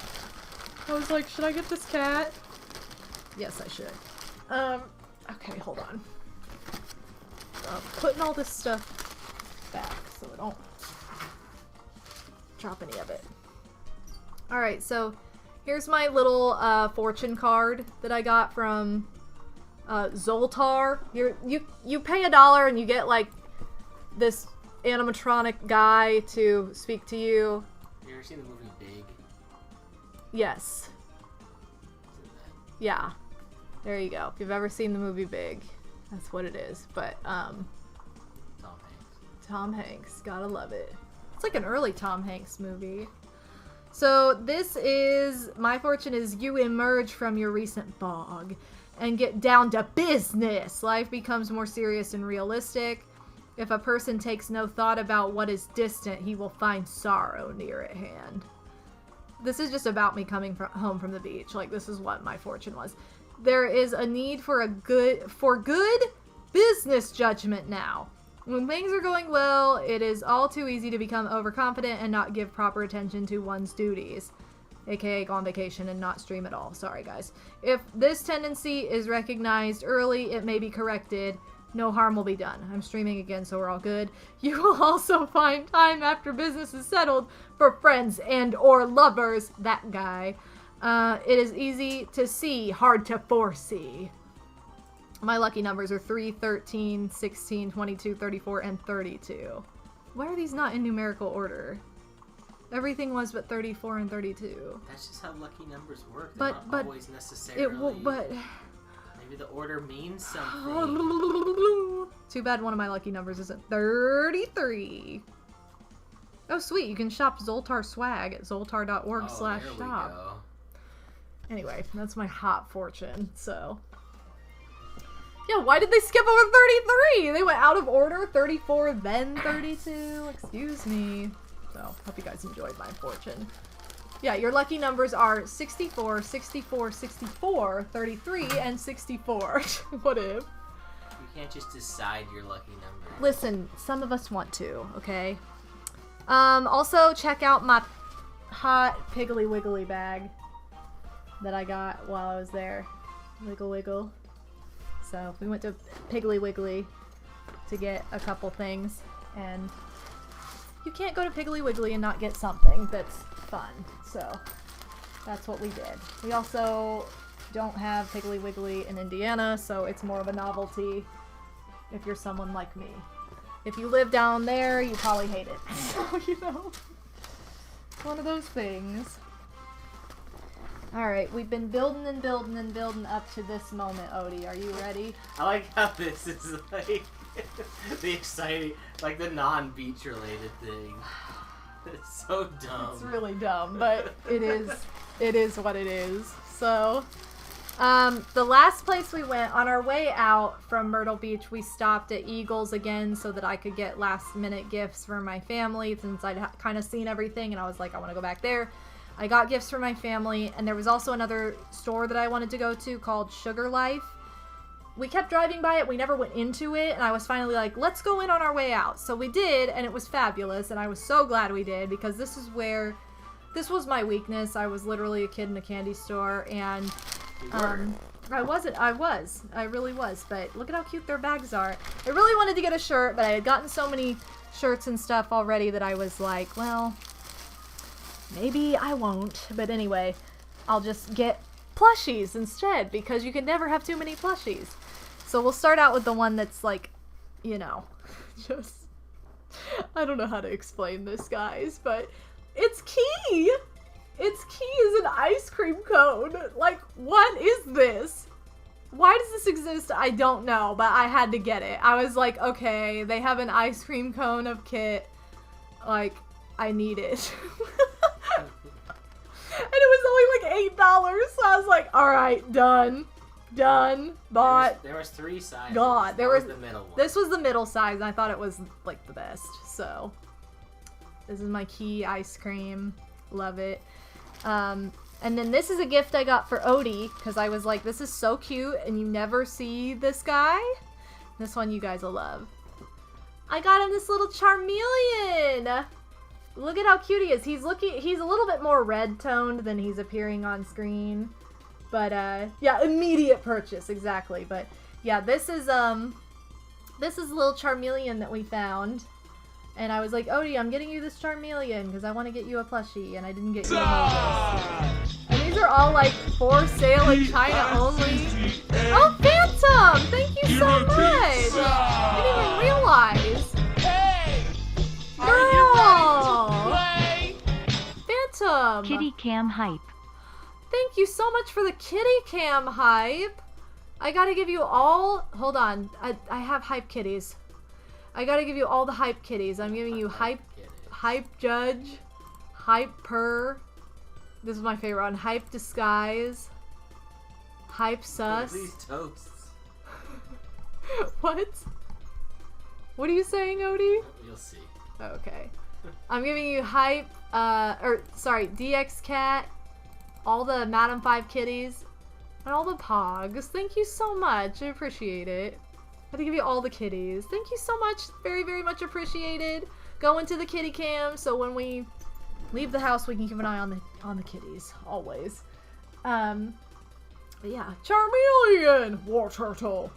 I was like, should I get this cat? Yes, I should. Okay, hold on. Putting all this stuff back so I don't drop any of it. Alright, so here's my little fortune card that I got from Zoltar. You pay $1 and you get like this animatronic guy to speak to you. Have you ever seen the movie Big? Yes. Yeah. There you go. If you've ever seen the movie Big, that's what it is. But, Tom Hanks. Tom Hanks. Gotta love it. It's like an early Tom Hanks movie. So this is, my fortune is you emerge from your recent bog and get down to business. Life becomes more serious and realistic. If a person takes no thought about what is distant, he will find sorrow near at hand. This is just about me coming home from the beach. Like, this is what my fortune was. There is a need for good business judgment now. When things are going well, it is all too easy to become overconfident and not give proper attention to one's duties. AKA go on vacation and not stream at all. Sorry, guys. If this tendency is recognized early, it may be corrected. No harm will be done. I'm streaming again, so we're all good. You will also find time after business is settled for friends and or lovers. That guy. It is easy to see, hard to foresee. My lucky numbers are 3, 13, 16, 22, 34, and 32. Why are these not in numerical order? Everything was but 34 and 32. That's just how lucky numbers work. They're not always necessarily... Maybe the order means something. Too bad one of my lucky numbers isn't 33. Oh, sweet. You can shop Zoltar swag at zoltar.org/shop. Anyway, that's my hot fortune, so... Yeah, why did they skip over 33? They went out of order, 34, then 32. Excuse me. So, hope you guys enjoyed my fortune. Yeah, your lucky numbers are 64, 64, 64, 33, and 64. What if? You can't just decide your lucky number. Listen, some of us want to, okay? Also, check out my hot Piggly Wiggly bag that I got while I was there. Wiggle Wiggle. So, we went to Piggly Wiggly to get a couple things, and you can't go to Piggly Wiggly and not get something that's fun. So, that's what we did. We also don't have Piggly Wiggly in Indiana, so it's more of a novelty if you're someone like me. If you live down there, you probably hate it. So, you know, one of those things. Alright, we've been building and building and building up to this moment, Odie. Are you ready? I like how this is like the exciting, like the non-beach related thing. It's so dumb. It's really dumb, but it is what it is. So, the last place we went, on our way out from Myrtle Beach, we stopped at Eagles again so that I could get last minute gifts for my family since I'd kind of seen everything and I was like, I want to go back there. I got gifts for my family, and there was also another store that I wanted to go to called Sugar Life. We kept driving by it, we never went into it, and I was finally like, let's go in on our way out. So we did, and it was fabulous, and I was so glad we did, because this was my weakness. I was literally a kid in a candy store, and I really was, but look at how cute their bags are. I really wanted to get a shirt, but I had gotten so many shirts and stuff already that I was like, well, maybe I won't, but anyway, I'll just get plushies instead, because you can never have too many plushies. So we'll start out with the one that's like, you know, just, I don't know how to explain this, guys, but it's Key! It's Key as an ice cream cone. Like, what is this? Why does this exist? I don't know, but I had to get it. I was like, okay, they have an ice cream cone of Kit. Like, I need it. And it was only like $8, so I was like, alright, done, bought. There was 3 sizes. God, there was the middle one. This was the middle size, and I thought it was like the best, so. This is my Key ice cream. Love it. And then this is a gift I got for Odie, because I was like, this is so cute, and you never see this guy. This one you guys will love. I got him this little Charmeleon! Look at how cute he is. He's a little bit more red toned than he's appearing on screen. But, yeah, immediate purchase, exactly. But, yeah, this is a little Charmeleon that we found. And I was like, Odie, I'm getting you this Charmeleon because I want to get you a plushie, and I didn't get you a Moses. And these are all, like, for sale in China only. Oh, Phantom! Thank you so much! I didn't even realize. Girl! Phantom! Kitty Cam hype. Thank you so much for the Kitty Cam hype. I gotta give you all... Hold on. I have hype kitties. I gotta give you all the hype kitties. I'm giving you hype judge, hype purr. This is my favorite one. Hype disguise. Hype sus. These toasts. What? What are you saying, Odie? You'll see. Okay. I'm giving you hype, DX Cat, all the Madame 5 kitties, and all the pogs. Thank you so much. I appreciate it. I had to give you all the kitties. Thank you so much. Very, very much appreciated. Go into the kitty cam so when we leave the house we can keep an eye on the kitties. Always. But yeah. Charmeleon! War Turtle!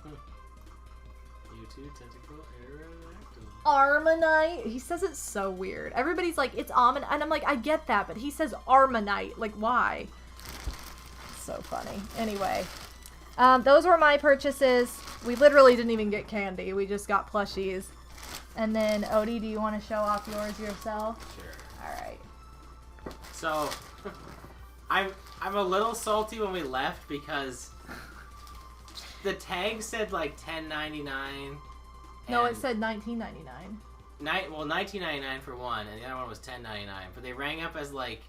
You too, tentacle, aerodactyl. Armonite. He says it's so weird. Everybody's like, it's Armonite. And I'm like, I get that, but he says Armonite. Like, why? so funny. Anyway, those were my purchases. We literally didn't even get candy. We just got plushies. And then, Odie, do you want to show off yours yourself? Sure. All right. So, I'm a little salty when we left because the tag said like $10.99. No, it said $19.99. Well, $19.99 for one, and the other one was $10.99. But they rang up as like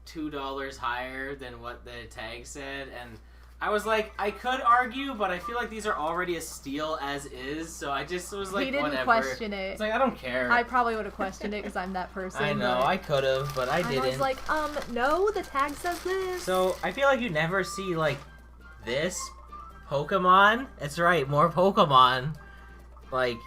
$2 higher than what the tag said, and I was like, I could argue, but I feel like these are already a steal as is, so I just was like, he didn't whatever. question it. It's like, I don't care. I probably would have questioned it because I'm that person. I know, I could have, but I didn't. I was like, no, the tag says this. So, I feel like you never see, like, this Pokemon. That's right, more Pokemon. Like,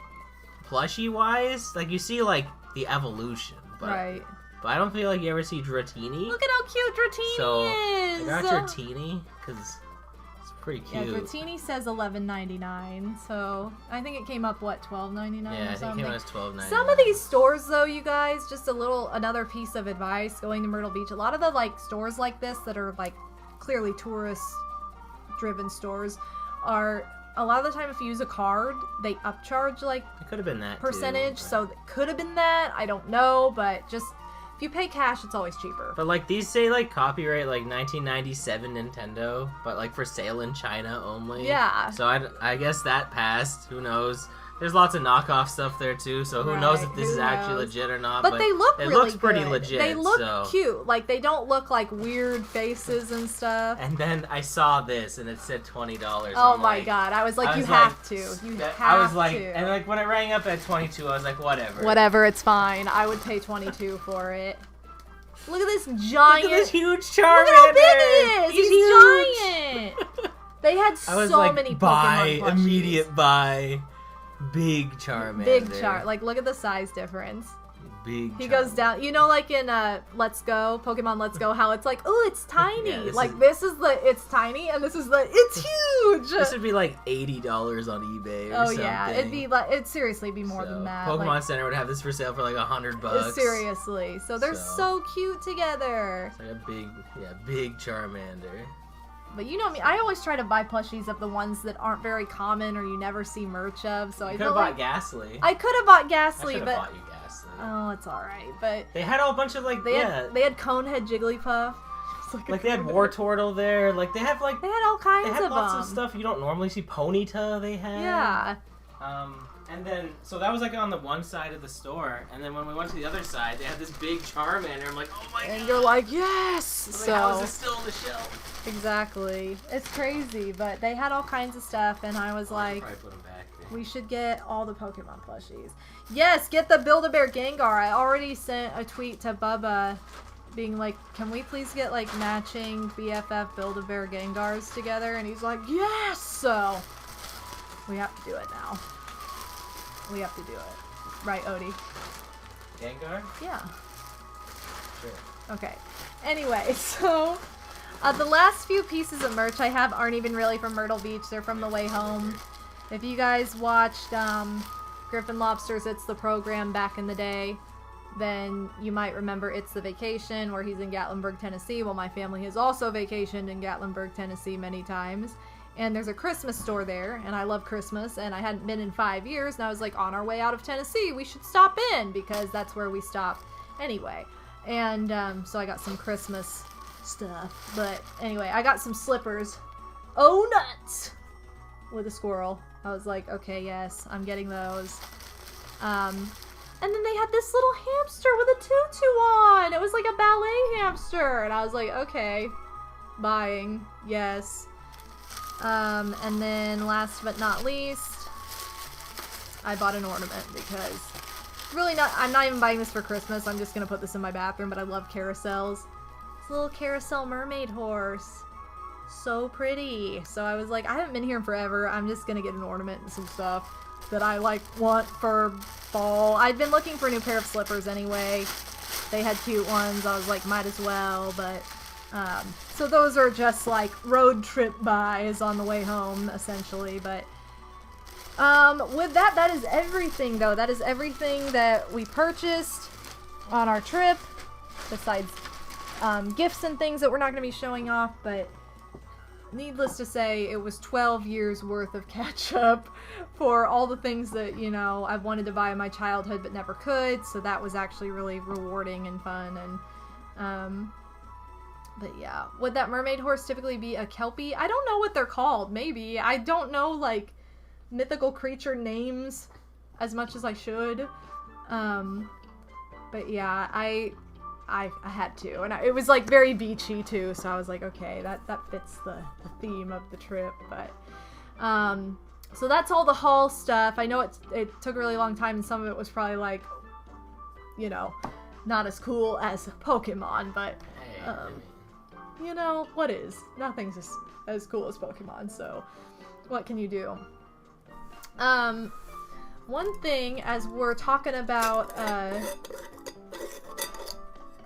plushie-wise, like, you see, like, the evolution. But, right. But I don't feel like you ever see Dratini. Look at how cute Dratini so, is! I got Dratini, because it's pretty cute. Yeah, Dratini says $11.99, so I think it came up, what, $12.99 yeah, or something? I think it came out as $12.99. Some of these stores, though, you guys, just another piece of advice going to Myrtle Beach. A lot of the, like, stores like this that are, like, clearly tourist-driven stores are... A lot of the time, if you use a card, they upcharge, like, it could have been that percentage, too, so it could have been that. I don't know, but just, if you pay cash, it's always cheaper. But, like, these say, like, copyright, like, 1997 Nintendo, but, like, for sale in China only. Yeah. So I guess that passed. Who knows? There's lots of knockoff stuff there, too, so who knows if this is actually legit or not. But they look really It looks pretty good. legit, They look so. cute. Like, they don't look like weird faces and stuff. And then I saw this, and it said $20. Oh my god. I was like, you have to. You have to. I was like, and, like, when it rang up at 22, I was like, whatever. Whatever, it's fine. I would pay 22 for it. Look at this giant... Look at this huge Charmander! Look at how big it is! He's He's huge! giant! They had I was so like, many Pokemon buy, plushies. immediate buy. Big Charmander. Big Char. Like, look at the size difference. Big He Charmander. goes down. You know, like in Let's Go, Pokemon Let's Go, how it's like, oh, it's tiny. Yeah, like, this is the, it's tiny, and this is the, it's huge! This would be like $80 on eBay or something. Oh, yeah. It'd be like, it'd seriously be more than that. Pokemon like, Center would have this for sale for like $100. seriously. So they're so cute together. It's like a big Charmander. But you know me, I always try to buy plushies of the ones that aren't very common or you never see merch of. So I could have bought Ghastly. I could have bought Ghastly, I but bought you Ghastly. oh, it's all right. But they had a bunch of like they had Conehead Jigglypuff. Like they had Wartortle there. Like they have like they had all kinds of They had lots of them. stuff you don't normally see. Ponyta they had. Yeah. And then, so that was like on the one side of the store, and then when we went to the other side, they had this big Charmander. I'm like, oh my god! And you're like, yes! So how is this still on the shelf? Exactly. It's crazy, but they had all kinds of stuff, and I was like, Put them back there. we should get all the Pokemon plushies. Yes, get the Build-A-Bear Gengar. I already sent a tweet to Bubba being like, can we please get like matching BFF Build-A-Bear Gengars together? And he's like, yes! So, we have to do it now. We have to do it. Right, Odie? Gengar? Yeah. Sure. Okay. Anyway, so the last few pieces of merch I have aren't even really from Myrtle Beach. They're from the way home. If you guys watched Griffin Lobster's It's the Program back in the day, then you might remember It's the Vacation, where he's in Gatlinburg, Tennessee. Well, my family has also vacationed in Gatlinburg, Tennessee many times. And there's a Christmas store there, and I love Christmas, and I hadn't been in 5 years, and I was like, on our way out of Tennessee, we should stop in, because that's where we stop anyway. And so I got some Christmas stuff. But anyway, I got some slippers. Oh, nuts! With a squirrel. I was like, okay, yes, I'm getting those. And then they had this little hamster with a tutu on. It was like a ballet hamster. And I was like, okay, buying, yes. And then last but not least, I bought an ornament because really I'm not even buying this for Christmas. I'm just going to put this in my bathroom, but I love carousels. This little carousel mermaid horse. So pretty. So I was like, I haven't been here in forever. I'm just going to get an ornament and some stuff that I like want for fall. I'd been looking for a new pair of slippers anyway. They had cute ones. I was like, might as well, but so those are just like road trip buys on the way home, essentially. But with that, that is everything, though. That is everything that we purchased on our trip, besides gifts and things that we're not going to be showing off, but needless to say, it was 12 years worth of catch-up for all the things that, you know, I've wanted to buy in my childhood but never could, so that was actually really rewarding and fun. And but yeah, would that mermaid horse typically be a kelpie? I don't know what they're called. Maybe. I don't know, like, mythical creature names as much as I should. But yeah, I had to, and it was like very beachy too, so I was like, okay, that fits the theme of the trip. But so that's all the haul stuff. I know it took a really long time, and some of it was probably like, you know, not as cool as Pokemon, but you know, what is? Nothing's as cool as Pokemon, so what can you do? One thing, as we're talking about, oh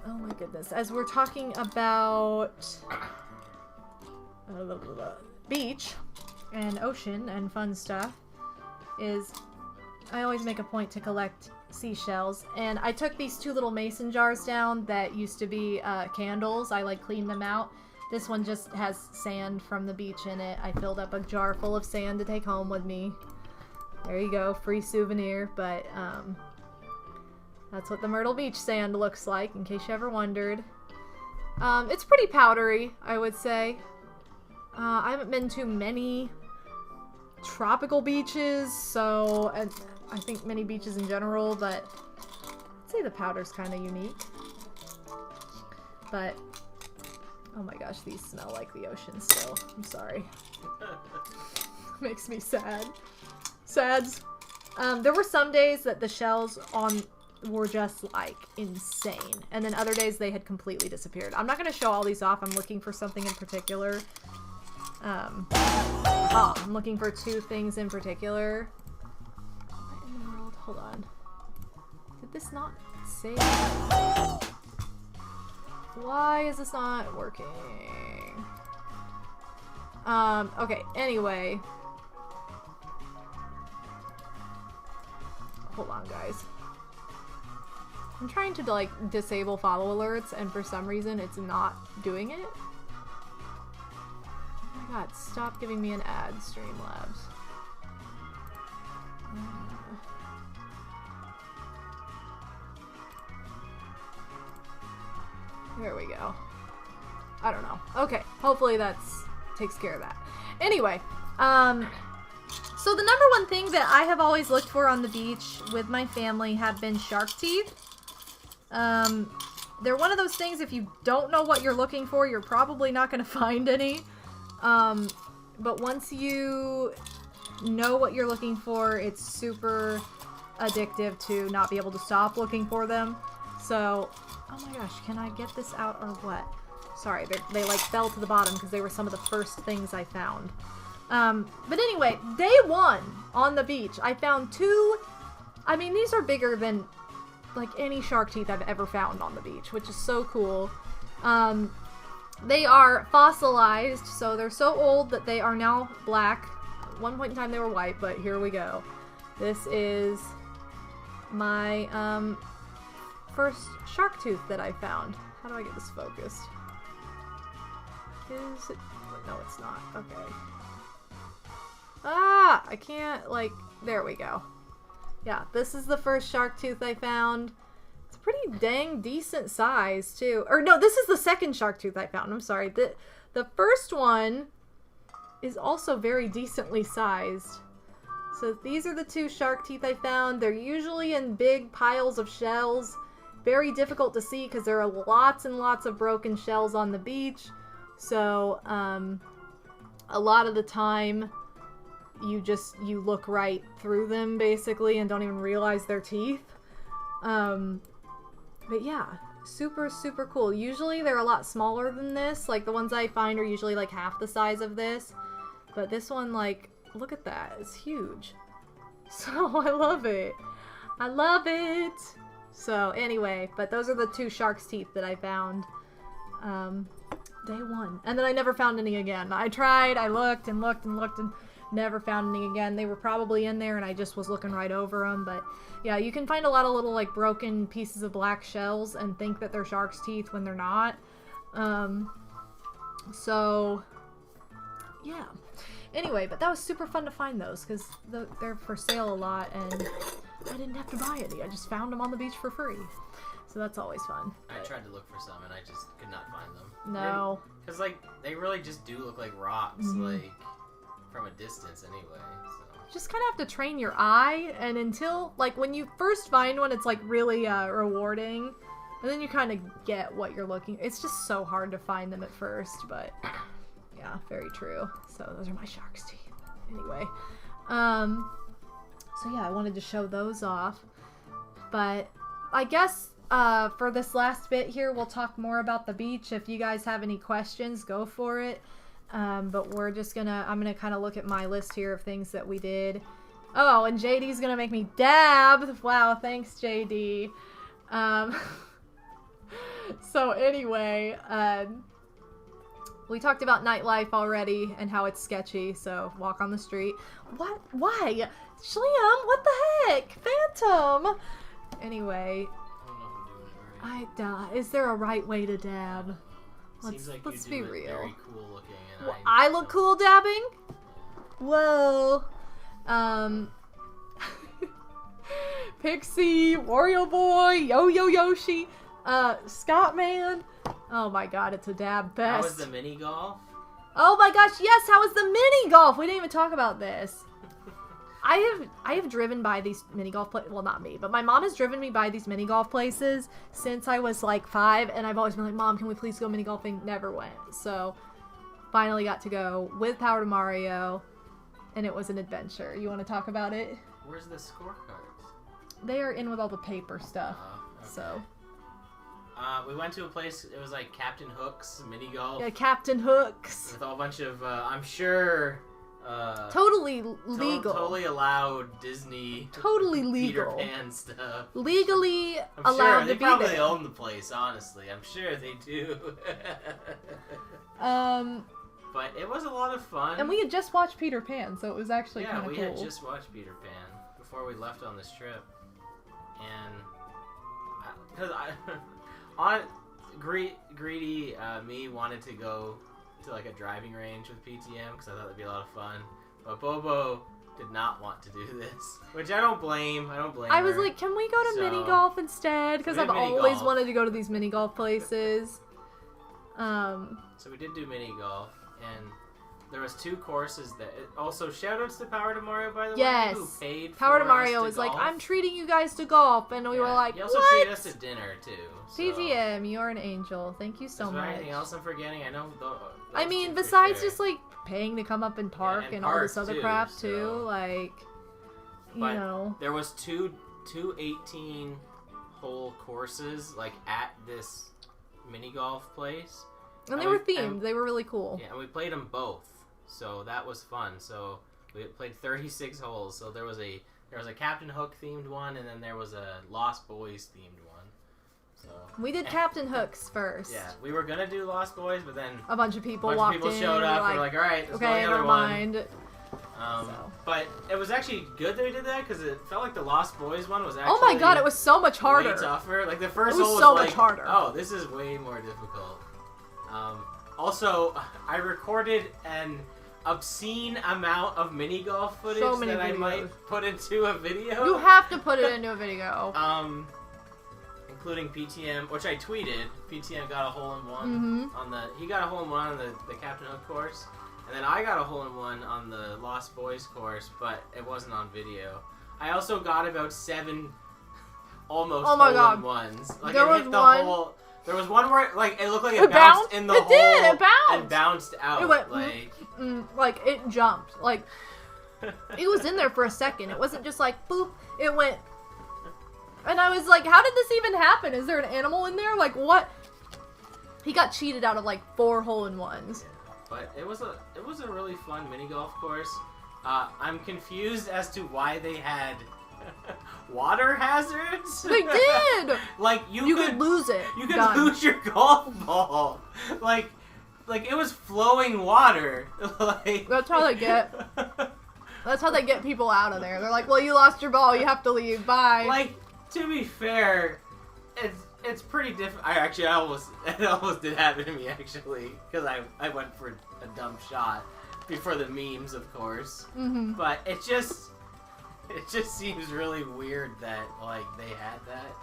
my goodness, as we're talking about beach and ocean and fun stuff, is I always make a point to collect seashells, and I took these 2 little mason jars down that used to be candles. I like cleaned them out. This one just has sand from the beach in it. I filled up a jar full of sand to take home with me. There you go, free souvenir. But that's what the Myrtle Beach sand looks like, in case you ever wondered. It's pretty powdery, I would say. I haven't been to many tropical beaches, so I think many beaches in general, but I'd say the powder's kind of unique. But, oh my gosh, these smell like the ocean still. I'm sorry. Makes me sad. Sads. There were some days that the shells were just, like, insane. And then other days they had completely disappeared. I'm not going to show all these off. I'm looking for something in particular. I'm looking for 2 things in particular. What in the world? Hold on. Did this not save? Why is this not working? Okay, anyway. Hold on, guys. I'm trying to, like, disable follow alerts, and for some reason it's not doing it. Oh my god, stop giving me an ad, Streamlabs. There we go. I don't know. Okay, hopefully takes care of that. Anyway, so the number one thing that I have always looked for on the beach with my family have been shark teeth. They're one of those things, if you don't know what you're looking for, you're probably not going to find any. But once you know what you're looking for, it's super addictive to not be able to stop looking for them. So, oh my gosh, can I get this out or what? Sorry, they like fell to the bottom because they were some of the first things I found. But anyway, day 1 on the beach, I found 2, I mean, these are bigger than, like, any shark teeth I've ever found on the beach, which is so cool. They are fossilized, so they're so old that they are now black. At one point in time they were white, but here we go. This is my, first shark tooth that I found. How do I get this focused? Is it, no it's not, okay. Ah, I can't, like, there we go. Yeah, this is the first shark tooth I found. It's a pretty dang decent size, too. Or no, this is the second shark tooth I found. I'm sorry. The first one is also very decently sized. So these are the 2 shark teeth I found. They're usually in big piles of shells. Very difficult to see because there are lots and lots of broken shells on the beach. So, a lot of the time, you look right through them, basically, and don't even realize they're teeth. But yeah, super, super cool. Usually they're a lot smaller than this. Like, the ones I find are usually, like, half the size of this. But this one, like, look at that. It's huge. So, I love it. I love it! So, anyway, but those are the 2 shark's teeth that I found, day 1. And then I never found any again. I tried, I looked and looked and looked and never found any again. They were probably in there and I just was looking right over them. But yeah, you can find a lot of little, like, broken pieces of black shells and think that they're shark's teeth when they're not. So, yeah. Anyway, but that was super fun to find those because they're for sale a lot, and I didn't have to buy any. I just found them on the beach for free. So that's always fun. I tried to look for some, and I just could not find them. No. Because, like, they really just do look like rocks, like, from a distance anyway. So. Just kind of have to train your eye, and until, like, when you first find one, it's, like, really rewarding. And then you kind of get what you're looking. It's just so hard to find them at first, but yeah, very true. So those are my shark's teeth. Anyway, so yeah, I wanted to show those off. But I guess for this last bit here, we'll talk more about the beach. If you guys have any questions, go for it. But we're just I'm gonna kind of look at my list here of things that we did. Oh, and JD's gonna make me dab. Wow, thanks, JD. So anyway, we talked about nightlife already and how it's sketchy, so walk on the street. What? Why? Shliam, what the heck? Phantom! Anyway, is there a right way to dab? Seems like let's you be do it real. very cool looking, and Well, I look cool dabbing? Whoa. Pixie, Wario Boy, Yo-Yo Yoshi, Scottman. Oh my god, it's a dab best. How was the mini golf? Oh my gosh, yes, how was the mini golf? We didn't even talk about this. I have driven by these mini golf places. Well, not me, but my mom has driven me by these mini golf places since I was like 5, and I've always been like, Mom, can we please go mini golfing? Never went. So finally got to go with Power to Mario, and it was an adventure. You want to talk about it? Where's the scorecards? They are in with all the paper stuff. Okay. So we went to a place, it was like Captain Hook's mini golf. yeah, Captain Hooks. With a whole bunch of, I'm sure... Totally legal. Totally allowed Disney. Totally Peter legal. Pan stuff. Legally I'm allowed sure to they be probably there. own the place, honestly. I'm sure they do. But it was a lot of fun. And we had just watched Peter Pan, so it was actually kind of cool. Yeah, we had just watched Peter Pan before we left on this trip. And because greedy me wanted to go to like a driving range with PTM because I thought it'd be a lot of fun, but Bobo did not want to do this, which I don't blame. I was like, can we go to mini golf instead? Because I've always wanted to go to these mini golf places. So we did do mini golf, and there was 2 courses that. Also, shoutouts to Power to Mario, by the way, who paid for Power to us Mario to was like, golf. I'm treating you guys to golf, and we were like, He also what? treated us to dinner too. So. PTM, you're an angel. Thank you so Is there much. anything else I'm forgetting? I know. I mean, two for besides sure. just like paying to come up and park and and all this park, other too, crap so. too, like, you But know. there was two 18-hole courses like at this mini golf place, And they were themed. They were really cool. Yeah, and we played them both, so that was fun. So we played 36 holes. So there was a Captain Hook themed one, and then there was a Lost Boys themed one. So we did Captain Hooks first. Yeah, we were gonna do Lost Boys, but then a bunch of people showed up. We're like, all right, let's go okay, to the other never mind. But it was actually good that we did that because it felt like the Lost Boys one was actually. Oh my god, it was so much harder. Way tougher. Like the first it was hole so was like, much harder. Oh, this is way more difficult. Also, I recorded an obscene amount of mini golf footage that I might put into a video. You have to put it into a video. Including PTM, which I tweeted. PTM got a hole-in-one on the. He got a hole-in-one on the Captain Hook course, and then I got a hole-in-one on the Lost Boys course, but it wasn't on video. I also got about 7 almost hole-in-ones. Like there was hit the one. hole. There was one where like it looked like it bounced in the hole. It did. It bounced. And bounced out. It went like it jumped. Like it was in there for a second. It wasn't just like boop. It went. And I was like, how did this even happen? Is there an animal in there? Like what? He got cheated out of like 4 hole-in-ones. Yeah, but it was a really fun mini golf course. I'm confused as to why they had water hazards. They did. Like you could lose it. You could lose your golf ball. Like it was flowing water. Like that's how they get. That's how they get people out of there. They're like, well, you lost your ball. You have to leave. Bye. Like to be fair, it's pretty different. It almost did happen to me actually, because I went for a dumb shot before the memes, of course. Mm-hmm. But it just seems really weird that like they had that.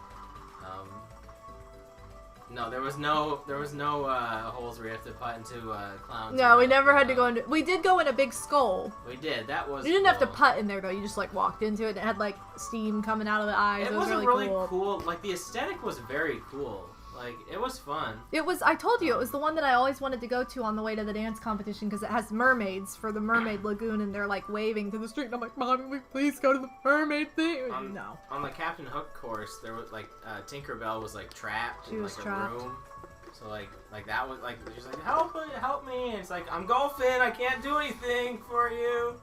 No, there was no holes where you have to putt into clowns. No, we never had to go into. We did go in a big skull. We did. That was. You didn't have to cool. putt in there though. You just like walked into it. It had like steam coming out of the eyes. It was was really really cool. Like the aesthetic was very cool. Like it was fun. It was. I told you it was the one that I always wanted to go to on the way to the dance competition because it has mermaids for the mermaid lagoon and they're like waving to the street. And I'm like, Mommy, we please go to the mermaid thing. No. On the Captain Hook course, there was like Tinkerbell was like trapped She in was like trapped. a room. So like that was like she's like help me. And it's like I'm golfing. I can't do anything for you.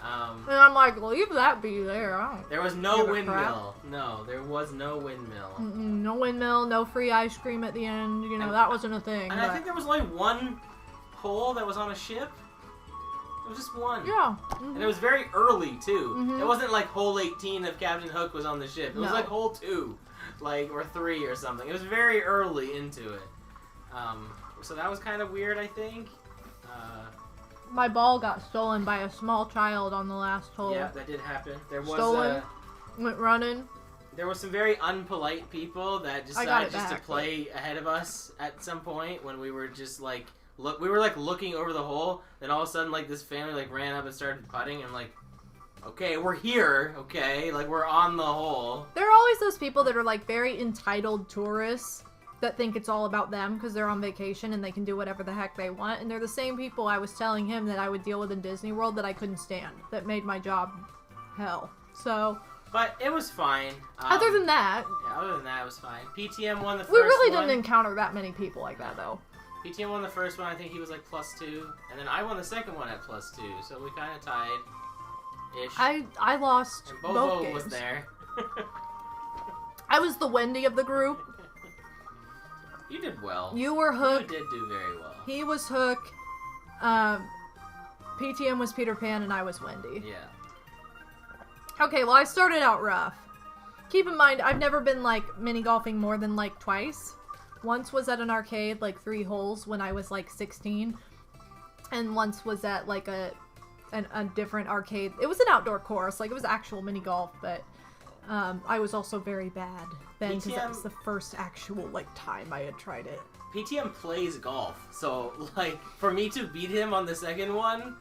And I'm like, leave that be there. I don't. There was no give a crap. windmill. No, there was no windmill. No windmill, no free ice cream at the end. You know, that wasn't a thing. And but... I think there was only one hole that was on a ship. It was just one. Yeah. And it was very early, too. Mhm. It wasn't like hole 18 of Captain Hook was on the ship. It was No. like hole 2. Like, or 3 or something. It was very early into it. So that was kind of weird, I think. My ball got stolen by a small child on the last hole. Yeah, that did happen. There was Stolen. Went running. There were some very unpolite people that I got decided it just to back, play ahead of us at some point when we were just like we were like looking over the hole. Then all of a sudden, like this family like ran up and started putting, and like, okay, we're here. Okay, like we're on the hole. There are always those people that are like very entitled tourists that think it's all about them because they're on vacation and they can do whatever the heck they want. And they're the same people I was telling him that I would deal with in Disney World that I couldn't stand. That made my job hell. So. But it was fine. Other than that. Yeah, other than that, it was fine. PTM won the first We really one. didn't encounter that many people like that though. PTM won the first one. I think he was like +2, and then I won the second one at +2. So we kind of tied. Ish. I lost and both Bobo games. was there. I was the Wendy of the group. You did well. You were Hook. You did do very well. He was Hook. PTM was Peter Pan, and I was Wendy. Yeah. Okay, well, I started out rough. Keep in mind, I've never been, like, mini-golfing more than, like, twice. Once was at an arcade, like, 3 holes when I was, like, 16. And once was at, like, a different arcade. It was an outdoor course. Like, it was actual mini-golf, but I was also very bad then because that was the first actual, like, time I had tried it. PTM plays golf, so, like, for me to beat him on the second one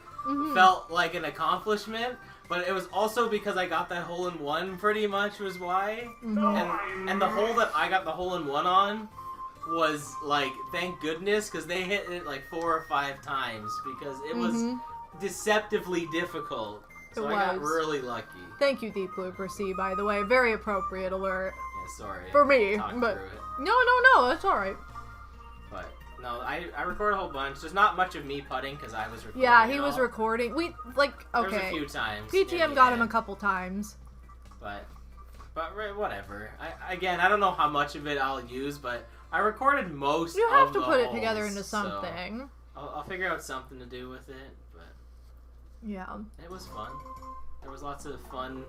felt like an accomplishment, but it was also because I got that hole-in-one pretty much was why. And the hole that I got the hole-in-one on was, like, thank goodness, because they hit it, like, 4 or 5 times, because it was deceptively difficult. So I got really lucky. Thank you, Deep Blooper C, by the way. Very appropriate alert. Yeah, sorry. For me, Talked but... through it. No, that's alright. But, no, I recorded a whole bunch. There's not much of me putting, because I was recording. Yeah, he was recording. We, like, okay. There was a few times. PTM got him a couple times. But whatever. I don't know how much of it I'll use, but I recorded most of the You have to put it holes, together into so something. I'll figure out something to do with it, but Yeah. it was fun. There was lots of fun,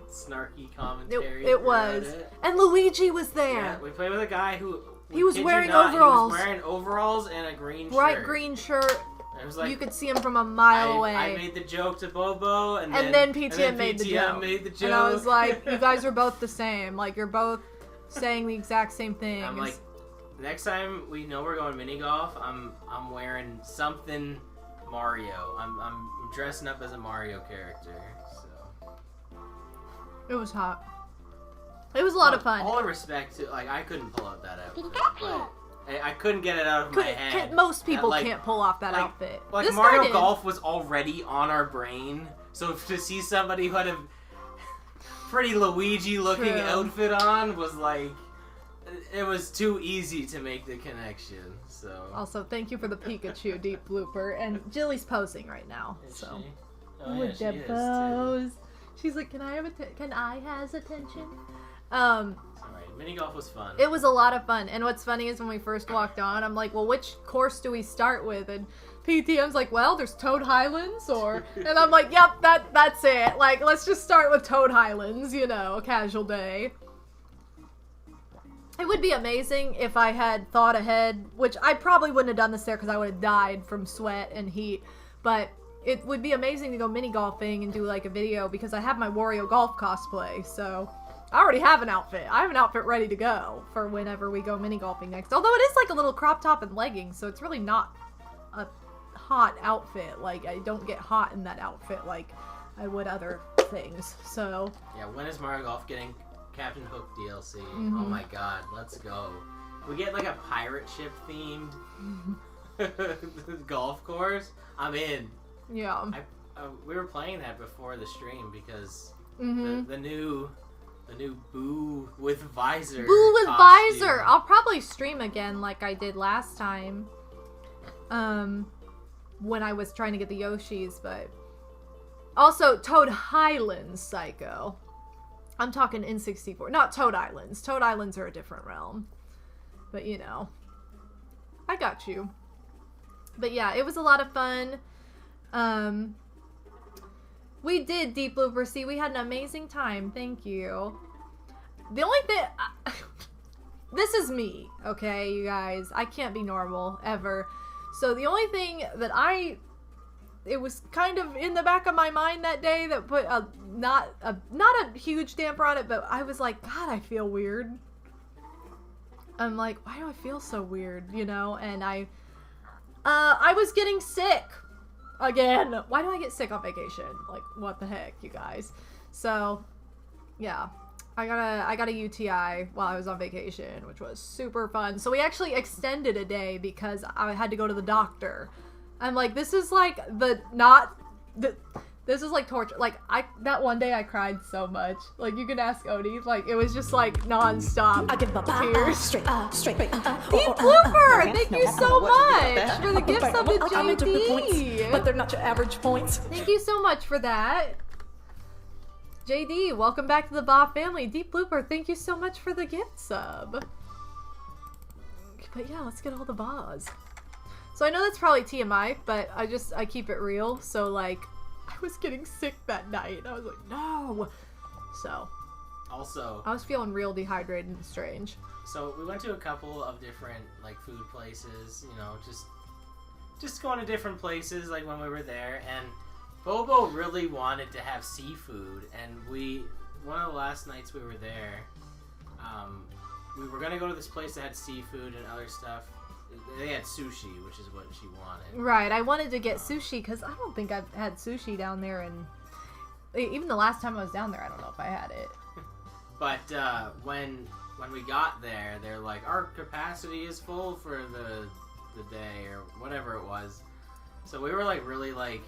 snarky commentary. It was. It. And Luigi was there. Yeah, we played with a guy who... He was kid you wearing not, overalls. He was wearing overalls and a green shirt. Bright green shirt. It was like, you could see him from a mile away. I made the joke to Bobo, and then PTM made the joke. And I was like, you guys are both the same. Like, you're both saying the exact same thing. I'm like, next time we know we're going mini golf, I'm wearing something Mario. I'm dressing up as a Mario character. So it was hot. It was a lot of fun. All the respect to, like, I couldn't pull out that outfit, but I couldn't get it out of my head. Most people can't pull off that outfit. Like, this Mario Golf was already on our brain, so to see somebody who had a pretty Luigi-looking outfit on was like, it was too easy to make the connection. So also, thank you for the Pikachu deep blooper, and Jilly's posing right now. Is so she? Oh, with yeah, the she is, pose, she's like, can I has attention? Alright, mini golf was fun. It was a lot of fun, and what's funny is when we first walked on, I'm like, well, which course do we start with? And PTM's like, well, there's Toad Highlands, and I'm like, yep, that's it. Like, let's just start with Toad Highlands, you know, a casual day. It would be amazing if I had thought ahead, which I probably wouldn't have done this there because I would have died from sweat and heat, but it would be amazing to go mini golfing and do like a video because I have my Wario golf cosplay, so I already have an outfit. I have an outfit ready to go for whenever we go mini golfing next. Although it is like a little crop top and leggings, so it's really not a hot outfit. Like, I don't get hot in that outfit like I would other things, so. Yeah, when is Mario Golf getting Captain Hook DLC? Mm-hmm. Oh my god, let's go. We get like a pirate ship themed golf course. I'm in. Yeah. We were playing that before the stream because the new Boo with Visor. Boo with costume. Visor. I'll probably stream again like I did last time. When I was trying to get the Yoshis, but also Toad Highlands Psycho. I'm talking N64, not Toad Islands. Toad Islands are a different realm. But, you know. I got you. But yeah, it was a lot of fun. We did Deep Blooper Sea. We had an amazing time. Thank you. The only thing... this is me, okay, you guys. I can't be normal, ever. So the only thing that it was kind of in the back of my mind that day that put not a huge damper on it, but I was like, God, I feel weird. I'm like, why do I feel so weird, you know? And I was getting sick again. Why do I get sick on vacation? Like, what the heck, you guys? So, yeah. I got a UTI while I was on vacation, which was super fun. So we actually extended a day because I had to go to the doctor. I'm like, this is like this is like torture. Like, that one day I cried so much. Like, you can ask Odie. Like, it was just like non-stop I give tears. straight. Deep Blooper! Thank you so much for the gift sub to I'm into the points, JD. but they're not your average points. Thank you so much for that. JD, welcome back to the Ba family. Deep Blooper, thank you so much for the gift sub. But yeah, let's get all the Bas. So I know that's probably TMI, but I keep it real. So like, I was getting sick that night. I was like, no. So. Also. I was feeling real dehydrated and strange. So we went to a couple of different like food places, you know, just going to different places like when we were there, and Bobo really wanted to have seafood, and one of the last nights we were there, we were gonna go to this place that had seafood and other stuff. They had sushi, which is what she wanted. Right, I wanted to get sushi because I don't think I've had sushi down there, and even the last time I was down there, I don't know if I had it. But when we got there, they're like, our capacity is full for the day or whatever it was. So we were like really like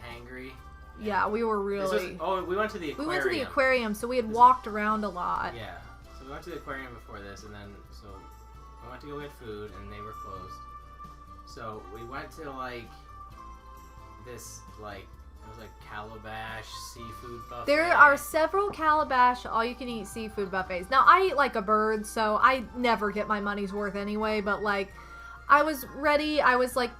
hangry. Yeah, we were really. We went to the aquarium. We went to the aquarium, so we had walked around a lot. Yeah, so we went to the aquarium before this, and then so we went to go get food, and they were closed. So we went to like this like it was like Calabash seafood buffet. There are several Calabash all-you-can-eat seafood buffets. Now I eat like a bird, so I never get my money's worth anyway. But like, I was ready. I was like,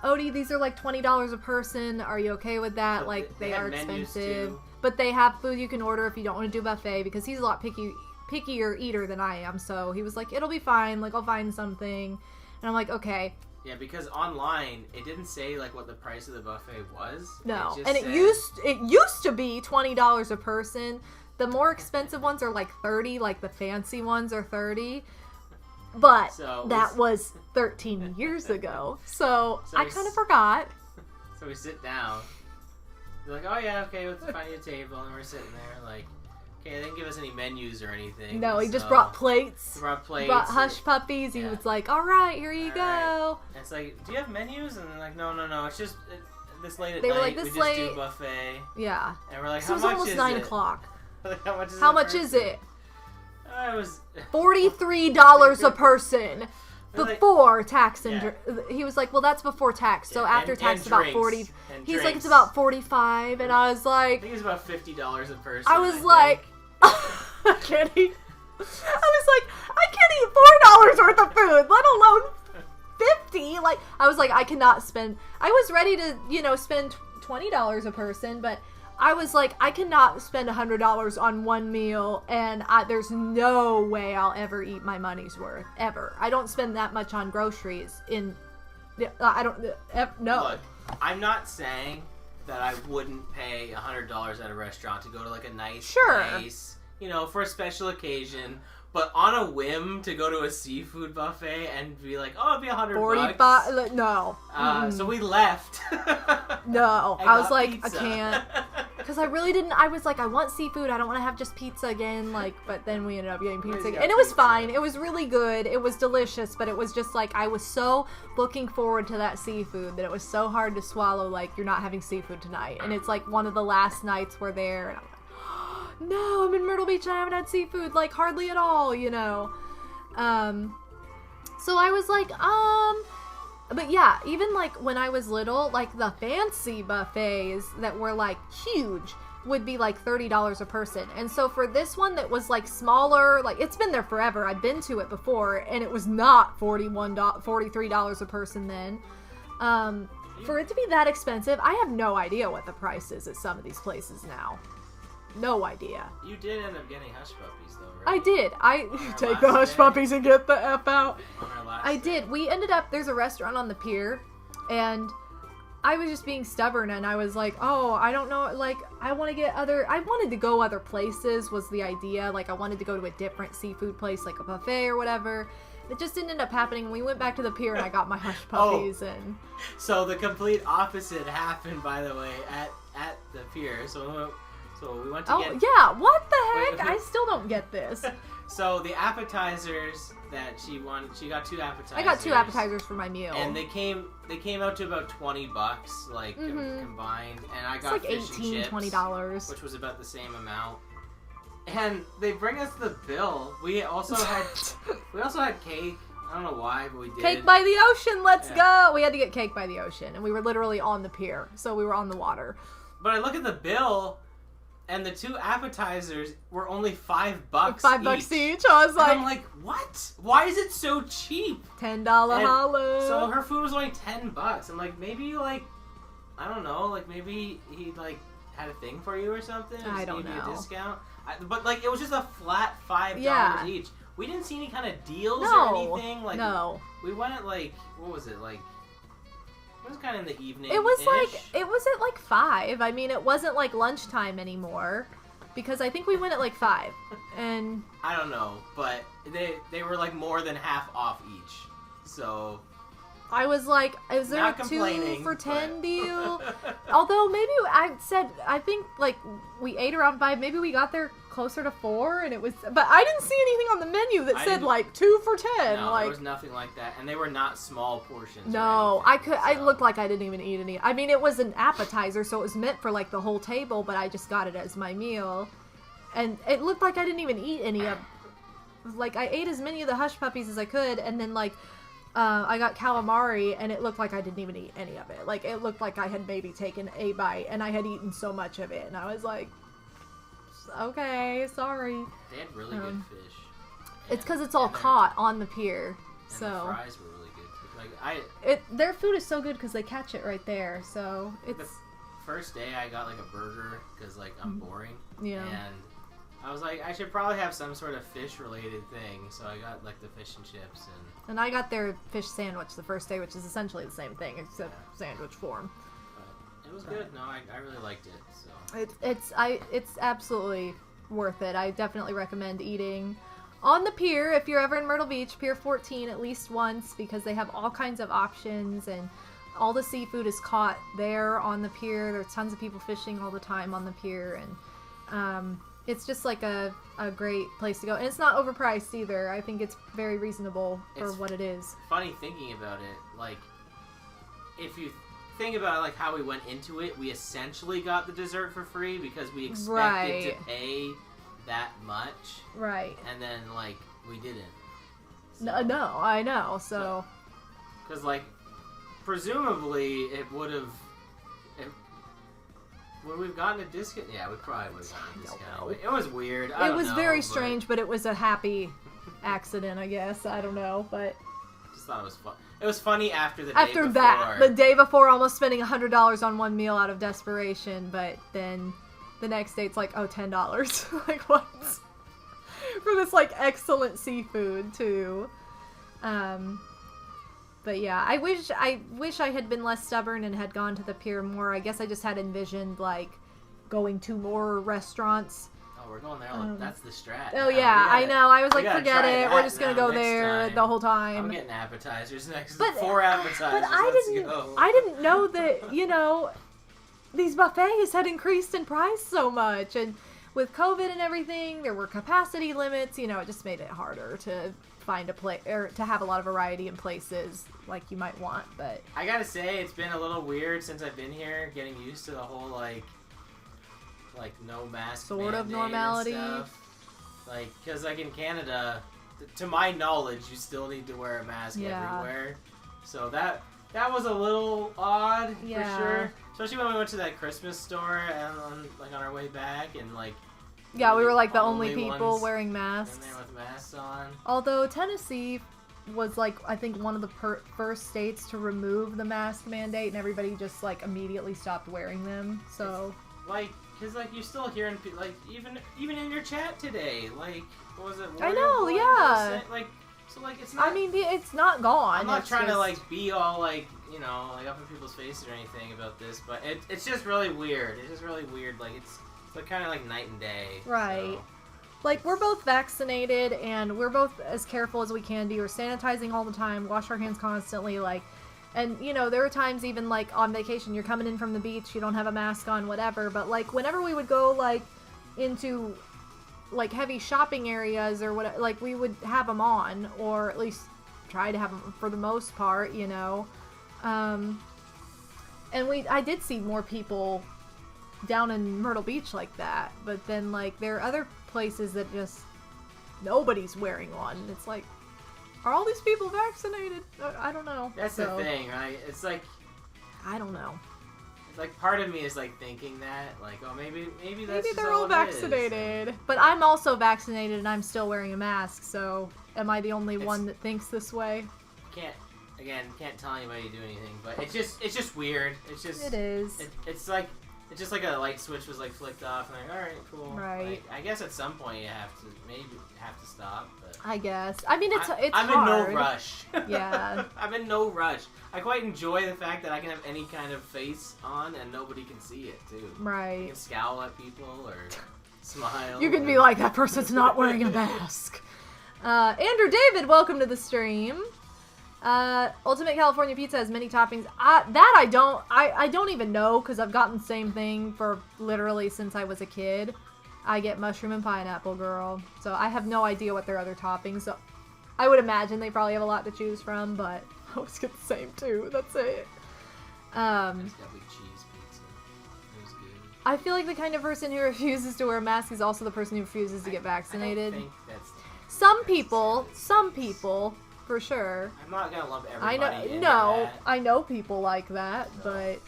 Odie, these are like $20 a person. Are you okay with that? So like, they are expensive. Too. But they have food you can order if you don't want to do buffet, because he's a lot pickier eater than I am. So he was like, it'll be fine. Like, I'll find something. And I'm like, okay. Yeah, because online it didn't say like what the price of the buffet was. No, it and it used to be $20 a person. The more expensive ones are like $30. Like the fancy ones are $30. But that was 13 years ago. So I kind of forgot. So we sit down. They're like, oh yeah, okay, let's find you a table. And we're sitting there like, okay, they didn't give us any menus or anything. No, he just brought plates. He brought hush puppies. He was like, all right, here you go. Right. And it's like, do you have menus? And they're like, no. It's just this late at night. They were like, this late. We just do a buffet. Yeah. And we're like, how much is it? It was almost 9 o'clock. Like, how much is it? It was $43 a person before tax and yeah. He was like, well, that's before tax, so after tax it's about 40. He's drinks. like, it's about 45, and I was like, I think it's about $50 a person. I was like, I can't eat. I was like, I can't eat $4 worth of food, let alone 50. Like, I was like, I cannot spend. I was ready to, spend $20 a person, but I was like, I cannot spend $100 on one meal, and there's no way I'll ever eat my money's worth, ever. I don't spend that much on groceries I don't, no. Look, I'm not saying that I wouldn't pay $100 at a restaurant to go to like a nice place, you know, for a special occasion. But on a whim to go to a seafood buffet and be like, oh, it'd be $100. No. So we left. No. I was like, pizza. I can't. Because I really didn't. I was like, I want seafood. I don't want to have just pizza again. Like, but then we ended up getting pizza again. And it was fine. It was really good. It was delicious. But it was just like, I was so looking forward to that seafood that it was so hard to swallow. Like, you're not having seafood tonight. And it's like one of the last nights we're there. And I'm like, no, I'm in Myrtle Beach and I haven't had seafood, like, hardly at all, you know. So I was like, but yeah, even, like, when I was little, like, the fancy buffets that were, like, huge would be, like, $30 a person. And so for this one that was, like, smaller, like, it's been there forever. I've been to it before, and it was not $43 a person then. For it to be that expensive, I have no idea what the price is at some of these places now. No idea. You did end up getting hush puppies, though, right? I did. Take the hush puppies and get the F out. On our last I day. did. We ended up, there's a restaurant on the pier, and I was just being stubborn, and I was like, oh, I don't know, like, I wanted to go other places was the idea. Like, I wanted to go to a different seafood place, like a buffet or whatever. It just didn't end up happening. We went back to the pier, and I got my hush puppies, and... So the complete opposite happened, by the way, at the pier. So we went to get... yeah, what the heck? Wait. I still don't get this. So the appetizers that she got 2 appetizers. I got 2 appetizers for my meal. And they came out to about $20, like, combined. And I got it's like fish and chips, $20. which was about the same amount. And they bring us the bill. We also had cake. I don't know why, but we did. Cake by the ocean, let's go! We had to get cake by the ocean, and we were literally on the pier, so we were on the water. But I look at the bill, and the 2 appetizers were only $5 $5 each. I was and like, I'm like, what? Why is it so cheap? $10 hollow. So her food was only $10. I'm like, maybe I don't know, like maybe he like had a thing for you or something. I don't gave know. You a discount. But like it was just a flat $5 each. We didn't see any kind of deals or anything. Like no. We went at like what was it like? It was kind of in the evening. It was at like 5. I mean, it wasn't like lunchtime anymore, because I think we went at like 5. And I don't know, but they were like more than half off each. So I was like, is there Not a 2 complaining, for 10 but- deal? Although maybe I think like we ate around 5. Maybe we got there closer to 4, and it was. But I didn't see anything on the menu that said didn't- like 2 for 10. no, like there was nothing like that, and they were not small portions. no, or anything, I so. looked like I didn't even eat any. I mean, it was an appetizer, so it was meant for like the whole table, but I just got it as my meal, and it looked like I didn't even eat any of. Like I ate as many of the hush puppies as I could, and then like. I got calamari, and it looked like I didn't even eat any of it. Like, it looked like I had maybe taken a bite, and I had eaten so much of it. And I was like, okay, sorry. They had really good fish. It's because it's all caught on the pier. And So the fries were really good. Like their food is so good because they catch it right there. So it's... the first day I got like a burger because like I'm boring. Yeah. And I was like, I should probably have some sort of fish-related thing, so I got like the fish and chips And I got their fish sandwich the first day, which is essentially the same thing, except sandwich form. But it was good. No, I really liked it. So It's absolutely worth it. I definitely recommend eating on the pier if you're ever in Myrtle Beach, Pier 14 at least once, because they have all kinds of options, and all the seafood is caught there on the pier. There's tons of people fishing all the time on the pier, and it's just like a great place to go. And it's not overpriced either. I think it's very reasonable for what it is. Funny thinking about it, like, if you think about like how we went into it, we essentially got the dessert for free because we expected to pay that much. Right. And then, like, we didn't. So. No, I know, so... Because, like, presumably it would have... Would we have gotten a discount? Yeah, we probably would have gotten a discount. It was weird. I It was don't know, very but strange, but it was a happy accident, I guess. I don't know, but... Just thought it was fun. It was funny after the day After before. that, the day before, almost spending $100 on one meal out of desperation, but then the next day it's like, oh, $10. Like, what? For this, like, excellent seafood, too. But yeah, I wish I had been less stubborn and had gone to the pier more. I guess I just had envisioned, like, going to more restaurants. Oh, we're going there. That's the strat. Oh, yeah, I know. I was like, forget it. We're just going to go there time. the whole time. I'm getting appetizers next. 4 appetizers. But I didn't know that, you know, these buffets had increased in price so much. And with COVID and everything, there were capacity limits. You know, it just made it harder to find a place or to have a lot of variety in places like you might want. But I gotta say, it's been a little weird since I've been here, getting used to the whole like no mask sort of normality and stuff. Like, because like in Canada, to my knowledge, you still need to wear a mask everywhere. So that was a little odd for sure. Especially when we went to that Christmas store and on our way back and like. Yeah, we were like the only people wearing masks. In there with masks on. Although Tennessee was like, I think one of the first states to remove the mask mandate, and everybody just like immediately stopped wearing them. So it's, like, cause like you're still hearing like even in your chat today, like what was it? I know, yeah. Like so, like it's not. I mean, it's not gone. I'm not trying to like be all like like up in people's faces or anything about this, but it's just really weird. It's just really weird. Like it's like kind of like night and day. Right. So. Like, we're both vaccinated, and we're both as careful as we can be. We're sanitizing all the time, wash our hands constantly, like, and, you know, there are times even, like, on vacation, you're coming in from the beach, you don't have a mask on, whatever, but, like, whenever we would go, like, into, like, heavy shopping areas or whatever, like, we would have them on, or at least try to have them for the most part, you know, and I did see more people down in Myrtle Beach like that, but then like there are other places that just nobody's wearing one. It's like, are all these people vaccinated? I don't know. That's the thing, right? It's like, I don't know. It's like part of me is like thinking that, like, oh, maybe they're all vaccinated. But I'm also vaccinated and I'm still wearing a mask. So am I the only one that thinks this way? Can't tell anybody to do anything. But it's just weird. It is. It's just like a light switch was like flicked off, and like, all right, cool. Right. Like, I guess at some point you have to stop. But I guess. I mean, it's I'm hard. in no rush. Yeah. I'm in no rush. I quite enjoy the fact that I can have any kind of face on and nobody can see it too. Right. You can scowl at people or smile. You can be like, that person's not wearing a mask. Andrew David, welcome to the stream. Ultimate California Pizza has many toppings. I don't even know, because I've gotten the same thing for literally since I was a kid. I get mushroom and pineapple, girl. So I have no idea what their other toppings. So I would imagine they probably have a lot to choose from, but I always get the same too. That's it. It's got like cheese pizza. It was good. I feel like the kind of person who refuses to wear a mask is also the person who refuses to get vaccinated. I don't think that's some people. For sure. I'm not gonna lump everybody into that. that. I know people like that, but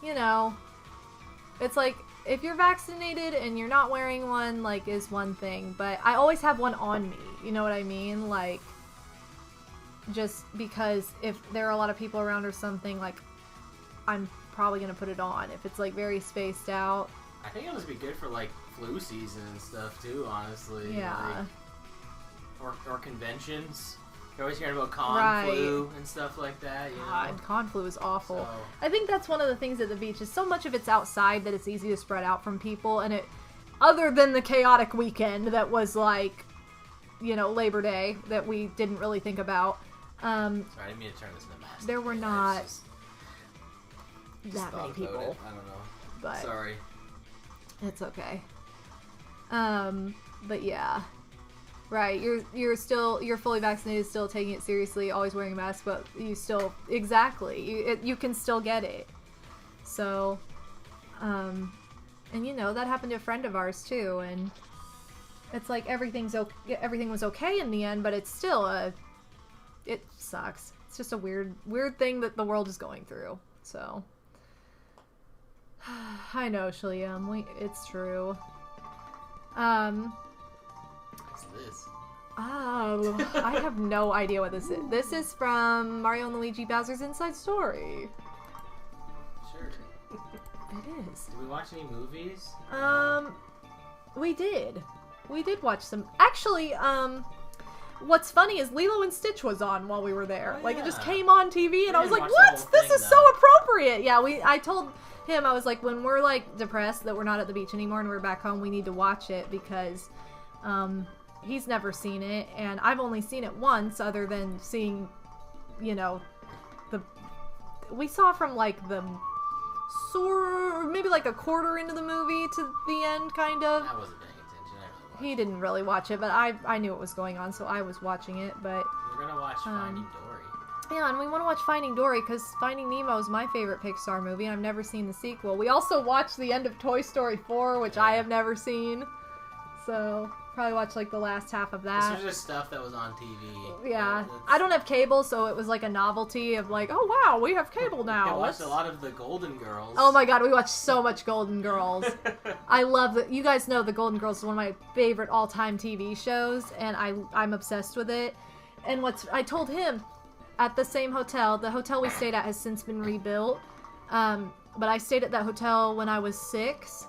you know, it's like if you're vaccinated and you're not wearing one, like, is one thing, but I always have one on me. You know what I mean? Like, just because if there are a lot of people around or something, like, I'm probably gonna put it on if it's like very spaced out. I think it must be good for like flu season and stuff too. Honestly. Yeah. Like, or conventions. You're always hearing about con flu and stuff like that. You know? God, con flu is awful. So. I think that's one of the things at the beach is so much of it's outside that it's easy to spread out from people. And it, other than the chaotic weekend that was like, you know, Labor Day that we didn't really think about. Sorry, I didn't mean to turn this into a mask. There were not that many people. I don't know. But sorry. It's okay. But yeah. Right, you're fully vaccinated, still taking it seriously, always wearing a mask, but you still, exactly, you can still get it. So, and you know, that happened to a friend of ours too, and it's like everything was okay in the end, but it's still it sucks. It's just a weird thing that the world is going through, so. I know, Shaliam, it's true. This? Oh, I have no idea what this is. This is from Mario and Luigi Bowser's Inside Story. Sure. It is. Did we watch any movies? We did. We did watch some. Actually, what's funny is Lilo and Stitch was on while we were there. Oh, Like, it just yeah. came on TV, and I was didn't like, watch the what? whole This thing, is so though. appropriate. Yeah, I told him, I was like, when we're, like, depressed that we're not at the beach anymore and we're back home, we need to watch it because, he's never seen it, and I've only seen it once other than seeing, you know, we saw from, like, maybe like a quarter into the movie to the end, kind of. I wasn't paying attention. I really watched He didn't really watch it, but I knew it was going on, so I was watching it, but... We're gonna watch Finding Dory. Yeah, and we want to watch Finding Dory, because Finding Nemo is my favorite Pixar movie, and I've never seen the sequel. We also watched the end of Toy Story 4, which I have never seen, so... Probably watch like the last half of that. This was just stuff that was on TV. Yeah. I don't have cable, so it was like a novelty of like, oh wow, we have cable now. I watched a lot of the Golden Girls. Oh my god, we watched so much Golden Girls. I love that. You guys know the Golden Girls is one of my favorite all-time TV shows, and I'm obsessed with it. And I told him at the same hotel, the hotel we stayed at has since been rebuilt, but I stayed at that hotel when I was 6.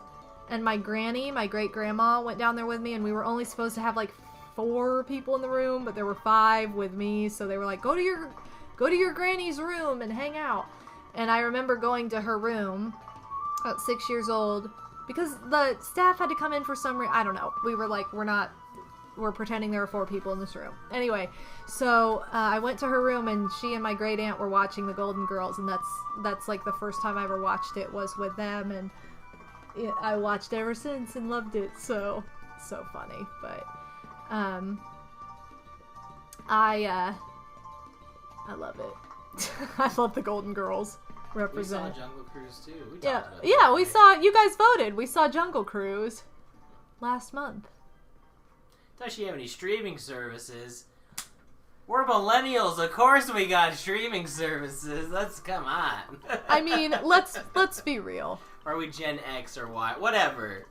And my great-grandma, went down there with me, and we were only supposed to have, like, 4 people in the room, but there were 5 with me, so they were like, go to your granny's room and hang out. And I remember going to her room at 6 years old, because the staff had to come in for some reason. I don't know. We were like, we're pretending there were 4 people in this room. Anyway, so I went to her room, and she and my great-aunt were watching the Golden Girls, and that's like, the first time I ever watched it was with them, and... Yeah, I watched ever since and loved it, so funny, but, I love it. I love the Golden Girls represent. We saw Jungle Cruise too. We talked about that, we right? saw, you guys voted, we saw Jungle Cruise last month. Does she have any streaming services? We're millennials, of course we got streaming services. Come on. I mean, let's be real. Are we Gen X or Y? Whatever.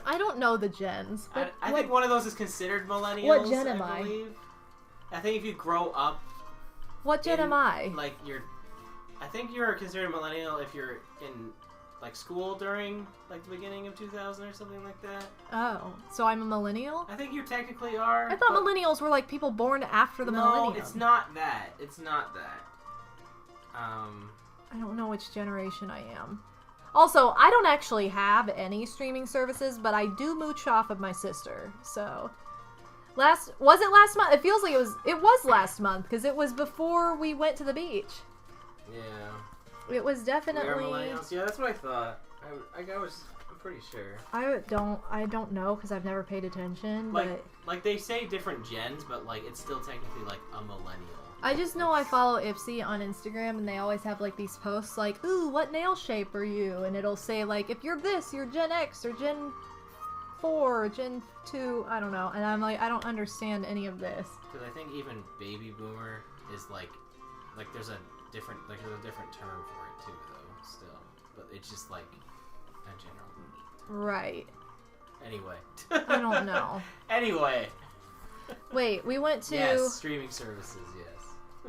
I don't know the gens. I think one of those is considered millennials. What gen am I? believe. I think if you grow up... What gen am I? Like, I think you're considered millennial if you're in, like, school during, like, the beginning of 2000 or something like that. Oh, so I'm a millennial? I think you technically are. I thought millennials were, like, people born after the millennium. No, it's not that. It's not that. I don't know which generation I am. Also, I don't actually have any streaming services, but I do mooch off of my sister, so... Was it last month? It feels like it was last month, because it was before we went to the beach. Yeah. It was definitely... We are millennials? Yeah, that's what I thought. I'm pretty sure. I don't know, because I've never paid attention, but... Like, they say different gens, but, like, it's still technically, like, a millennial. I just know I follow Ipsy on Instagram, and they always have, like, these posts, like, ooh, what nail shape are you? And it'll say, like, if you're this, you're Gen X, or Gen 4, or Gen 2, I don't know. And I'm like, I don't understand any of this. Because I think even baby boomer is, like there's a different term for it, too, though, still. But it's just, like, a general... Right. Anyway. I don't know. Anyway. Wait, we went to... Yes, streaming services, yes.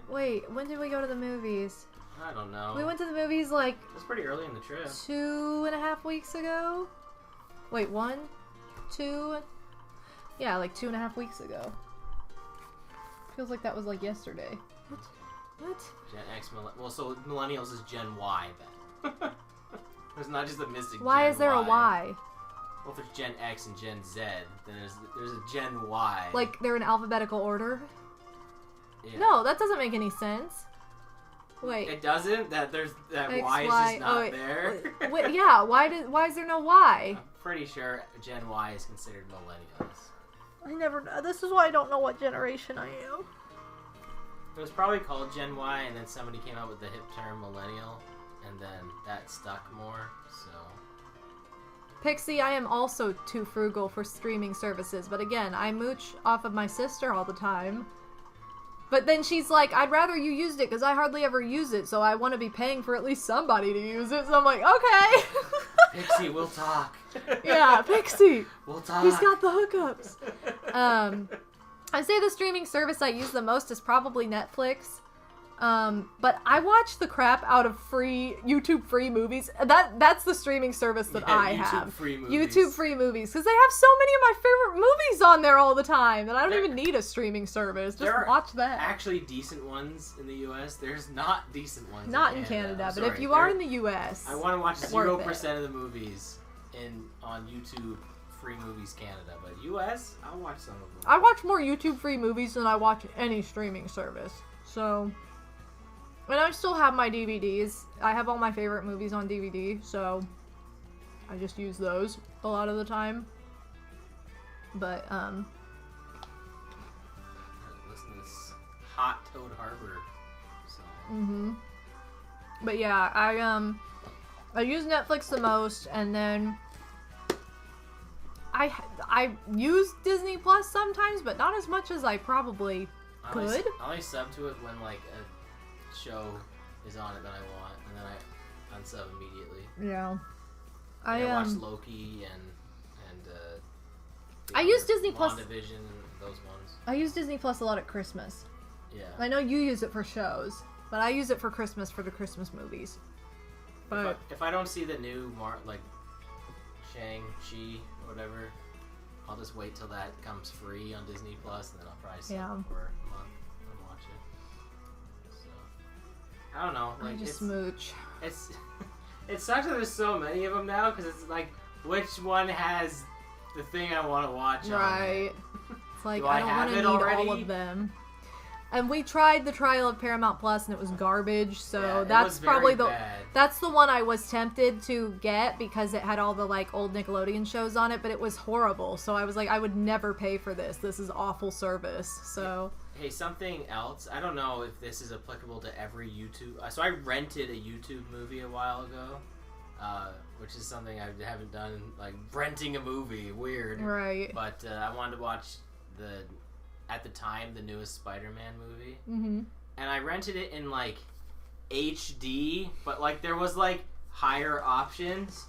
Wait, when did we go to the movies? I don't know. We went to the movies, like... It was pretty early in the trip. 2.5 weeks ago? Wait, 1? 2? Yeah, like 2.5 weeks ago. Feels like that was, like, yesterday. What? Gen X, well, so millennials is Gen Y, then. There's not just a mystic Why Gen is there a Y? Well, if it's Gen X and Gen Z, then there's a Gen Y. Like, they're in alphabetical order? Yeah. No, that doesn't make any sense. Wait. It doesn't? That X, Y is Y, just not there? Wait, yeah, why is there no Y? I'm pretty sure Gen Y is considered millennials. I never know. This is why I don't know what generation I am. It was probably called Gen Y, and then somebody came up with the hip term millennial, and then that stuck more, so... Pixie, I am also too frugal for streaming services, but again, I mooch off of my sister all the time. But then she's like, I'd rather you used it because I hardly ever use it, so I want to be paying for at least somebody to use it. So I'm like, okay. Pixie, we'll talk. Yeah, Pixie. We'll talk. He's got the hookups. I say the streaming service I use the most is probably Netflix. But I watch the crap out of YouTube free movies. That's the streaming service that I have. YouTube free movies. Because they have so many of my favorite movies on there all the time that I don't even need a streaming service. Just watch that. Actually decent ones in the US. There's not decent ones not in Canada. But if you are in the US, I want to watch 0% of the movies on YouTube Free Movies Canada. But US, I'll watch some of them. I watch more YouTube free movies than I watch any streaming service. So... And I still have my DVDs. I have all my favorite movies on DVD, so I just use those a lot of the time. But, listen to this hot Toad Harbor song. But yeah, I use Netflix the most, and then I use Disney Plus sometimes, but not as much as I probably could. I only sub to it when, like, a show is on it that I want, and then I unsub immediately. Yeah. I watch Loki and I use Disney Plus. WandaVision and those ones. I use Disney Plus a lot at Christmas. Yeah. I know you use it for shows, but I use it for Christmas for the Christmas movies. But if I don't see the new like Shang-Chi or whatever, I'll just wait till that comes free on Disney Plus, and then I'll probably sub for a month and watch it. I don't know. Like, I just smooch. It sucks that there's so many of them now, because it's like, which one has the thing I want to watch? Right. It's like, I don't want to need already? all of them. And we tried the trial of Paramount Plus, and it was garbage. So that's probably that's the one I was tempted to get because it had all the like old Nickelodeon shows on it, but it was horrible. So I was like, I would never pay for this. This is awful service. So. Hey, something else. I don't know if this is applicable to every YouTube. So I rented a YouTube movie a while ago, which is something I haven't done. Like renting a movie, weird. Right. But I wanted to watch at the time, the newest Spider-Man movie, and I rented it in like HD, but like there was like higher options,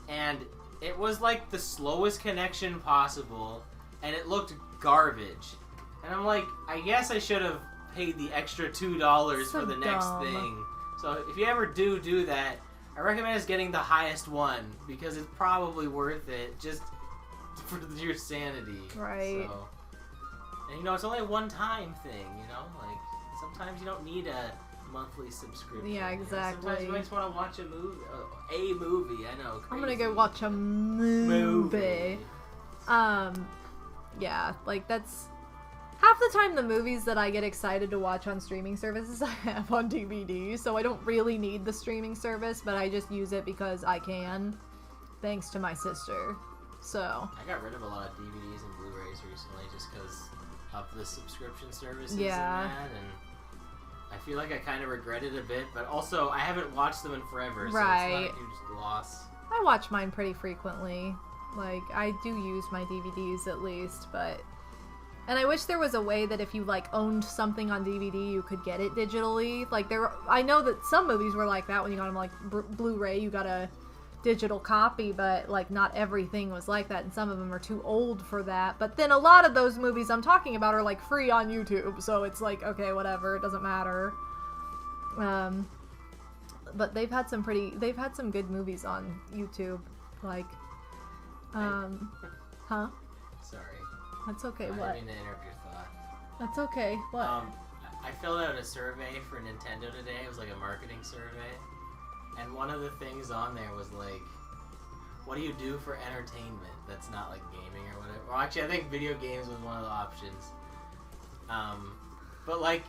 and it was like the slowest connection possible, and it looked garbage. And I'm like, I guess I should have paid the extra $2 for the next thing. So if you ever do that, I recommend us getting the highest one, because it's probably worth it just for your sanity. Right. So, and it's only a one-time thing, like sometimes you don't need a monthly subscription. Yeah, exactly. Sometimes you just want to watch a movie. I know. Crazy. I'm gonna go watch a movie. Yeah, like that's. Half the time the movies that I get excited to watch on streaming services I have on DVD, so I don't really need the streaming service, but I just use it because I can, thanks to my sister. So I got rid of a lot of DVDs and Blu-rays recently just because of the subscription services and I feel like I kind of regret it a bit, but also I haven't watched them in forever, so it's not a huge loss. I watch mine pretty frequently. Like, I do use my DVDs at least, but... And I wish there was a way that if you, like, owned something on DVD, you could get it digitally. Like, I know that some movies were like that when you got them, like, Blu-ray, you got a digital copy, but, like, not everything was like that, and some of them are too old for that. But then a lot of those movies I'm talking about are, like, free on YouTube, so it's like, okay, whatever, it doesn't matter. But they've had some good movies on YouTube, like, huh? Sorry. That's okay, what? I didn't mean to interrupt your thought. That's okay, what? I filled out a survey for Nintendo today. It was like a marketing survey. And one of the things on there was like, what do you do for entertainment that's not like gaming or whatever? Well, actually, I think video games was one of the options. But like,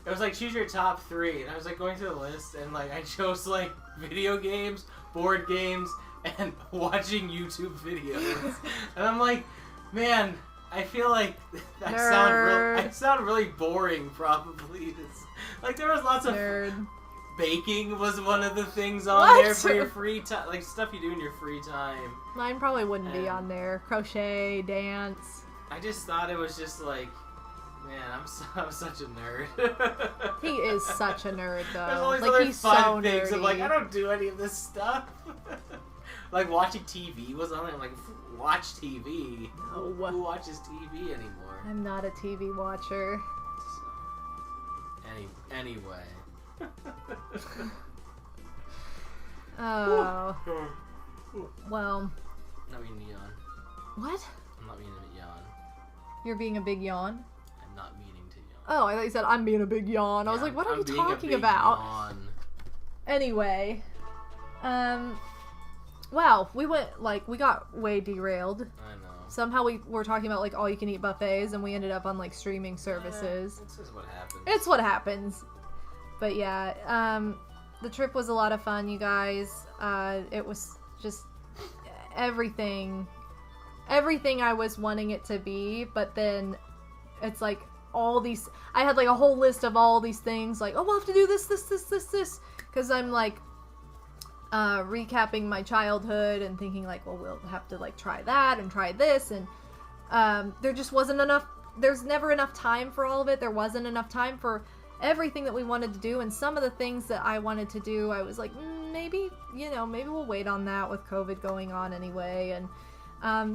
it was like, choose your top 3. And I was like going through the list, and like, I chose like video games, board games, and watching YouTube videos. And I'm like, man, I feel like I sound really boring, probably. Like, there was lots of... Baking was one of the things on there for your free time. Like, stuff you do in your free time. Mine probably wouldn't be on there. Crochet, dance. I just thought it was just like... Man, I'm such a nerd. He is such a nerd, though. There's always like, other he's fun so things. nerdy. I'm like, I don't do any of this stuff. Like, watching TV was on there. I'm like, watch TV. No. Who watches TV anymore? I'm not a TV watcher. So, anyway. Oh. Well. Not being a yawn. What? I'm not being a yawn. You're being a big yawn? I'm not meaning to yawn. Oh, I thought you said I'm being a big yawn. I was like, what are you talking about? Yawn. Anyway. Wow, we got way derailed. I know. Somehow we were talking about, like, all-you-can-eat buffets, and we ended up on, like, streaming services. This is what happens. It's what happens. But yeah, the trip was a lot of fun, you guys. It was just everything I was wanting it to be, but then it's like all these, I had like a whole list of all these things, like, oh, we'll have to do this, because I'm like, recapping my childhood and thinking like, well, we'll have to like try that and try this, and there just wasn't enough, there's never enough time for all of it. There wasn't enough time for everything that we wanted to do, and some of the things that I wanted to do, I was like, maybe we'll wait on that with COVID going on anyway, and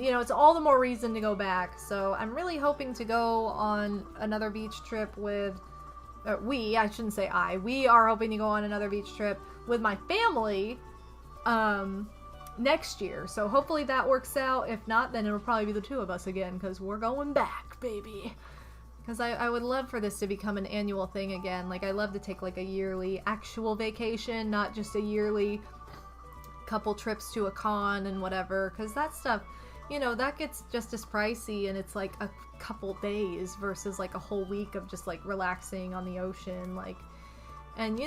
it's all the more reason to go back. So I'm really hoping to go on another beach trip with, we are hoping to go on another beach trip with my family next year. So hopefully that works out. If not, then it'll probably be the two of us again, because we're going back, baby. Because I would love for this to become an annual thing again. Like, I love to take like a yearly actual vacation, not just a yearly couple trips to a con and whatever. Because that stuff, that gets just as pricey, and it's like a couple days versus like a whole week of just like relaxing on the ocean. Like, and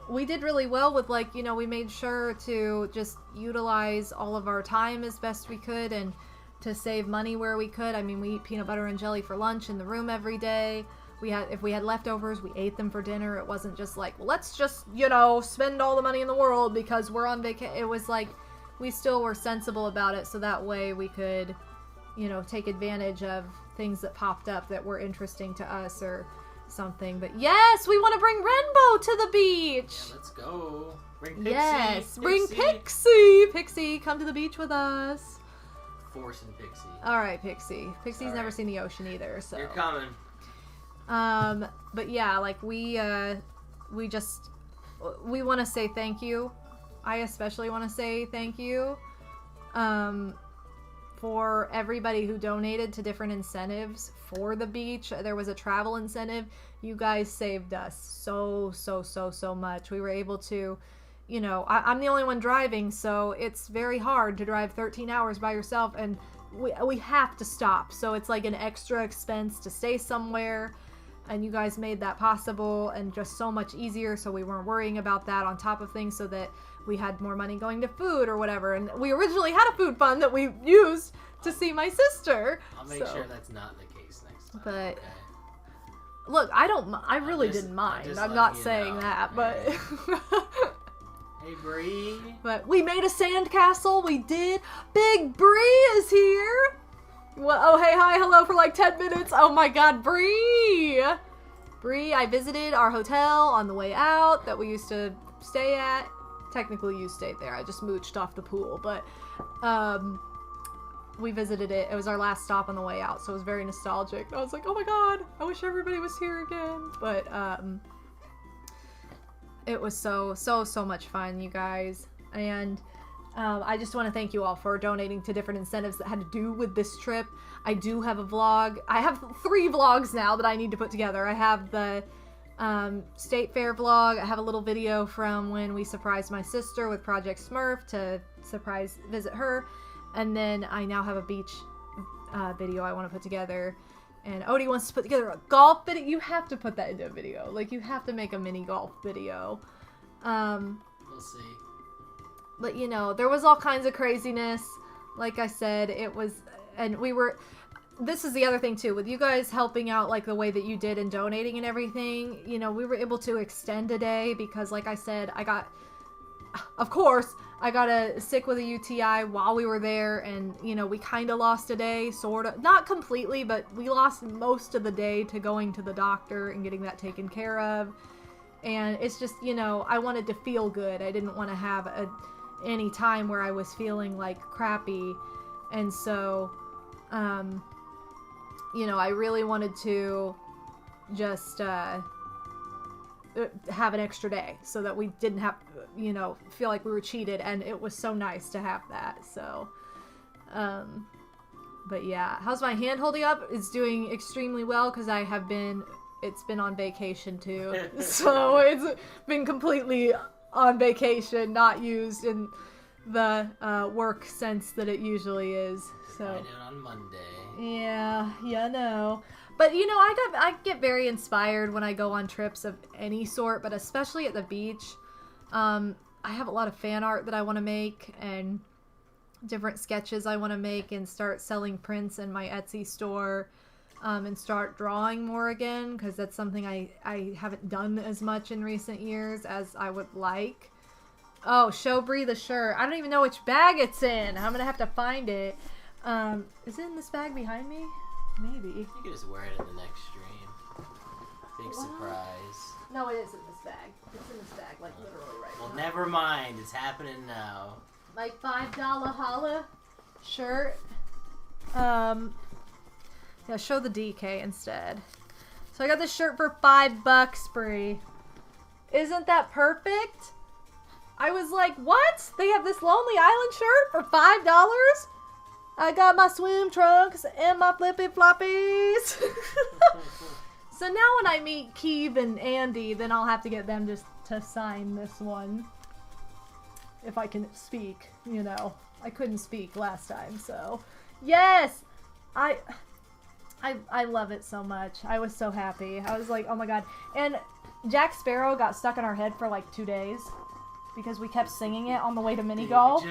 we did really well with like, we made sure to just utilize all of our time as best we could, and to save money where we could. I mean, we eat peanut butter and jelly for lunch in the room every day. If we had leftovers, we ate them for dinner. It wasn't just like, well, let's just, spend all the money in the world because we're on vacation. It was like, we still were sensible about it, so that way we could, take advantage of things that popped up that were interesting to us or something. But yes, we want to bring Rainbow to the beach. Yeah, let's go. Bring Pixie. Yes, bring Pixie. Pixie, come to the beach with us. Forcing Pixie. Alright, Pixie. Pixie's never seen the ocean either, so. You're coming. But yeah, like, we want to say thank you. I especially want to say thank you, for everybody who donated to different incentives for the beach. There was a travel incentive. You guys saved us so much. We were able to, I'm the only one driving, so it's very hard to drive 13 hours by yourself, and we have to stop. So it's like an extra expense to stay somewhere, and you guys made that possible and just so much easier, so we weren't worrying about that on top of things, so that we had more money going to food or whatever. And we originally had a food fund that we used to see my sister. I'll make sure that's not the case next time. But okay. Look, I really didn't mind. I'm not saying that, but hey, Bree. But we made a sandcastle. We did. Big Bree is here. Well, oh, hey, hi, hello for like 10 minutes. Oh my God, Bree. Bree, I visited our hotel on the way out that we used to stay at. Technically, you stayed there. I just mooched off the pool, but we visited it. It was our last stop on the way out, so it was very nostalgic. I was like, oh my God, I wish everybody was here again. But it was so much fun, you guys. And I just want to thank you all for donating to different incentives that had to do with this trip. I do have a vlog. I have 3 vlogs now that I need to put together. I have the State Fair vlog. I have a little video from when we surprised my sister with Project Smurf to surprise visit her. And then I now have a beach video I want to put together. And Odie wants to put together a golf video. You have to put that into a video. Like, you have to make a mini golf video. We'll see. But, there was all kinds of craziness. Like I said, this is the other thing, too. With you guys helping out, like, the way that you did and donating and everything, we were able to extend a day because, like I said, I got sick with a UTI while we were there, and, we kind of lost a day, sort of. Not completely, but we lost most of the day to going to the doctor and getting that taken care of. And it's just, I wanted to feel good. I didn't want to have any time where I was feeling, like, crappy. And so, I really wanted to just, have an extra day so that we didn't have, you know, feel like we were cheated, and it was so nice to have that. So, but yeah, how's my hand holding up? It's doing extremely well because it's been on vacation too. So it's been completely on vacation, not used in the work sense that it usually is. So I did it on Monday. Yeah, no. But you know, I get very inspired when I go on trips of any sort, but especially at the beach. I have a lot of fan art that I want to make and different sketches I want to make and start selling prints in my Etsy store, and start drawing more again, because that's something I haven't done as much in recent years as I would like. Oh, show Bree the shirt. I don't even know which bag it's in. I'm gonna have to find it. Is it in this bag behind me? Maybe. You can just wear it in the next stream. Big surprise. No, it is in this bag. It's in this bag, like literally right now. Well, never mind. It's happening now. My $5 holla shirt. Yeah, show the DK instead. So I got this shirt for $5, Bree. Isn't that perfect? I was like, what? They have this Lonely Island shirt for $5? I got my swim trunks and my flippy floppies. So now when I meet Keeve and Andy, then I'll have to get them just to sign this one. If I can speak, you know. I couldn't speak last time, so. Yes! I love it so much. I was so happy. I was like, oh my god. And Jack Sparrow got stuck in our head for like 2 days. Because we kept singing it on the way to mini golf.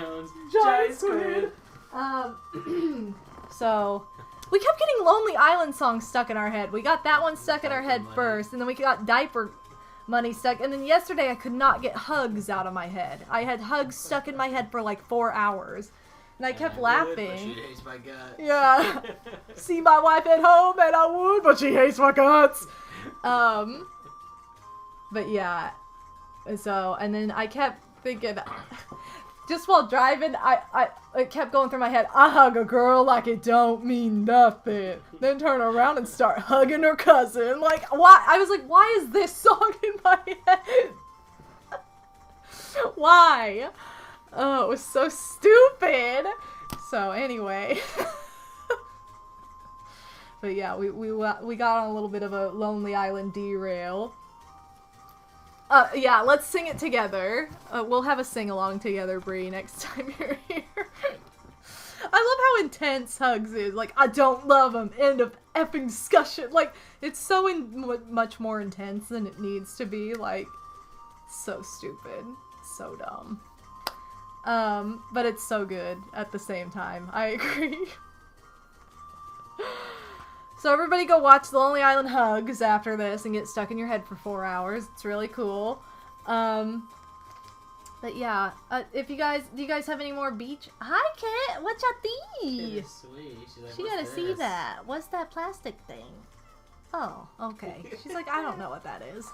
Giant squid. So we kept getting Lonely Island songs stuck in our head. We got that one stuck in our head first, and then we got Diaper Money stuck, and then yesterday I could not get Hugs out of my head. I had Hugs stuck in my head for like 4 hours, and I kept laughing. She hates my guts. Yeah. See my wife at home, and I would, but she hates my guts. But yeah. So, and then I kept thinking, just while driving, it kept going through my head, I hug a girl like it don't mean nothing. Then turn around and start hugging her cousin. Like, why? I was like, why is this song in my head? Why? Oh, it was so stupid. So, anyway. But yeah, we got on a little bit of a Lonely Island derail. Yeah, let's sing it together. We'll have a sing-along together, Bree, next time you're here. I love how intense Hugs is. Like, I don't love him. End of effing discussion. Like, it's so much more intense than it needs to be. Like, so stupid. So dumb. But it's so good at the same time. I agree. So everybody go watch The Lonely Island Hugs after this and get stuck in your head for 4 hours. It's really cool. But yeah, do you guys have any more beach? Hi, Kit. What y'all think? Sweet. She's like, She gotta see that. What's that plastic thing? Oh, okay. She's like, I don't know what that is.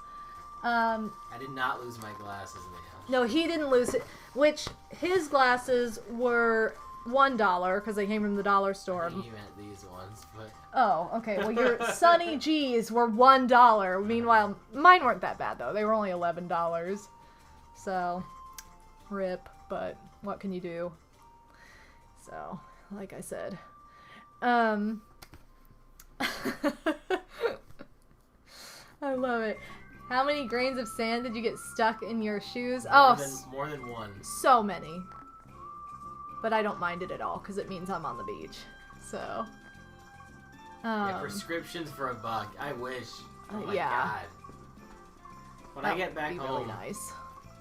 I did not lose my glasses in the house. No, he didn't lose it. Which his glasses were $1 because they came from the dollar store. You meant these ones, but. Oh, okay. Well, your Sunny G's were $1. Meanwhile, mine weren't that bad, though. They were only $11. So, rip. But what can you do? So, like I said. I love it. How many grains of sand did you get stuck in your shoes? More than one. So many. But I don't mind it at all, because it means I'm on the beach. So... yeah, prescriptions for $1. I wish. Oh my yeah. god. When I get back home, really nice.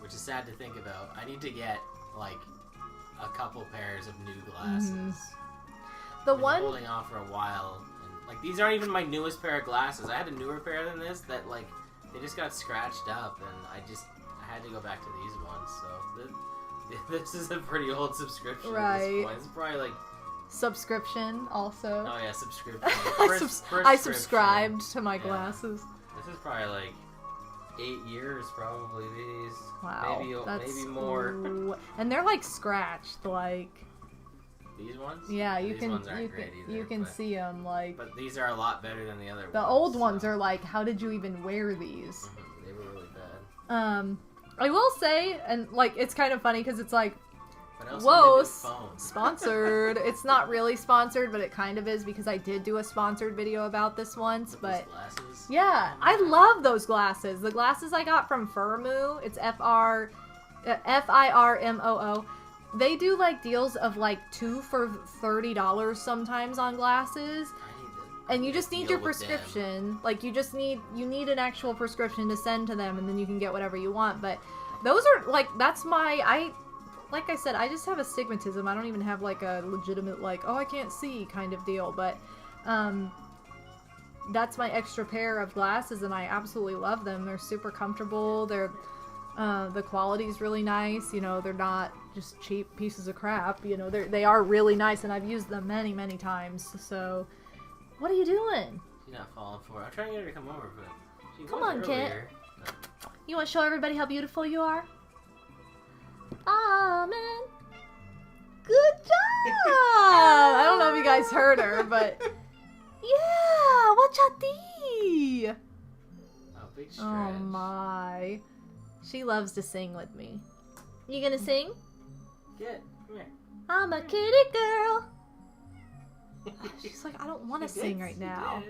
which is sad to think about, I need to get like a couple pairs of new glasses. Mm-hmm. The I've been one holding off for a while, and, like, these aren't even my newest pair of glasses. I had a newer pair than this that like they just got scratched up, and I had to go back to these ones. So this is a pretty old subscription at this point. It's probably like. Subscription also. Oh yeah, subscription. I subscribed to my glasses. This is probably like 8 years, probably these. Wow, maybe more. And they're like scratched, like. These ones? Yeah, these ones aren't great either, you can see them like. But these are a lot better than the other ones. The old ones are like, how did you even wear these? They were really bad. I will say, and like it's kind of funny because it's like, But whoa, sponsored. It's not really sponsored, but it kind of is because I did do a sponsored video about this once. But glasses. yeah, I love those glasses. The glasses I got from Firmoo. It's Firmoo. They do like deals of like 2 for $30 sometimes on glasses. And you just need your prescription. Like you need an actual prescription to send to them, and then you can get whatever you want. But those are like, that's like I said, I just have astigmatism. I don't even have like a legitimate like, oh, I can't see kind of deal. But that's my extra pair of glasses, and I absolutely love them. They're super comfortable. The quality's really nice. You know, they're not just cheap pieces of crap. You know, they are really nice, and I've used them many, many times. So. What are you doing? She's not falling for it. I'm trying to get her to come over, but she come was on, earlier. Kit. You want to show everybody how beautiful you are? Ah, man. Good job! I don't know if you guys heard her, but... Yeah! Watch out thee! Oh, big stretch. Oh, my. She loves to sing with me. You gonna sing? Kit, come here. I'm a kitty girl. She's like, I don't want to sing right now.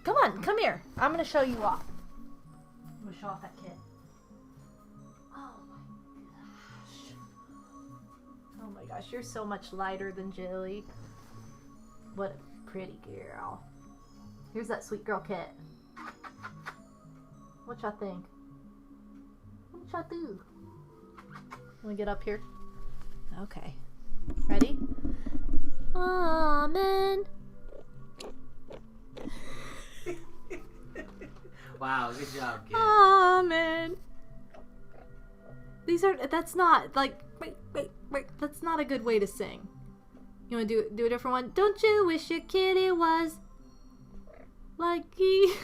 Come on, come here. I'm going to show you off. I'm going to show off that kid. Oh my gosh, you're so much lighter than Jilly. What a pretty girl. Here's that sweet girl Kit. What y'all think? What y'all do? Can we get up here? Okay. Ready? Amen. Wow, good job, kid. Amen. That's not, like, wait, that's not a good way to sing. You want to do a different one? Don't you wish your kitty was like he...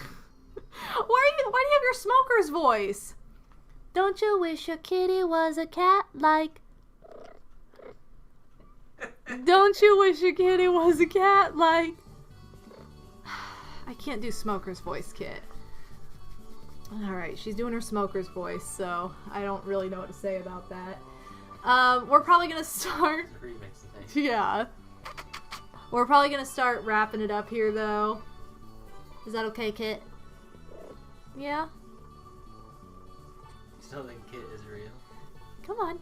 Why do you have your smoker's voice? Don't you wish your kitty was a cat like... Don't you wish your kitty was a cat like... I can't do smoker's voice, Kit. Alright, she's doing her smoker's voice, so I don't really know what to say about that. We're probably gonna start... Yeah. We're probably gonna start wrapping it up here, though. Is that okay, Kit? Yeah? You still think Kit is real? Come on.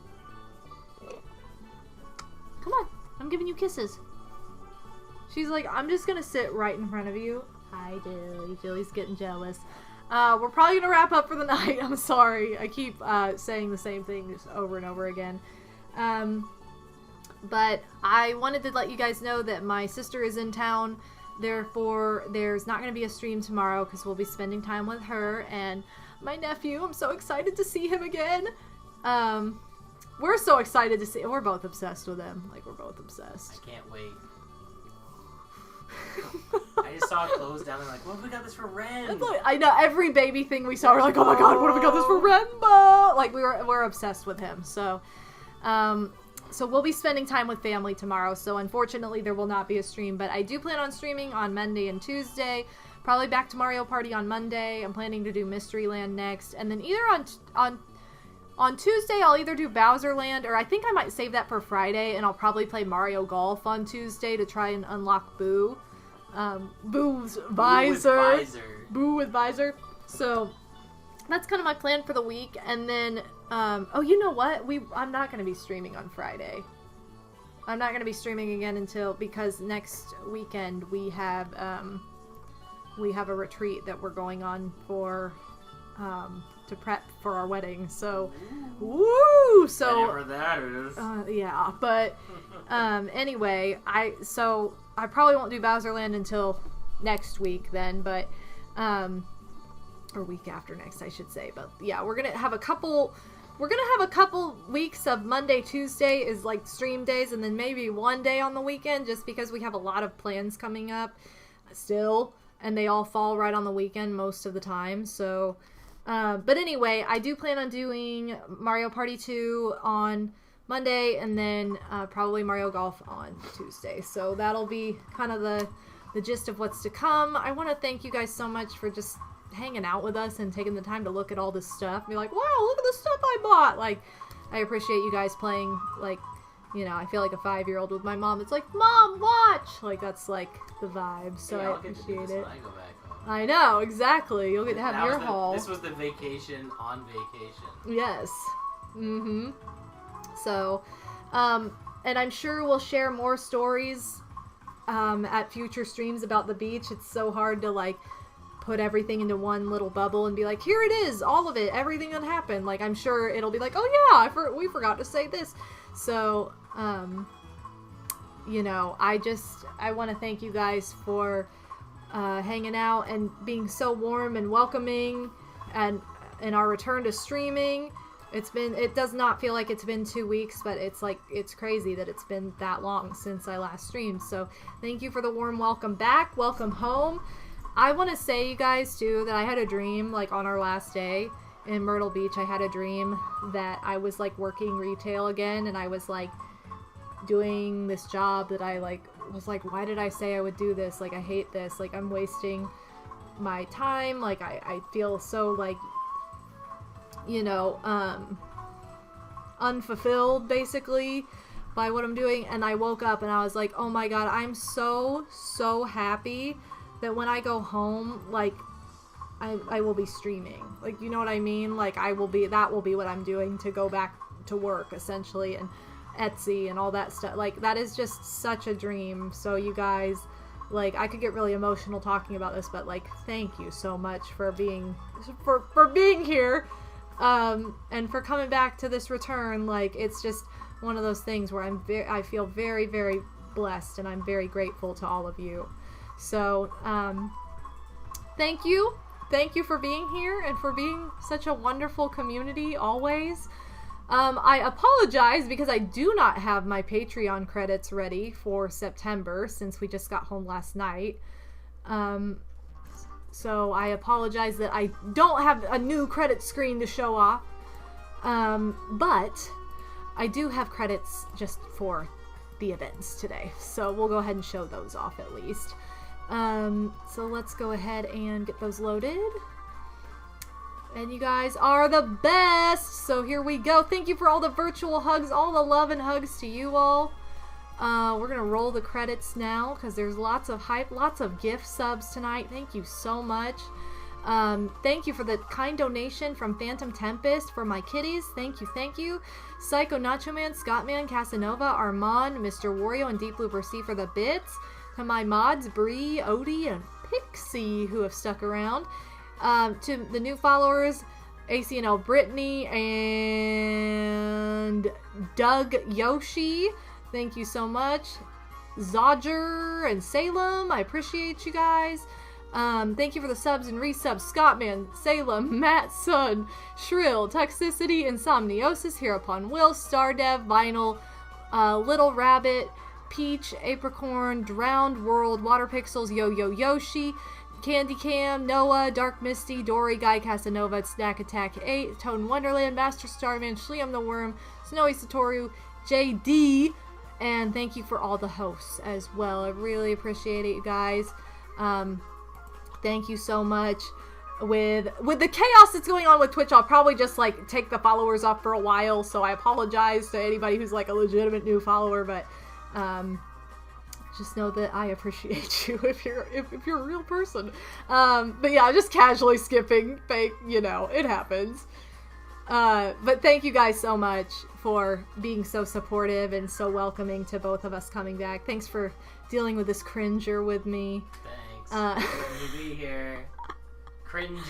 Come on. I'm giving you kisses. She's like, I'm just gonna sit right in front of you. Hi, Jilly. Jilly's getting jealous. We're probably gonna wrap up for the night. I'm sorry. I keep saying the same thing just over and over again. But I wanted to let you guys know that my sister is in town. Therefore, there's not going to be a stream tomorrow because we'll be spending time with her and my nephew. I'm so excited to see him again. We're so excited to see him. We're both obsessed with him. Like, we're both obsessed. I can't wait. I just saw it close down and like, well, we got this for Ren. I know, every baby thing we saw, we're like, oh my god, what have we got this for Renbo? Like, we're obsessed with him. So, so we'll be spending time with family tomorrow. So unfortunately, there will not be a stream, but I do plan on streaming on Monday and Tuesday. Probably back to Mario Party on Monday. I'm planning to do Mystery Land next, and then either on Tuesday, I'll either do Bowser Land, or I think I might save that for Friday, and I'll probably play Mario Golf on Tuesday to try and unlock Boo. Boo's visor. Boo with visor. So, that's kind of my plan for the week, and then, oh, you know what? I'm not going to be streaming on Friday. I'm not going to be streaming again because next weekend we have a retreat that we're going on for, to prep for our wedding, so woo! So whatever that is. Yeah, but anyway, I probably won't do Bowser Land until next week then, but or week after next, I should say. But yeah, we're gonna have a couple weeks of Monday, Tuesday is like stream days, and then maybe one day on the weekend, just because we have a lot of plans coming up still, and they all fall right on the weekend most of the time. So but anyway, I do plan on doing Mario Party 2 on Monday, and then probably Mario Golf on Tuesday. So that'll be kind of the gist of what's to come. I want to thank you guys so much for just hanging out with us and taking the time to look at all this stuff. Be like, wow, look at the stuff I bought. Like, I appreciate you guys playing, like, you know, I feel like a 5-year-old with my mom. It's like, Mom, watch! Like, that's, like, the vibe. So I appreciate it. I go back home. I know, exactly. You'll get to have your haul. This was the vacation on vacation. Yes. Mm-hmm. So, and I'm sure we'll share more stories at future streams about the beach. It's so hard to, like, put everything into one little bubble and be like, here it is, all of it, everything that happened. Like, I'm sure it'll be like, oh yeah, we forgot to say this. So, you know, I want to thank you guys for hanging out and being so warm and welcoming, and in our return to streaming. It does not feel like it's been 2 weeks, but it's like, it's crazy that it's been that long since I last streamed. So thank you for the warm welcome back. Welcome home. I want to say, you guys, too, that I had a dream, like, on our last day in Myrtle Beach. I had a dream that I was, like, working retail again, and I was, like, doing this job that I, like, was like, why did I say I would do this? Like, I hate this. Like, I'm wasting my time. Like, I feel so, like, you know, unfulfilled, basically, by what I'm doing. And I woke up and I was like, oh my god, I'm so happy that when I go home, like, I will be streaming. Like, you know what I mean? Like, that will be what I'm doing to go back to work, essentially, and Etsy and all that stuff. Like, that is just such a dream. So you guys, like, I could get really emotional talking about this, but, like, thank you so much for being here. And for coming back to this return. Like, it's just one of those things where I feel very, very blessed, and I'm very grateful to all of you. So, thank you. Thank you for being here and for being such a wonderful community always. I apologize because I do not have my Patreon credits ready for September since we just got home last night. So I apologize that I don't have a new credit screen to show off. But I do have credits just for the events today. So we'll go ahead and show those off at least. So let's go ahead and get those loaded. And you guys are the best! So here we go. Thank you for all the virtual hugs, all the love and hugs to you all. We're gonna roll the credits now because there's lots of hype, lots of gift subs tonight. Thank you so much. Thank you for the kind donation from Phantom Tempest for my kitties. Thank you, thank you. Psycho Nacho Man, Scottman, Casanova, Armand, Mr. Wario, and Deep Blooper C for the bits. To my mods, Bree, Odie, and Pixie, who have stuck around. To the new followers, ACNL Brittany and Doug Yoshi. Thank you so much. Zodger and Salem, I appreciate you guys. Thank you for the subs and resubs. Scottman, Salem, Matt Sun, Shrill, Toxicity, Insomniosis, Hereupon Will, Stardev, Vinyl, Little Rabbit, Peach, Apricorn, Drowned World, Water Pixels, Yo-Yo Yoshi, Candy Cam, Noah, Dark Misty, Dory, Guy Casanova, Snack Attack 8, Tone Wonderland, Master Starman, Shliam the Worm, Snowy Satoru, JD, and thank you for all the hosts as well. I really appreciate it, you guys. Thank you so much. With the chaos that's going on with Twitch, I'll probably just, like, take the followers off for a while, so I apologize to anybody who's, like, a legitimate new follower, but just know that I appreciate you if you're a real person. But yeah, I'm just casually skipping, you know, it happens. But thank you guys so much for being so supportive and so welcoming to both of us coming back. Thanks for dealing with this cringer with me. Thanks. Good to be here. Cringing.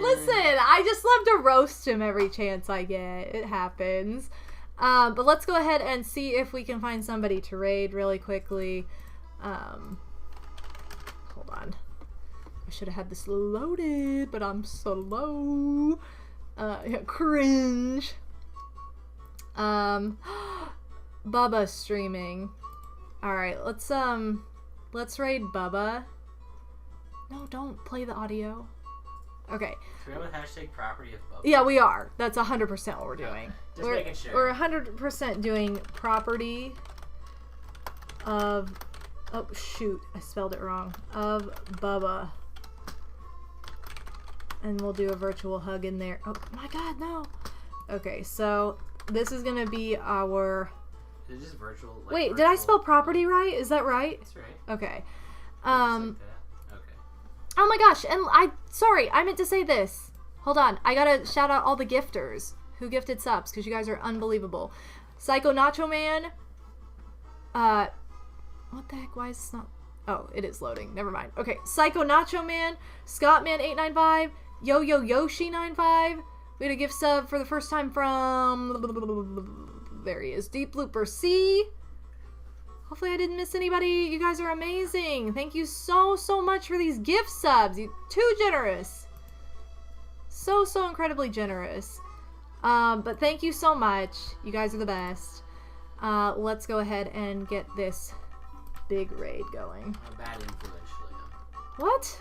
Listen, I just love to roast him every chance I get. It happens. But let's go ahead and see if we can find somebody to raid really quickly. Hold on. I should have had this loaded, but I'm slow. Yeah, cringe. Bubba's streaming. Alright, let's raid Bubba. No, don't play the audio. Okay. So we're with hashtag property of Bubba. Yeah, we are. That's 100% what we're doing. Just making sure. We're 100% doing property of... Oh, shoot. I spelled it wrong. Of Bubba. And we'll do a virtual hug in there. Oh my god, no. Okay, so this is gonna be our... Is it just virtual? Like Wait, virtual? did I spell property right? Is that right? That's right. Okay. Like that. Okay. Oh my gosh, and sorry, I meant to say this. Hold on, I gotta shout out all the gifters who gifted subs, because you guys are unbelievable. Psycho Nacho Man. What the heck, why is this not... Oh, it is loading, never mind. Okay, Psycho Nacho Man, Scottman895, Yo-Yo Yoshi95. We had a gift sub for the first time from... There he is, Deep Looper C. Hopefully I didn't miss anybody. You guys are amazing. Thank you so much for these gift subs. You're too generous. So incredibly generous. But thank you so much. You guys are the best. Let's go ahead and get this big raid going. A bad influence, Liam. What?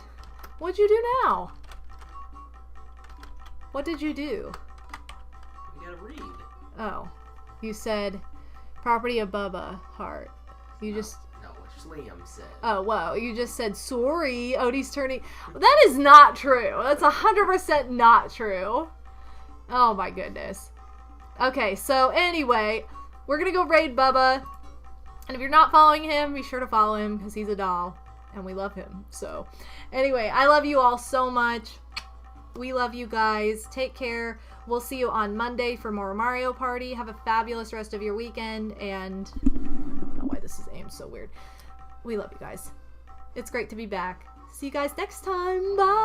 What'd you do now? What did you do? We gotta read. Oh. You said property of Bubba Heart. You just... No, what Liam said. Oh, wow. You just said, sorry, Odie's turning... That is not true. That's 100% not true. Oh, my goodness. Okay, so anyway, we're gonna go raid Bubba. And if you're not following him, be sure to follow him, because he's a doll. And we love him. So, anyway, I love you all so much. We love you guys. Take care. We'll see you on Monday for more Mario Party. Have a fabulous rest of your weekend, and... I don't know why this is aimed so weird. We love you guys. It's great to be back. See you guys next time. Bye!